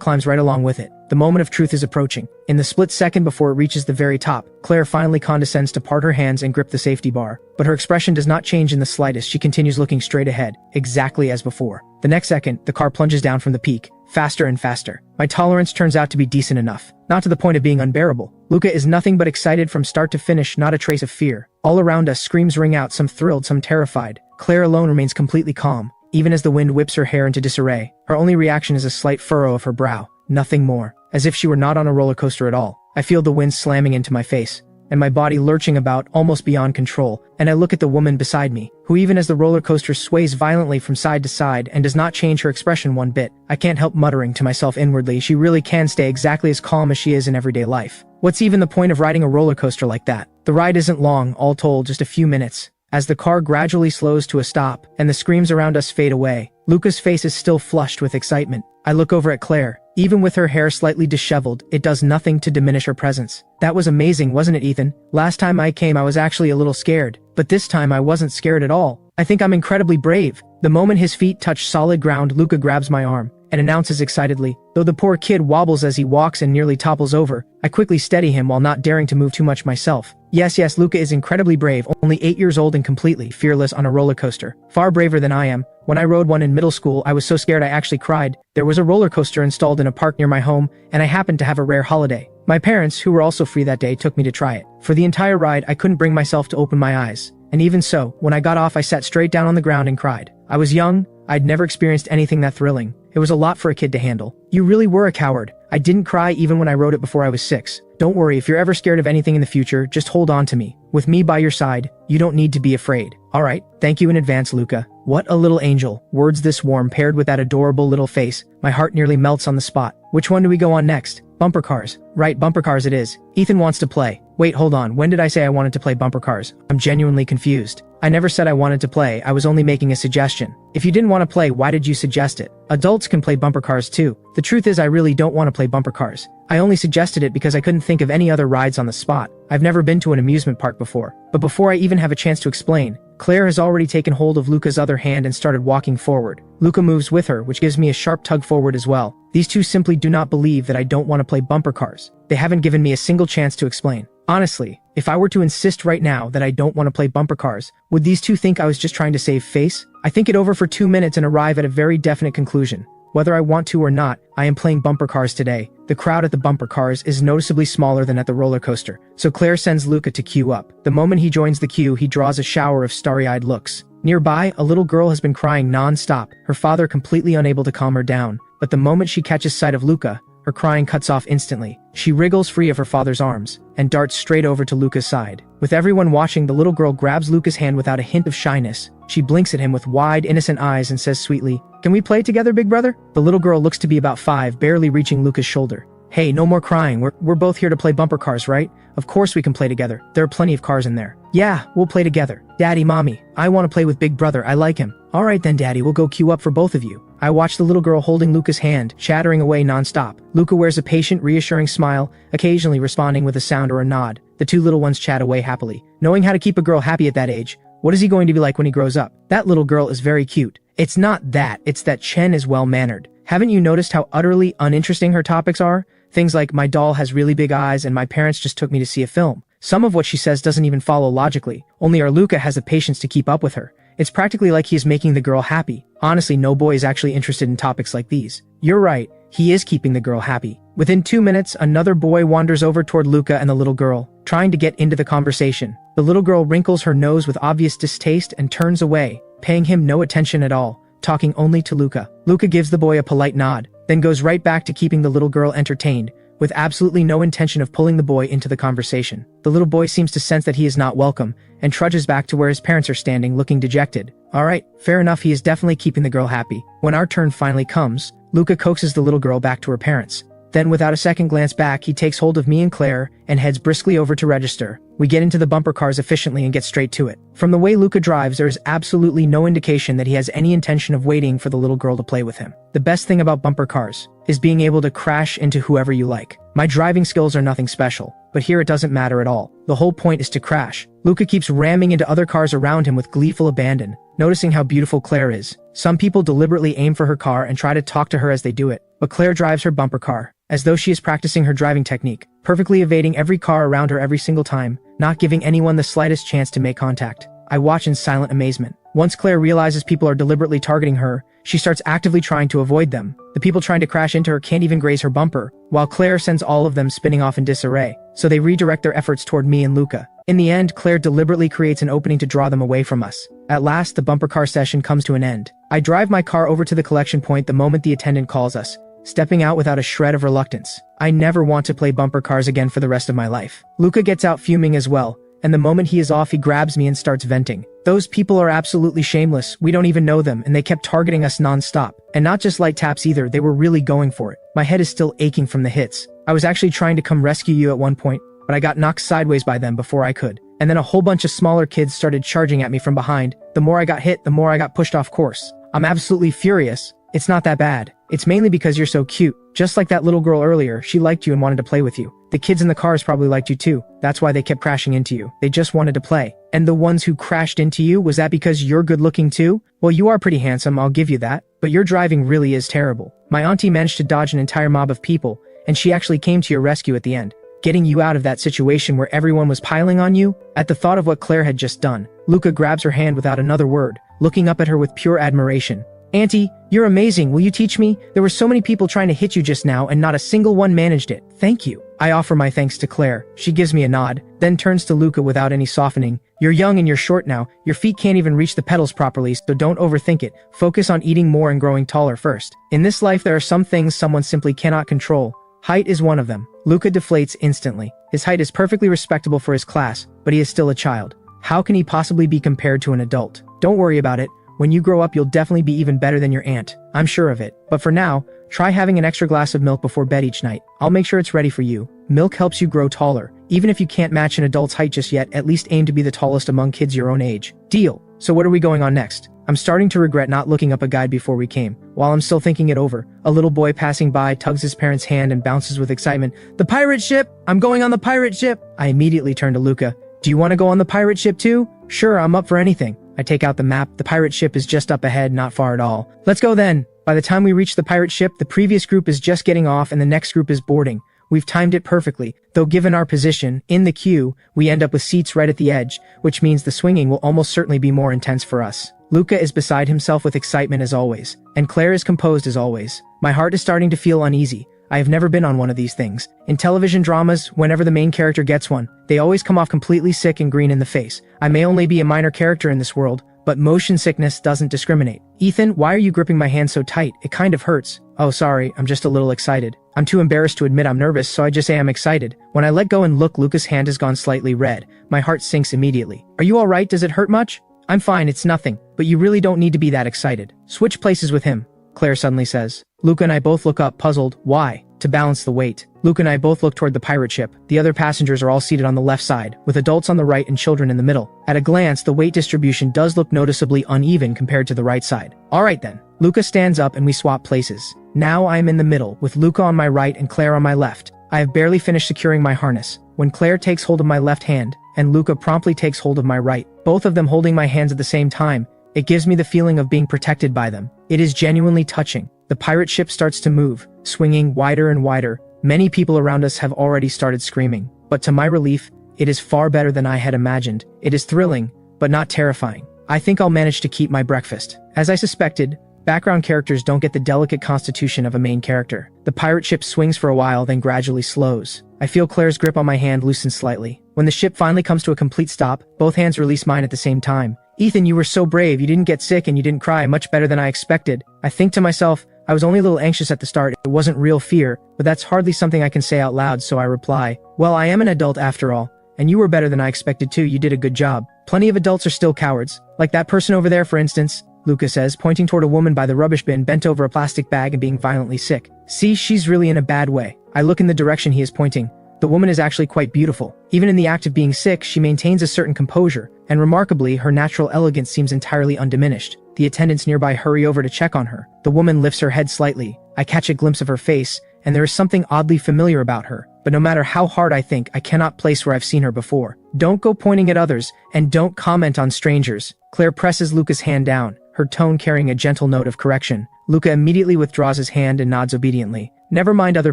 climbs right along with it. The moment of truth is approaching. In the split second before it reaches the very top, Claire finally condescends to part her hands and grip the safety bar. But her expression does not change in the slightest. She continues looking straight ahead, exactly as before. The next second, the car plunges down from the peak, faster and faster. My tolerance turns out to be decent enough, not to the point of being unbearable. Luca is nothing but excited from start to finish, not a trace of fear. All around us, screams ring out, some thrilled, some terrified. Claire alone remains completely calm, even as the wind whips her hair into disarray. Her only reaction is a slight furrow of her brow, nothing more, as if she were not on a roller coaster at all. I feel the wind slamming into my face, and my body lurching about, almost beyond control, and I look at the woman beside me, who even as the roller coaster sways violently from side to side and does not change her expression one bit, I can't help muttering to myself inwardly, she really can stay exactly as calm as she is in everyday life. What's even the point of riding a roller coaster like that? The ride isn't long, all told just a few minutes. As the car gradually slows to a stop, and the screams around us fade away, Luca's face is still flushed with excitement. I look over at Claire. Even with her hair slightly disheveled, it does nothing to diminish her presence. That was amazing, wasn't it, Ethan? Last time I came I was actually a little scared, but this time I wasn't scared at all. I think I'm incredibly brave. The moment his feet touch solid ground, Luca grabs my arm and announces excitedly, though the poor kid wobbles as he walks and nearly topples over. I quickly steady him while not daring to move too much myself. Yes, Luca is incredibly brave, only 8 years old and completely fearless on a roller coaster. Far braver than I am. When I rode one in middle school, I was so scared I actually cried. There was a roller coaster installed in a park near my home, and I happened to have a rare holiday. My parents, who were also free that day, took me to try it. For the entire ride, I couldn't bring myself to open my eyes. And even so, when I got off, I sat straight down on the ground and cried. I was young. I'd never experienced anything that thrilling. It was a lot for a kid to handle. You really were a coward. I didn't cry even when I rode it before I was 6. Don't worry, if you're ever scared of anything in the future, just hold on to me. With me by your side, you don't need to be afraid. Alright, thank you in advance, Luca. What a little angel. Words this warm paired with that adorable little face. My heart nearly melts on the spot. Which one do we go on next? Bumper cars. Right, bumper cars it is. Ethan wants to play. Wait, hold on, when did I say I wanted to play bumper cars? I'm genuinely confused. I never said I wanted to play, I was only making a suggestion. If you didn't want to play, why did you suggest it? Adults can play bumper cars too. The truth is I really don't want to play bumper cars. I only suggested it because I couldn't think of any other rides on the spot. I've never been to an amusement park before. But before I even have a chance to explain, Claire has already taken hold of Luca's other hand and started walking forward. Luca moves with her, which gives me a sharp tug forward as well. These two simply do not believe that I don't want to play bumper cars. They haven't given me a single chance to explain. Honestly, if I were to insist right now that I don't want to play bumper cars, would these two think I was just trying to save face? I think it over for 2 minutes and arrive at a very definite conclusion. Whether I want to or not, I am playing bumper cars today. The crowd at the bumper cars is noticeably smaller than at the roller coaster, so Claire sends Luca to queue up. The moment he joins the queue, he draws a shower of starry-eyed looks. Nearby, a little girl has been crying non-stop, her father completely unable to calm her down. But the moment she catches sight of Luca, her crying cuts off instantly. She wriggles free of her father's arms and darts straight over to Luca's side. With everyone watching, the little girl grabs Luca's hand without a hint of shyness. She blinks at him with wide, innocent eyes and says sweetly, "Can we play together, big brother?" The little girl looks to be about 5, barely reaching Luca's shoulder. "Hey, no more crying. We're both here to play bumper cars, right? Of course we can play together. There are plenty of cars in there." "Yeah, we'll play together. Daddy, Mommy, I want to play with big brother. I like him." "Alright then, Daddy, we'll go queue up for both of you." I watch the little girl holding Luca's hand, chattering away non-stop. Luca wears a patient, reassuring smile, occasionally responding with a sound or a nod. The two little ones chat away happily. Knowing how to keep a girl happy at that age, what is he going to be like when he grows up? That little girl is very cute. It's not that, it's that Chen is well-mannered. Haven't you noticed how utterly uninteresting her topics are? Things like, my doll has really big eyes and my parents just took me to see a film. Some of what she says doesn't even follow logically. Only our Luca has the patience to keep up with her. It's practically like he is making the girl happy. Honestly, no boy is actually interested in topics like these. You're right, he is keeping the girl happy. Within 2 minutes, another boy wanders over toward Luca and the little girl, trying to get into the conversation. The little girl wrinkles her nose with obvious distaste and turns away, paying him no attention at all, talking only to Luca. Luca gives the boy a polite nod, then goes right back to keeping the little girl entertained, with absolutely no intention of pulling the boy into the conversation. The little boy seems to sense that he is not welcome, and trudges back to where his parents are standing, looking dejected. Alright, fair enough, he is definitely keeping the girl happy. When our turn finally comes, Luca coaxes the little girl back to her parents. Then without a second glance back, he takes hold of me and Claire, and heads briskly over to register. We get into the bumper cars efficiently and get straight to it. From the way Luca drives, there is absolutely no indication that he has any intention of waiting for the little girl to play with him. The best thing about bumper cars is being able to crash into whoever you like. My driving skills are nothing special, but here it doesn't matter at all. The whole point is to crash. Luca keeps ramming into other cars around him with gleeful abandon, noticing how beautiful Claire is. Some people deliberately aim for her car and try to talk to her as they do it, but Claire drives her bumper car as though she is practicing her driving technique, perfectly evading every car around her every single time, not giving anyone the slightest chance to make contact. I watch in silent amazement. Once Claire realizes people are deliberately targeting her, she starts actively trying to avoid them. The people trying to crash into her can't even graze her bumper, while Claire sends all of them spinning off in disarray, so they redirect their efforts toward me and Luca. In the end, Claire deliberately creates an opening to draw them away from us. At last, the bumper car session comes to an end. I drive my car over to the collection point the moment the attendant calls us, stepping out without a shred of reluctance. I never want to play bumper cars again for the rest of my life. Luca gets out fuming as well, and the moment he is off he grabs me and starts venting. Those people are absolutely shameless, we don't even know them, and they kept targeting us non-stop. And not just light taps either, they were really going for it. My head is still aching from the hits. I was actually trying to come rescue you at one point, but I got knocked sideways by them before I could. And then a whole bunch of smaller kids started charging at me from behind. The more I got hit, the more I got pushed off course. I'm absolutely furious. It's not that bad. It's mainly because you're so cute. Just like that little girl earlier, she liked you and wanted to play with you. The kids in the cars probably liked you too. That's why they kept crashing into you. They just wanted to play. And the ones who crashed into you, was that because you're good looking too? Well, you are pretty handsome, I'll give you that. But your driving really is terrible. My auntie managed to dodge an entire mob of people, and she actually came to your rescue at the end, getting you out of that situation where everyone was piling on you. At the thought of what Claire had just done, Luca grabs her hand without another word, looking up at her with pure admiration. Auntie, you're amazing, will you teach me? There were so many people trying to hit you just now and not a single one managed it. Thank you. I offer my thanks to Claire. She gives me a nod, then turns to Luca without any softening. You're young and you're short now. Your feet can't even reach the pedals properly, so don't overthink it. Focus on eating more and growing taller first. In this life there are some things someone simply cannot control. Height is one of them. Luca deflates instantly. His height is perfectly respectable for his class, but he is still a child. How can he possibly be compared to an adult? Don't worry about it. When you grow up, you'll definitely be even better than your aunt. I'm sure of it. But for now, try having an extra glass of milk before bed each night. I'll make sure it's ready for you. Milk helps you grow taller. Even if you can't match an adult's height just yet, at least aim to be the tallest among kids your own age. Deal. So what are we going on next? I'm starting to regret not looking up a guide before we came. While I'm still thinking it over, a little boy passing by tugs his parent's hand and bounces with excitement. The pirate ship! I'm going on the pirate ship! I immediately turn to Luca. Do you want to go on the pirate ship too? Sure, I'm up for anything. I take out the map. The pirate ship is just up ahead, not far at all. Let's go then. By the time we reach the pirate ship, the previous group is just getting off and the next group is boarding. We've timed it perfectly, though given our position, in the queue, we end up with seats right at the edge, which means the swinging will almost certainly be more intense for us. Luca is beside himself with excitement as always, and Claire is composed as always. My heart is starting to feel uneasy. I have never been on one of these things. In television dramas, whenever the main character gets one, they always come off completely sick and green in the face. I may only be a minor character in this world, but motion sickness doesn't discriminate. Ethan, why are you gripping my hand so tight? It kind of hurts. Oh, sorry, I'm just a little excited. I'm too embarrassed to admit I'm nervous, so I just say I'm excited. When I let go and look, Luca's hand has gone slightly red. My heart sinks immediately. Are you alright? Does it hurt much? I'm fine, it's nothing, but you really don't need to be that excited. Switch places with him, Claire suddenly says. Luca and I both look up, puzzled. Why? To balance the weight. Luca and I both look toward the pirate ship. The other passengers are all seated on the left side, with adults on the right and children in the middle. At a glance, the weight distribution does look noticeably uneven compared to the right side. Alright then. Luca stands up and we swap places. Now I am in the middle, with Luca on my right and Claire on my left. I have barely finished securing my harness, when Claire takes hold of my left hand, and Luca promptly takes hold of my right, both of them holding my hands at the same time. It gives me the feeling of being protected by them. It is genuinely touching. The pirate ship starts to move, swinging wider and wider. Many people around us have already started screaming, but to my relief, it is far better than I had imagined. It is thrilling, but not terrifying. I think I'll manage to keep my breakfast. As I suspected, background characters don't get the delicate constitution of a main character. The pirate ship swings for a while, then gradually slows. I feel Claire's grip on my hand loosen slightly. When the ship finally comes to a complete stop, both hands release mine at the same time. Ethan, you were so brave. You didn't get sick and you didn't cry. Much better than I expected. I think to myself, I was only a little anxious at the start. It wasn't real fear, but that's hardly something I can say out loud, so I reply, well, I am an adult after all, and you were better than I expected too. You did a good job. Plenty of adults are still cowards. Like that person over there, for instance, Luca says, pointing toward a woman by the rubbish bin bent over a plastic bag and being violently sick. See, she's really in a bad way. I look in the direction he is pointing. The woman is actually quite beautiful. Even in the act of being sick, she maintains a certain composure, and remarkably, her natural elegance seems entirely undiminished. The attendants nearby hurry over to check on her. The woman lifts her head slightly. I catch a glimpse of her face, and there is something oddly familiar about her. But no matter how hard I think, I cannot place where I've seen her before. Don't go pointing at others, and don't comment on strangers. Claire presses Luca's hand down, her tone carrying a gentle note of correction. Luca immediately withdraws his hand and nods obediently. Never mind other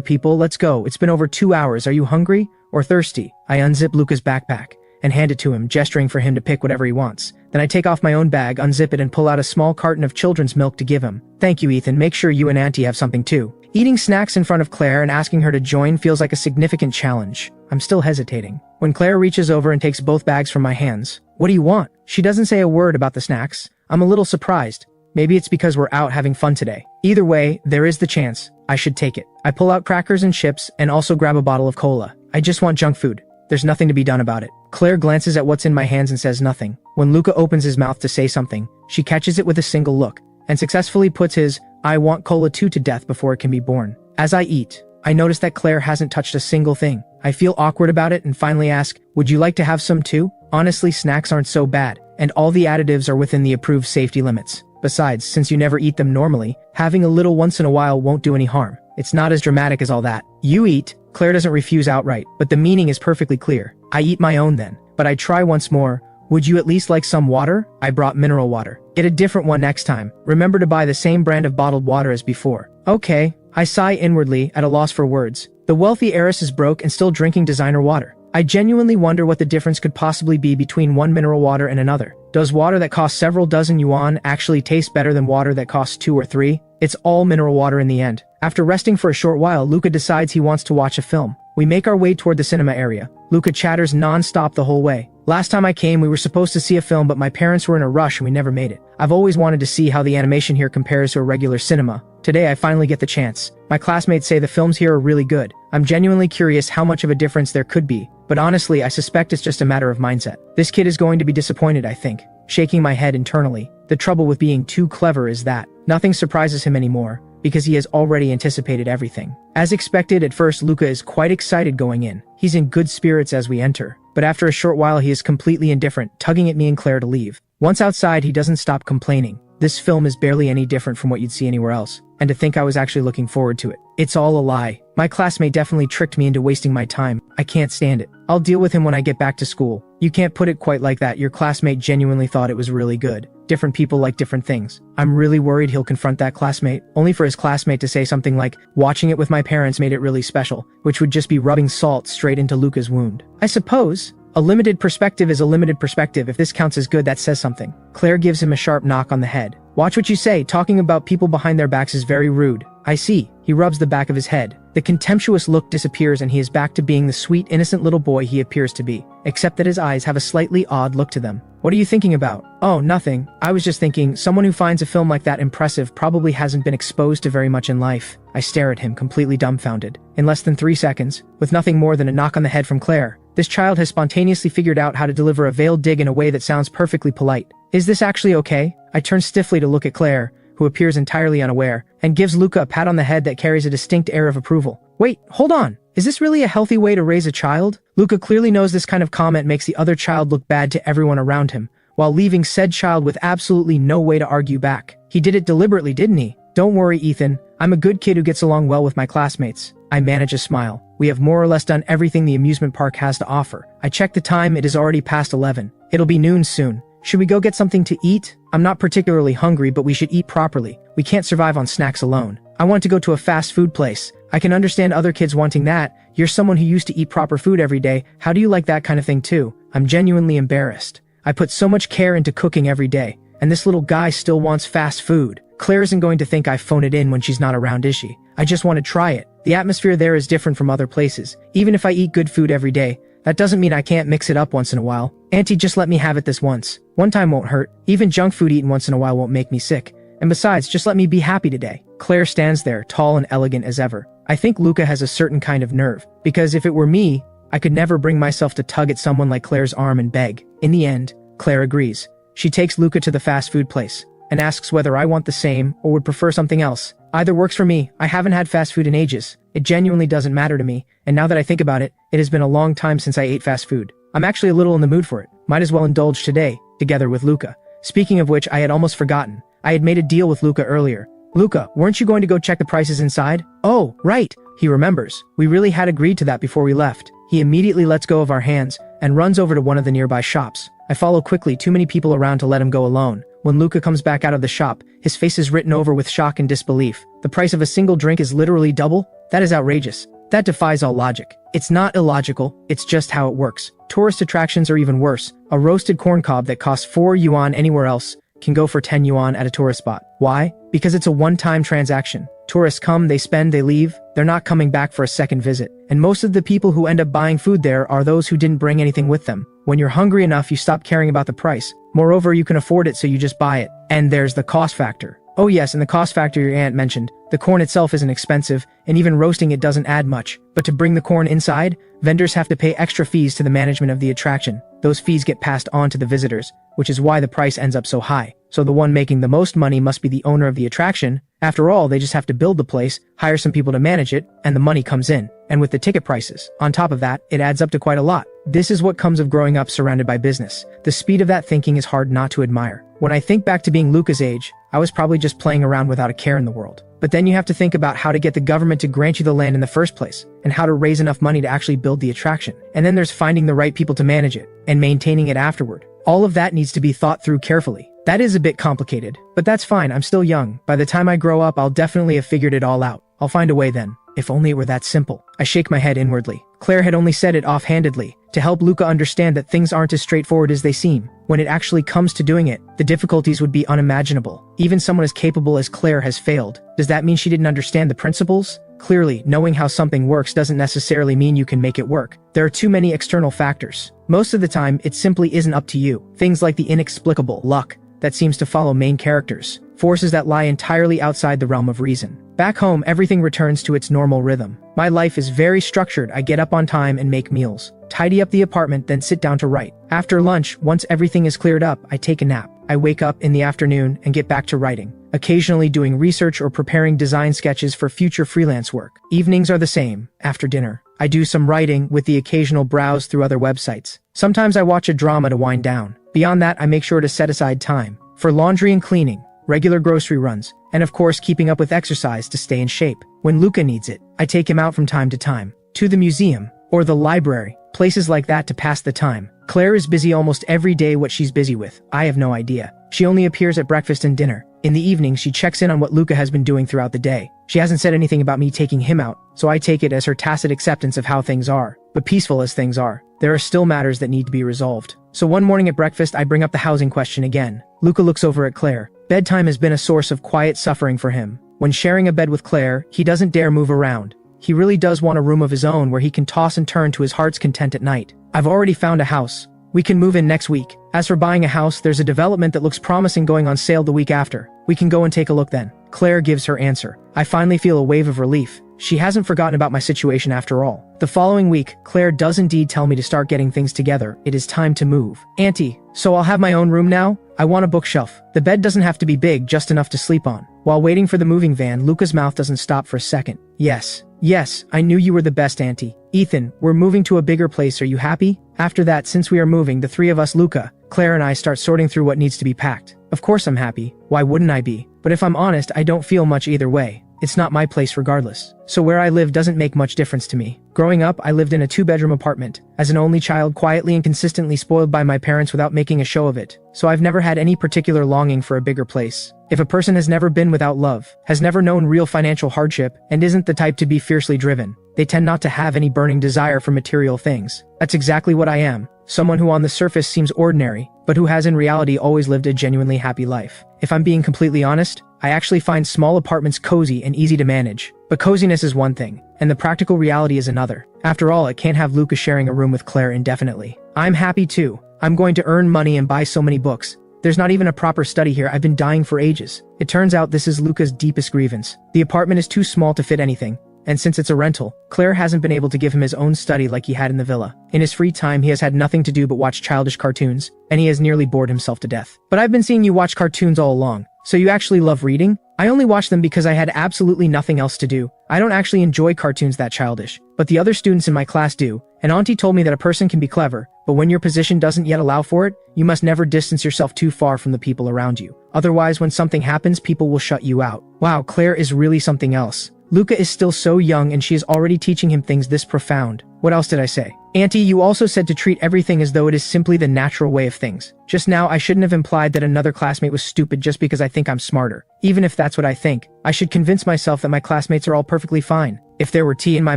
people, let's go. It's been over 2 hours. Are you hungry or thirsty? I unzip Luca's backpack. and hand it to him, gesturing for him to pick whatever he wants. Then I take off my own bag, unzip it, and pull out a small carton of children's milk to give him. Thank you, Ethan. Make sure you and Auntie have something too. Eating snacks in front of Claire and asking her to join feels like a significant challenge. I'm still hesitating. When Claire reaches over and takes both bags from my hands. What do you want? She doesn't say a word about the snacks. I'm a little surprised. Maybe it's because we're out having fun today. Either way, there is the chance. I should take it. I pull out crackers and chips and also grab a bottle of cola. I just want junk food. There's nothing to be done about it. Claire glances at what's in my hands and says nothing. When Luca opens his mouth to say something, she catches it with a single look and successfully puts his "I want cola too" to death before it can be born. As I eat, I notice that Claire hasn't touched a single thing. I feel awkward about it and finally ask, would you like to have some too? Honestly, snacks aren't so bad, and all the additives are within the approved safety limits. Besides, since you never eat them normally, having a little once in a while won't do any harm. It's not as dramatic as all that. You eat. Claire doesn't refuse outright, but the meaning is perfectly clear. I eat my own then, but I try once more. Would you at least like some water? I brought mineral water. Get a different one next time. Remember to buy the same brand of bottled water as before. Okay. I sigh inwardly, at a loss for words. The wealthy heiress is broke and still drinking designer water. I genuinely wonder what the difference could possibly be between one mineral water and another. Does water that costs several dozen yuan actually taste better than water that costs 2 or 3? It's all mineral water in the end. After resting for a short while, Luca decides he wants to watch a film. We make our way toward the cinema area. Luca chatters non-stop the whole way. Last time I came, we were supposed to see a film, but my parents were in a rush and we never made it. I've always wanted to see how the animation here compares to a regular cinema. Today I finally get the chance. My classmates say the films here are really good. I'm genuinely curious how much of a difference there could be, but honestly I suspect it's just a matter of mindset. This kid is going to be disappointed, I think. Shaking my head internally. The trouble with being too clever is that nothing surprises him anymore, because he has already anticipated everything. As expected, at first Luca is quite excited going in. He's in good spirits as we enter, but after a short while he is completely indifferent, tugging at me and Claire to leave. Once outside, he doesn't stop complaining. This film is barely any different from what you'd see anywhere else, and to think I was actually looking forward to it. It's all a lie. My classmate definitely tricked me into wasting my time. I can't stand it. I'll deal with him when I get back to school. You can't put it quite like that. Your classmate genuinely thought it was really good. Different people like different things. I'm really worried he'll confront that classmate, only for his classmate to say something like, watching it with my parents made it really special, which would just be rubbing salt straight into Luca's wound. I suppose. A limited perspective is a limited perspective. If this counts as good, that says something. Claire gives him a sharp knock on the head. Watch what you say. Talking about people behind their backs is very rude. I see. He rubs the back of his head. The contemptuous look disappears and he is back to being the sweet, innocent little boy he appears to be, except that his eyes have a slightly odd look to them. What are you thinking about? Oh, nothing. I was just thinking, someone who finds a film like that impressive probably hasn't been exposed to very much in life. I stare at him, completely dumbfounded. In less than 3 seconds, with nothing more than a knock on the head from Claire, this child has spontaneously figured out how to deliver a veiled dig in a way that sounds perfectly polite. Is this actually okay? I turn stiffly to look at Claire, who appears entirely unaware, and gives Luca a pat on the head that carries a distinct air of approval. Wait, hold on. Is this really a healthy way to raise a child? Luca clearly knows this kind of comment makes the other child look bad to everyone around him, while leaving said child with absolutely no way to argue back. He did it deliberately, didn't he? Don't worry, Ethan. I'm a good kid who gets along well with my classmates. I manage a smile. We have more or less done everything the amusement park has to offer. I check the time. It is already past 11. It'll be noon soon. Should we go get something to eat? I'm not particularly hungry, but we should eat properly. We can't survive on snacks alone. I want to go to a fast food place. I can understand other kids wanting that. You're someone who used to eat proper food every day. How do you like that kind of thing too? I'm genuinely embarrassed. I put so much care into cooking every day, and this little guy still wants fast food. Claire isn't going to think I phone it in when she's not around, is she? I just want to try it. The atmosphere there is different from other places. Even if I eat good food every day, that doesn't mean I can't mix it up once in a while. Auntie, just let me have it this once. One time won't hurt. Even junk food eaten once in a while won't make me sick. And besides, just let me be happy today. Claire stands there, tall and elegant as ever. I think Luca has a certain kind of nerve, because if it were me, I could never bring myself to tug at someone like Claire's arm and beg. In the end, Claire agrees. She takes Luca to the fast food place and asks whether I want the same or would prefer something else. Either works for me. I haven't had fast food in ages. It genuinely doesn't matter to me, and now that I think about it, it has been a long time since I ate fast food. I'm actually a little in the mood for it. Might as well indulge today, together with Luca. Speaking of which, I had almost forgotten. I had made a deal with Luca earlier. Luca, weren't you going to go check the prices inside? Oh, right. He remembers. We really had agreed to that before we left. He immediately lets go of our hands and runs over to one of the nearby shops. I follow quickly, too many people around to let him go alone. When Luca comes back out of the shop, his face is written over with shock and disbelief. The price of a single drink is literally double? That is outrageous. That defies all logic. It's not illogical, it's just how it works. Tourist attractions are even worse. A roasted corn cob that costs 4 yuan anywhere else can go for 10 yuan at a tourist spot. Why? Because it's a one-time transaction. Tourists come, they spend, they leave. They're not coming back for a second visit. And most of the people who end up buying food there are those who didn't bring anything with them. When you're hungry enough, you stop caring about the price. Moreover, you can afford it, so you just buy it. And there's the cost factor. Oh yes, and the cost factor your aunt mentioned. The corn itself isn't expensive, and even roasting it doesn't add much. But to bring the corn inside, vendors have to pay extra fees to the management of the attraction. Those fees get passed on to the visitors, which is why the price ends up so high. So the one making the most money must be the owner of the attraction. After all, they just have to build the place, hire some people to manage it, and the money comes in. And with the ticket prices, on top of that, it adds up to quite a lot. This is what comes of growing up surrounded by business. The speed of that thinking is hard not to admire. When I think back to being Luca's age, I was probably just playing around without a care in the world. But then you have to think about how to get the government to grant you the land in the first place, and how to raise enough money to actually build the attraction. And then there's finding the right people to manage it, and maintaining it afterward. All of that needs to be thought through carefully. That is a bit complicated, but that's fine, I'm still young. By the time I grow up, I'll definitely have figured it all out. I'll find a way then. If only it were that simple. I shake my head inwardly. Claire had only said it offhandedly, to help Luca understand that things aren't as straightforward as they seem. When it actually comes to doing it, the difficulties would be unimaginable. Even someone as capable as Claire has failed. Does that mean she didn't understand the principles? Clearly, knowing how something works doesn't necessarily mean you can make it work. There are too many external factors. Most of the time, it simply isn't up to you. Things like the inexplicable luck that seems to follow main characters. Forces that lie entirely outside the realm of reason. Back home, everything returns to its normal rhythm. My life is very structured. I get up on time and make meals, tidy up the apartment, then sit down to write. After lunch, once everything is cleared up, I take a nap. I wake up in the afternoon and get back to writing, occasionally doing research or preparing design sketches for future freelance work. Evenings are the same. After dinner, I do some writing with the occasional browse through other websites. Sometimes I watch a drama to wind down. Beyond that, I make sure to set aside time for laundry and cleaning, regular grocery runs, and of course keeping up with exercise to stay in shape. When Luca needs it, I take him out from time to time, to the museum, or the library, places like that to pass the time. Claire is busy almost every day. What she's busy with, I have no idea. She only appears at breakfast and dinner. In the evening, she checks in on what Luca has been doing throughout the day. She hasn't said anything about me taking him out, so I take it as her tacit acceptance of how things are. But peaceful as things are, there are still matters that need to be resolved. So one morning at breakfast, I bring up the housing question again. Luca looks over at Claire. Bedtime has been a source of quiet suffering for him. When sharing a bed with Claire, he doesn't dare move around. He really does want a room of his own where he can toss and turn to his heart's content at night. I've already found a house. We can move in next week. As for buying a house, there's a development that looks promising going on sale the week after. We can go and take a look then. Claire gives her answer. I finally feel a wave of relief. She hasn't forgotten about my situation after all. The following week, Claire does indeed tell me to start getting things together. It is time to move. Auntie, so I'll have my own room now? I want a bookshelf. The bed doesn't have to be big, just enough to sleep on. While waiting for the moving van, Luca's mouth doesn't stop for a second. Yes, I knew you were the best, Auntie. Ethan, we're moving to a bigger place. Are you happy? After that, since we are moving, the three of us, Luca, Claire and I, start sorting through what needs to be packed. Of course I'm happy. Why wouldn't I be? But if I'm honest, I don't feel much either way. It's not my place regardless. So where I live doesn't make much difference to me. Growing up, I lived in a 2-bedroom apartment. As an only child, quietly and consistently spoiled by my parents without making a show of it. So I've never had any particular longing for a bigger place. If a person has never been without love, has never known real financial hardship, and isn't the type to be fiercely driven, they tend not to have any burning desire for material things. That's exactly what I am. Someone who on the surface seems ordinary, but who has in reality always lived a genuinely happy life. If I'm being completely honest, I actually find small apartments cozy and easy to manage. But coziness is one thing, and the practical reality is another. After all, I can't have Luca sharing a room with Claire indefinitely. I'm happy too. I'm going to earn money and buy so many books. There's not even a proper study here. I've been dying for ages. It turns out this is Luca's deepest grievance. The apartment is too small to fit anything. And since it's a rental, Claire hasn't been able to give him his own study like he had in the villa. In his free time, he has had nothing to do but watch childish cartoons, and he has nearly bored himself to death. But I've been seeing you watch cartoons all along. So you actually love reading? I only watch them because I had absolutely nothing else to do. I don't actually enjoy cartoons that childish, but the other students in my class do. And Auntie told me that a person can be clever, but when your position doesn't yet allow for it, you must never distance yourself too far from the people around you. Otherwise, when something happens, people will shut you out. Wow, Claire is really something else. Luca is still so young and she is already teaching him things this profound. What else did I say? Auntie, you also said to treat everything as though it is simply the natural way of things. Just now, I shouldn't have implied that another classmate was stupid just because I think I'm smarter. Even if that's what I think, I should convince myself that my classmates are all perfectly fine. If there were tea in my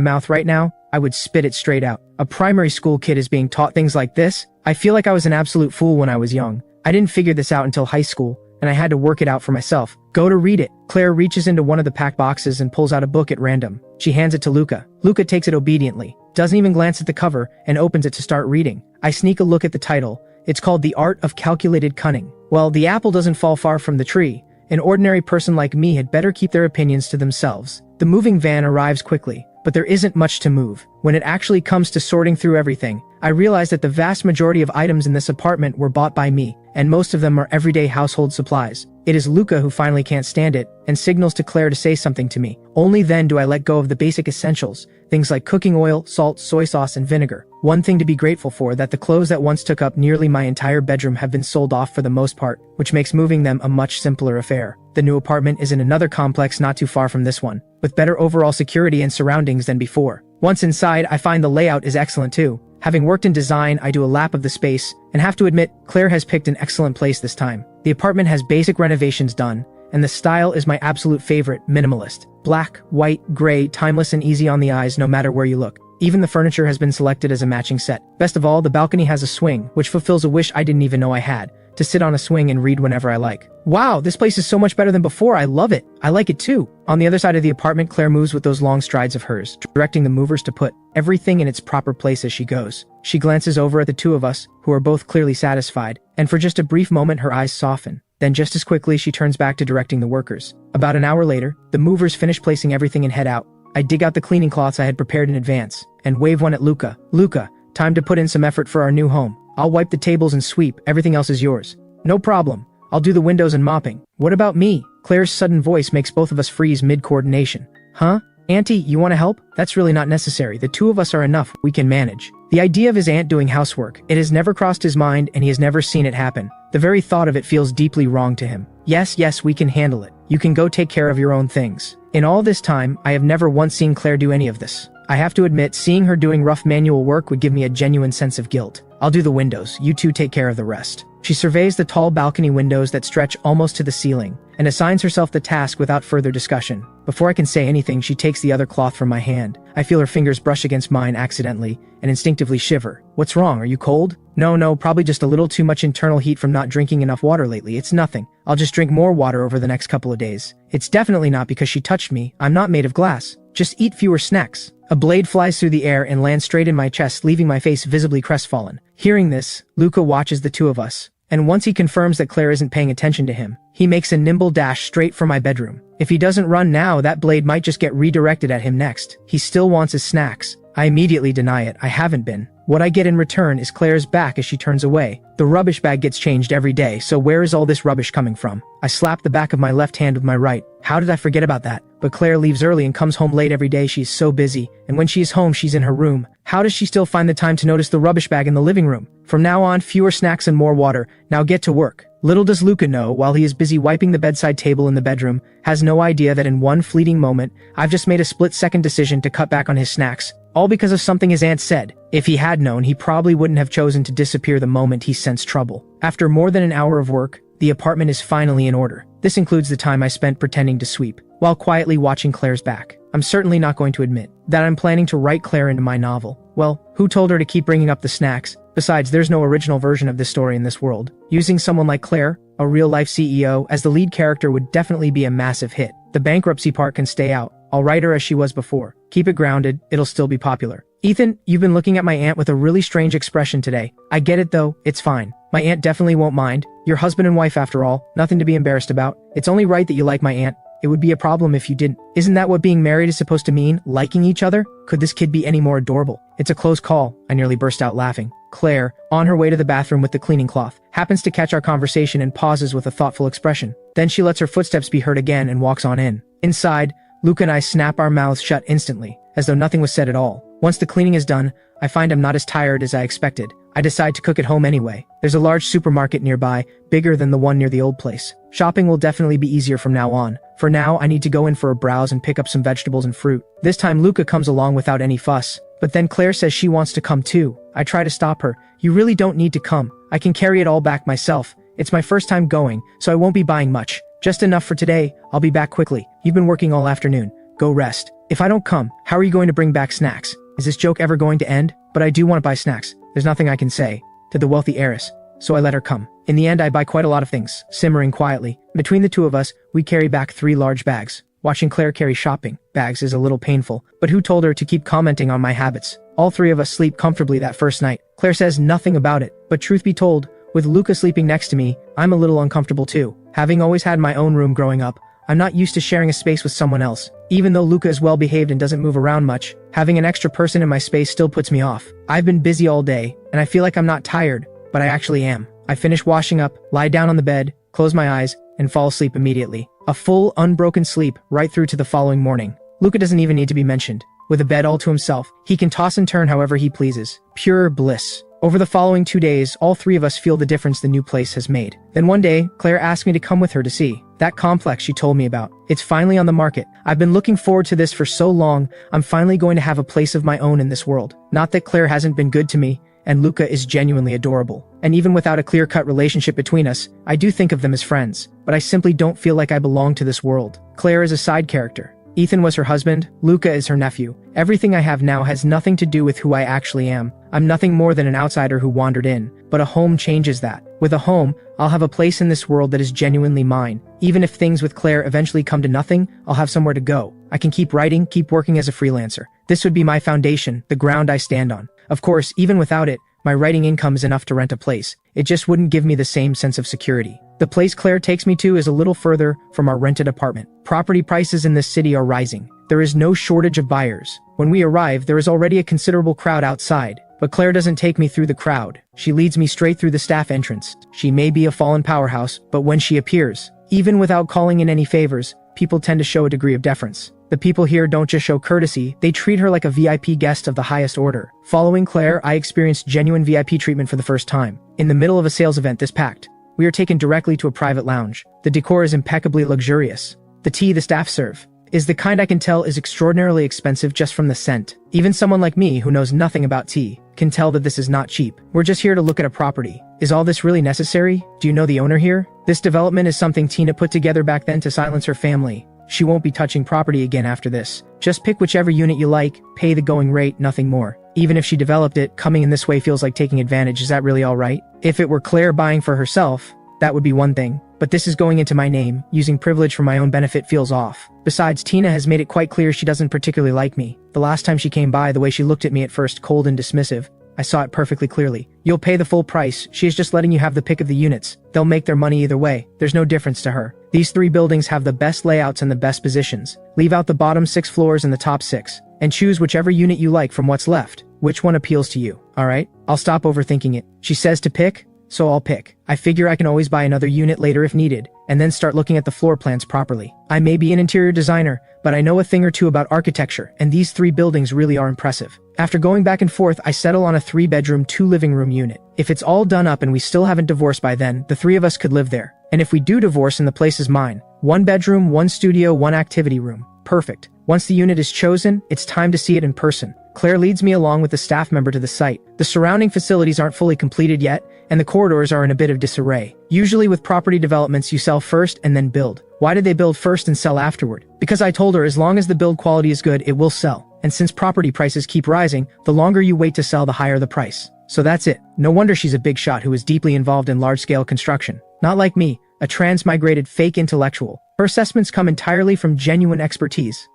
mouth right now, I would spit it straight out. A primary school kid is being taught things like this? I feel like I was an absolute fool when I was young. I didn't figure this out until high school, and I had to work it out for myself. Go to read it. Claire reaches into one of the packed boxes and pulls out a book at random. She hands it to Luca. Luca takes it obediently, doesn't even glance at the cover, and opens it to start reading. I sneak a look at the title. It's called The Art of Calculated Cunning. Well, the apple doesn't fall far from the tree. An ordinary person like me had better keep their opinions to themselves. The moving van arrives quickly, but there isn't much to move. When it actually comes to sorting through everything, I realize that the vast majority of items in this apartment were bought by me, and most of them are everyday household supplies. It is Luca who finally can't stand it, and signals to Claire to say something to me. Only then do I let go of the basic essentials, things like cooking oil, salt, soy sauce, and vinegar. One thing to be grateful for that the clothes that once took up nearly my entire bedroom have been sold off for the most part, which makes moving them a much simpler affair. The new apartment is in another complex not too far from this one, with better overall security and surroundings than before. Once inside, I find the layout is excellent too. Having worked in design, I do a lap of the space, and have to admit, Claire has picked an excellent place this time. The apartment has basic renovations done, and the style is my absolute favorite, minimalist. Black, white, gray, timeless and easy on the eyes no matter where you look. Even the furniture has been selected as a matching set. Best of all, the balcony has a swing, which fulfills a wish I didn't even know I had, to sit on a swing and read whenever I like. Wow, this place is so much better than before. I love it. I like it too. On the other side of the apartment, Claire moves with those long strides of hers, directing the movers to put everything in its proper place as she goes. She glances over at the two of us, who are both clearly satisfied, and for just a brief moment her eyes soften. Then just as quickly she turns back to directing the workers. About an hour later, the movers finish placing everything and head out. I dig out the cleaning cloths I had prepared in advance, and wave one at Luca. Luca, time to put in some effort for our new home. I'll wipe the tables and sweep, everything else is yours. No problem. I'll do the windows and mopping. What about me? Claire's sudden voice makes both of us freeze mid-coordination. Huh? Auntie, you want to help? That's really not necessary. The two of us are enough. We can manage. The idea of his aunt doing housework, it has never crossed his mind and he has never seen it happen. The very thought of it feels deeply wrong to him. Yes, we can handle it. You can go take care of your own things. In all this time, I have never once seen Claire do any of this. I have to admit, seeing her doing rough manual work would give me a genuine sense of guilt. I'll do the windows. You two take care of the rest. She surveys the tall balcony windows that stretch almost to the ceiling, and assigns herself the task without further discussion. Before I can say anything, she takes the other cloth from my hand. I feel her fingers brush against mine accidentally, and instinctively shiver. What's wrong? Are you cold? No, probably just a little too much internal heat from not drinking enough water lately. It's nothing. I'll just drink more water over the next couple of days. It's definitely not because she touched me. I'm not made of glass. Just eat fewer snacks. A blade flies through the air and lands straight in my chest, leaving my face visibly crestfallen. Hearing this, Luca watches the two of us, and once he confirms that Claire isn't paying attention to him, he makes a nimble dash straight for my bedroom. If he doesn't run now, that blade might just get redirected at him next. He still wants his snacks. I immediately deny it. I haven't been. What I get in return is Claire's back as she turns away. The rubbish bag gets changed every day, so where is all this rubbish coming from? I slap the back of my left hand with my right. How did I forget about that? But Claire leaves early and comes home late every day. She's so busy, and when she is home, she's in her room. How does she still find the time to notice the rubbish bag in the living room? From now on, fewer snacks and more water. Now get to work. Little does Luca know, while he is busy wiping the bedside table in the bedroom, has no idea that in one fleeting moment, I've just made a split-second decision to cut back on his snacks. All because of something his aunt said. If he had known, he probably wouldn't have chosen to disappear the moment he sensed trouble. After more than an hour of work, the apartment is finally in order. This includes the time I spent pretending to sweep, while quietly watching Claire's back. I'm certainly not going to admit that I'm planning to write Claire into my novel. Well, who told her to keep bringing up the snacks? Besides, there's no original version of this story in this world. Using someone like Claire, a real-life CEO, as the lead character would definitely be a massive hit. The bankruptcy part can stay out. I'll write her as she was before. Keep it grounded, it'll still be popular. Ethan, you've been looking at my aunt with a really strange expression today. I get it though, it's fine. My aunt definitely won't mind. You're husband and wife after all, nothing to be embarrassed about. It's only right that you like my aunt. It would be a problem if you didn't. Isn't that what being married is supposed to mean? Liking each other? Could this kid be any more adorable? It's a close call. I nearly burst out laughing. Claire, on her way to the bathroom with the cleaning cloth, happens to catch our conversation and pauses with a thoughtful expression. Then she lets her footsteps be heard again and walks on in. Inside, Luca and I snap our mouths shut instantly, as though nothing was said at all. Once the cleaning is done, I find I'm not as tired as I expected. I decide to cook at home anyway. There's a large supermarket nearby, bigger than the one near the old place. Shopping will definitely be easier from now on. For now, I need to go in for a browse and pick up some vegetables and fruit. This time Luca comes along without any fuss, but then Claire says she wants to come too. I try to stop her. You really don't need to come. I can carry it all back myself. It's my first time going, so I won't be buying much. Just enough for today. I'll be back quickly. You've been working all afternoon. Go rest. If I don't come, how are you going to bring back snacks? Is this joke ever going to end? But I do want to buy snacks. There's nothing I can say to the wealthy heiress, so I let her come. In the end, I buy quite a lot of things, simmering quietly. Between the two of us, we carry back 3 large bags. Watching Claire carry shopping bags is a little painful, but who told her to keep commenting on my habits? All 3 of us sleep comfortably that first night. Claire says nothing about it, but truth be told, with Luca sleeping next to me, I'm a little uncomfortable too. Having always had my own room growing up, I'm not used to sharing a space with someone else. Even though Luca is well behaved and doesn't move around much, having an extra person in my space still puts me off. I've been busy all day, and I feel like I'm not tired, but I actually am. I finish washing up, lie down on the bed, close my eyes, and fall asleep immediately. A full, unbroken sleep right through to the following morning. Luca doesn't even need to be mentioned. With a bed all to himself, he can toss and turn however he pleases. Pure bliss. Over the following 2 days, all 3 of us feel the difference the new place has made. Then one day, Claire asked me to come with her to see that complex she told me about. It's finally on the market. I've been looking forward to this for so long. I'm finally going to have a place of my own in this world. Not that Claire hasn't been good to me, and Luca is genuinely adorable. And even without a clear-cut relationship between us, I do think of them as friends. But I simply don't feel like I belong to this world. Claire is a side character. Ethan was her husband, Luca is her nephew. Everything I have now has nothing to do with who I actually am. I'm nothing more than an outsider who wandered in, but a home changes that. With a home, I'll have a place in this world that is genuinely mine. Even if things with Claire eventually come to nothing, I'll have somewhere to go. I can keep writing, keep working as a freelancer. This would be my foundation, the ground I stand on. Of course, even without it, my writing income is enough to rent a place. It just wouldn't give me the same sense of security. The place Claire takes me to is a little further from our rented apartment. Property prices in this city are rising. There is no shortage of buyers. When we arrive, there is already a considerable crowd outside. But Claire doesn't take me through the crowd. She leads me straight through the staff entrance. She may be a fallen powerhouse, but when she appears, even without calling in any favors, people tend to show a degree of deference. The people here don't just show courtesy, they treat her like a VIP guest of the highest order. Following Claire, I experienced genuine VIP treatment for the first time. In the middle of a sales event this packed, we are taken directly to a private lounge. The decor is impeccably luxurious. The tea the staff serve is the kind I can tell is extraordinarily expensive just from the scent. Even someone like me, who knows nothing about tea, can tell that this is not cheap. We're just here to look at a property. Is all this really necessary? Do you know the owner here? This development is something Tina put together back then to silence her family. She won't be touching property again after this. Just pick whichever unit you like, pay the going rate, nothing more. Even if she developed it, coming in this way feels like taking advantage. Is that really all right? If it were Claire buying for herself, that would be one thing. But this is going into my name. Using privilege for my own benefit feels off. Besides, Tina has made it quite clear she doesn't particularly like me. The last time she came by, the way she looked at me at first, cold and dismissive, I saw it perfectly clearly. You'll pay the full price. She is just letting you have the pick of the units. They'll make their money either way. There's no difference to her. These 3 buildings have the best layouts and the best positions. Leave out the bottom 6 floors and the top 6, and choose whichever unit you like from what's left. Which one appeals to you? Alright? I'll stop overthinking it. She says to pick, so I'll pick. I figure I can always buy another unit later if needed, and then start looking at the floor plans properly. I may be an interior designer, but I know a thing or two about architecture, and these 3 buildings really are impressive. After going back and forth, I settle on a 3-bedroom, 2-living-room unit. If it's all done up and we still haven't divorced by then, the 3 of us could live there. And if we do divorce and the place is mine, 1 bedroom, 1 studio, 1 activity room. Perfect. Once the unit is chosen, it's time to see it in person. Claire leads me along with a staff member to the site. The surrounding facilities aren't fully completed yet, and the corridors are in a bit of disarray. Usually with property developments, you sell first and then build. Why did they build first and sell afterward? Because I told her as long as the build quality is good, it will sell. And since property prices keep rising, the longer you wait to sell, the higher the price. So that's it. No wonder she's a big shot who is deeply involved in large-scale construction. Not like me, a transmigrated fake intellectual. Her assessments come entirely from genuine expertise.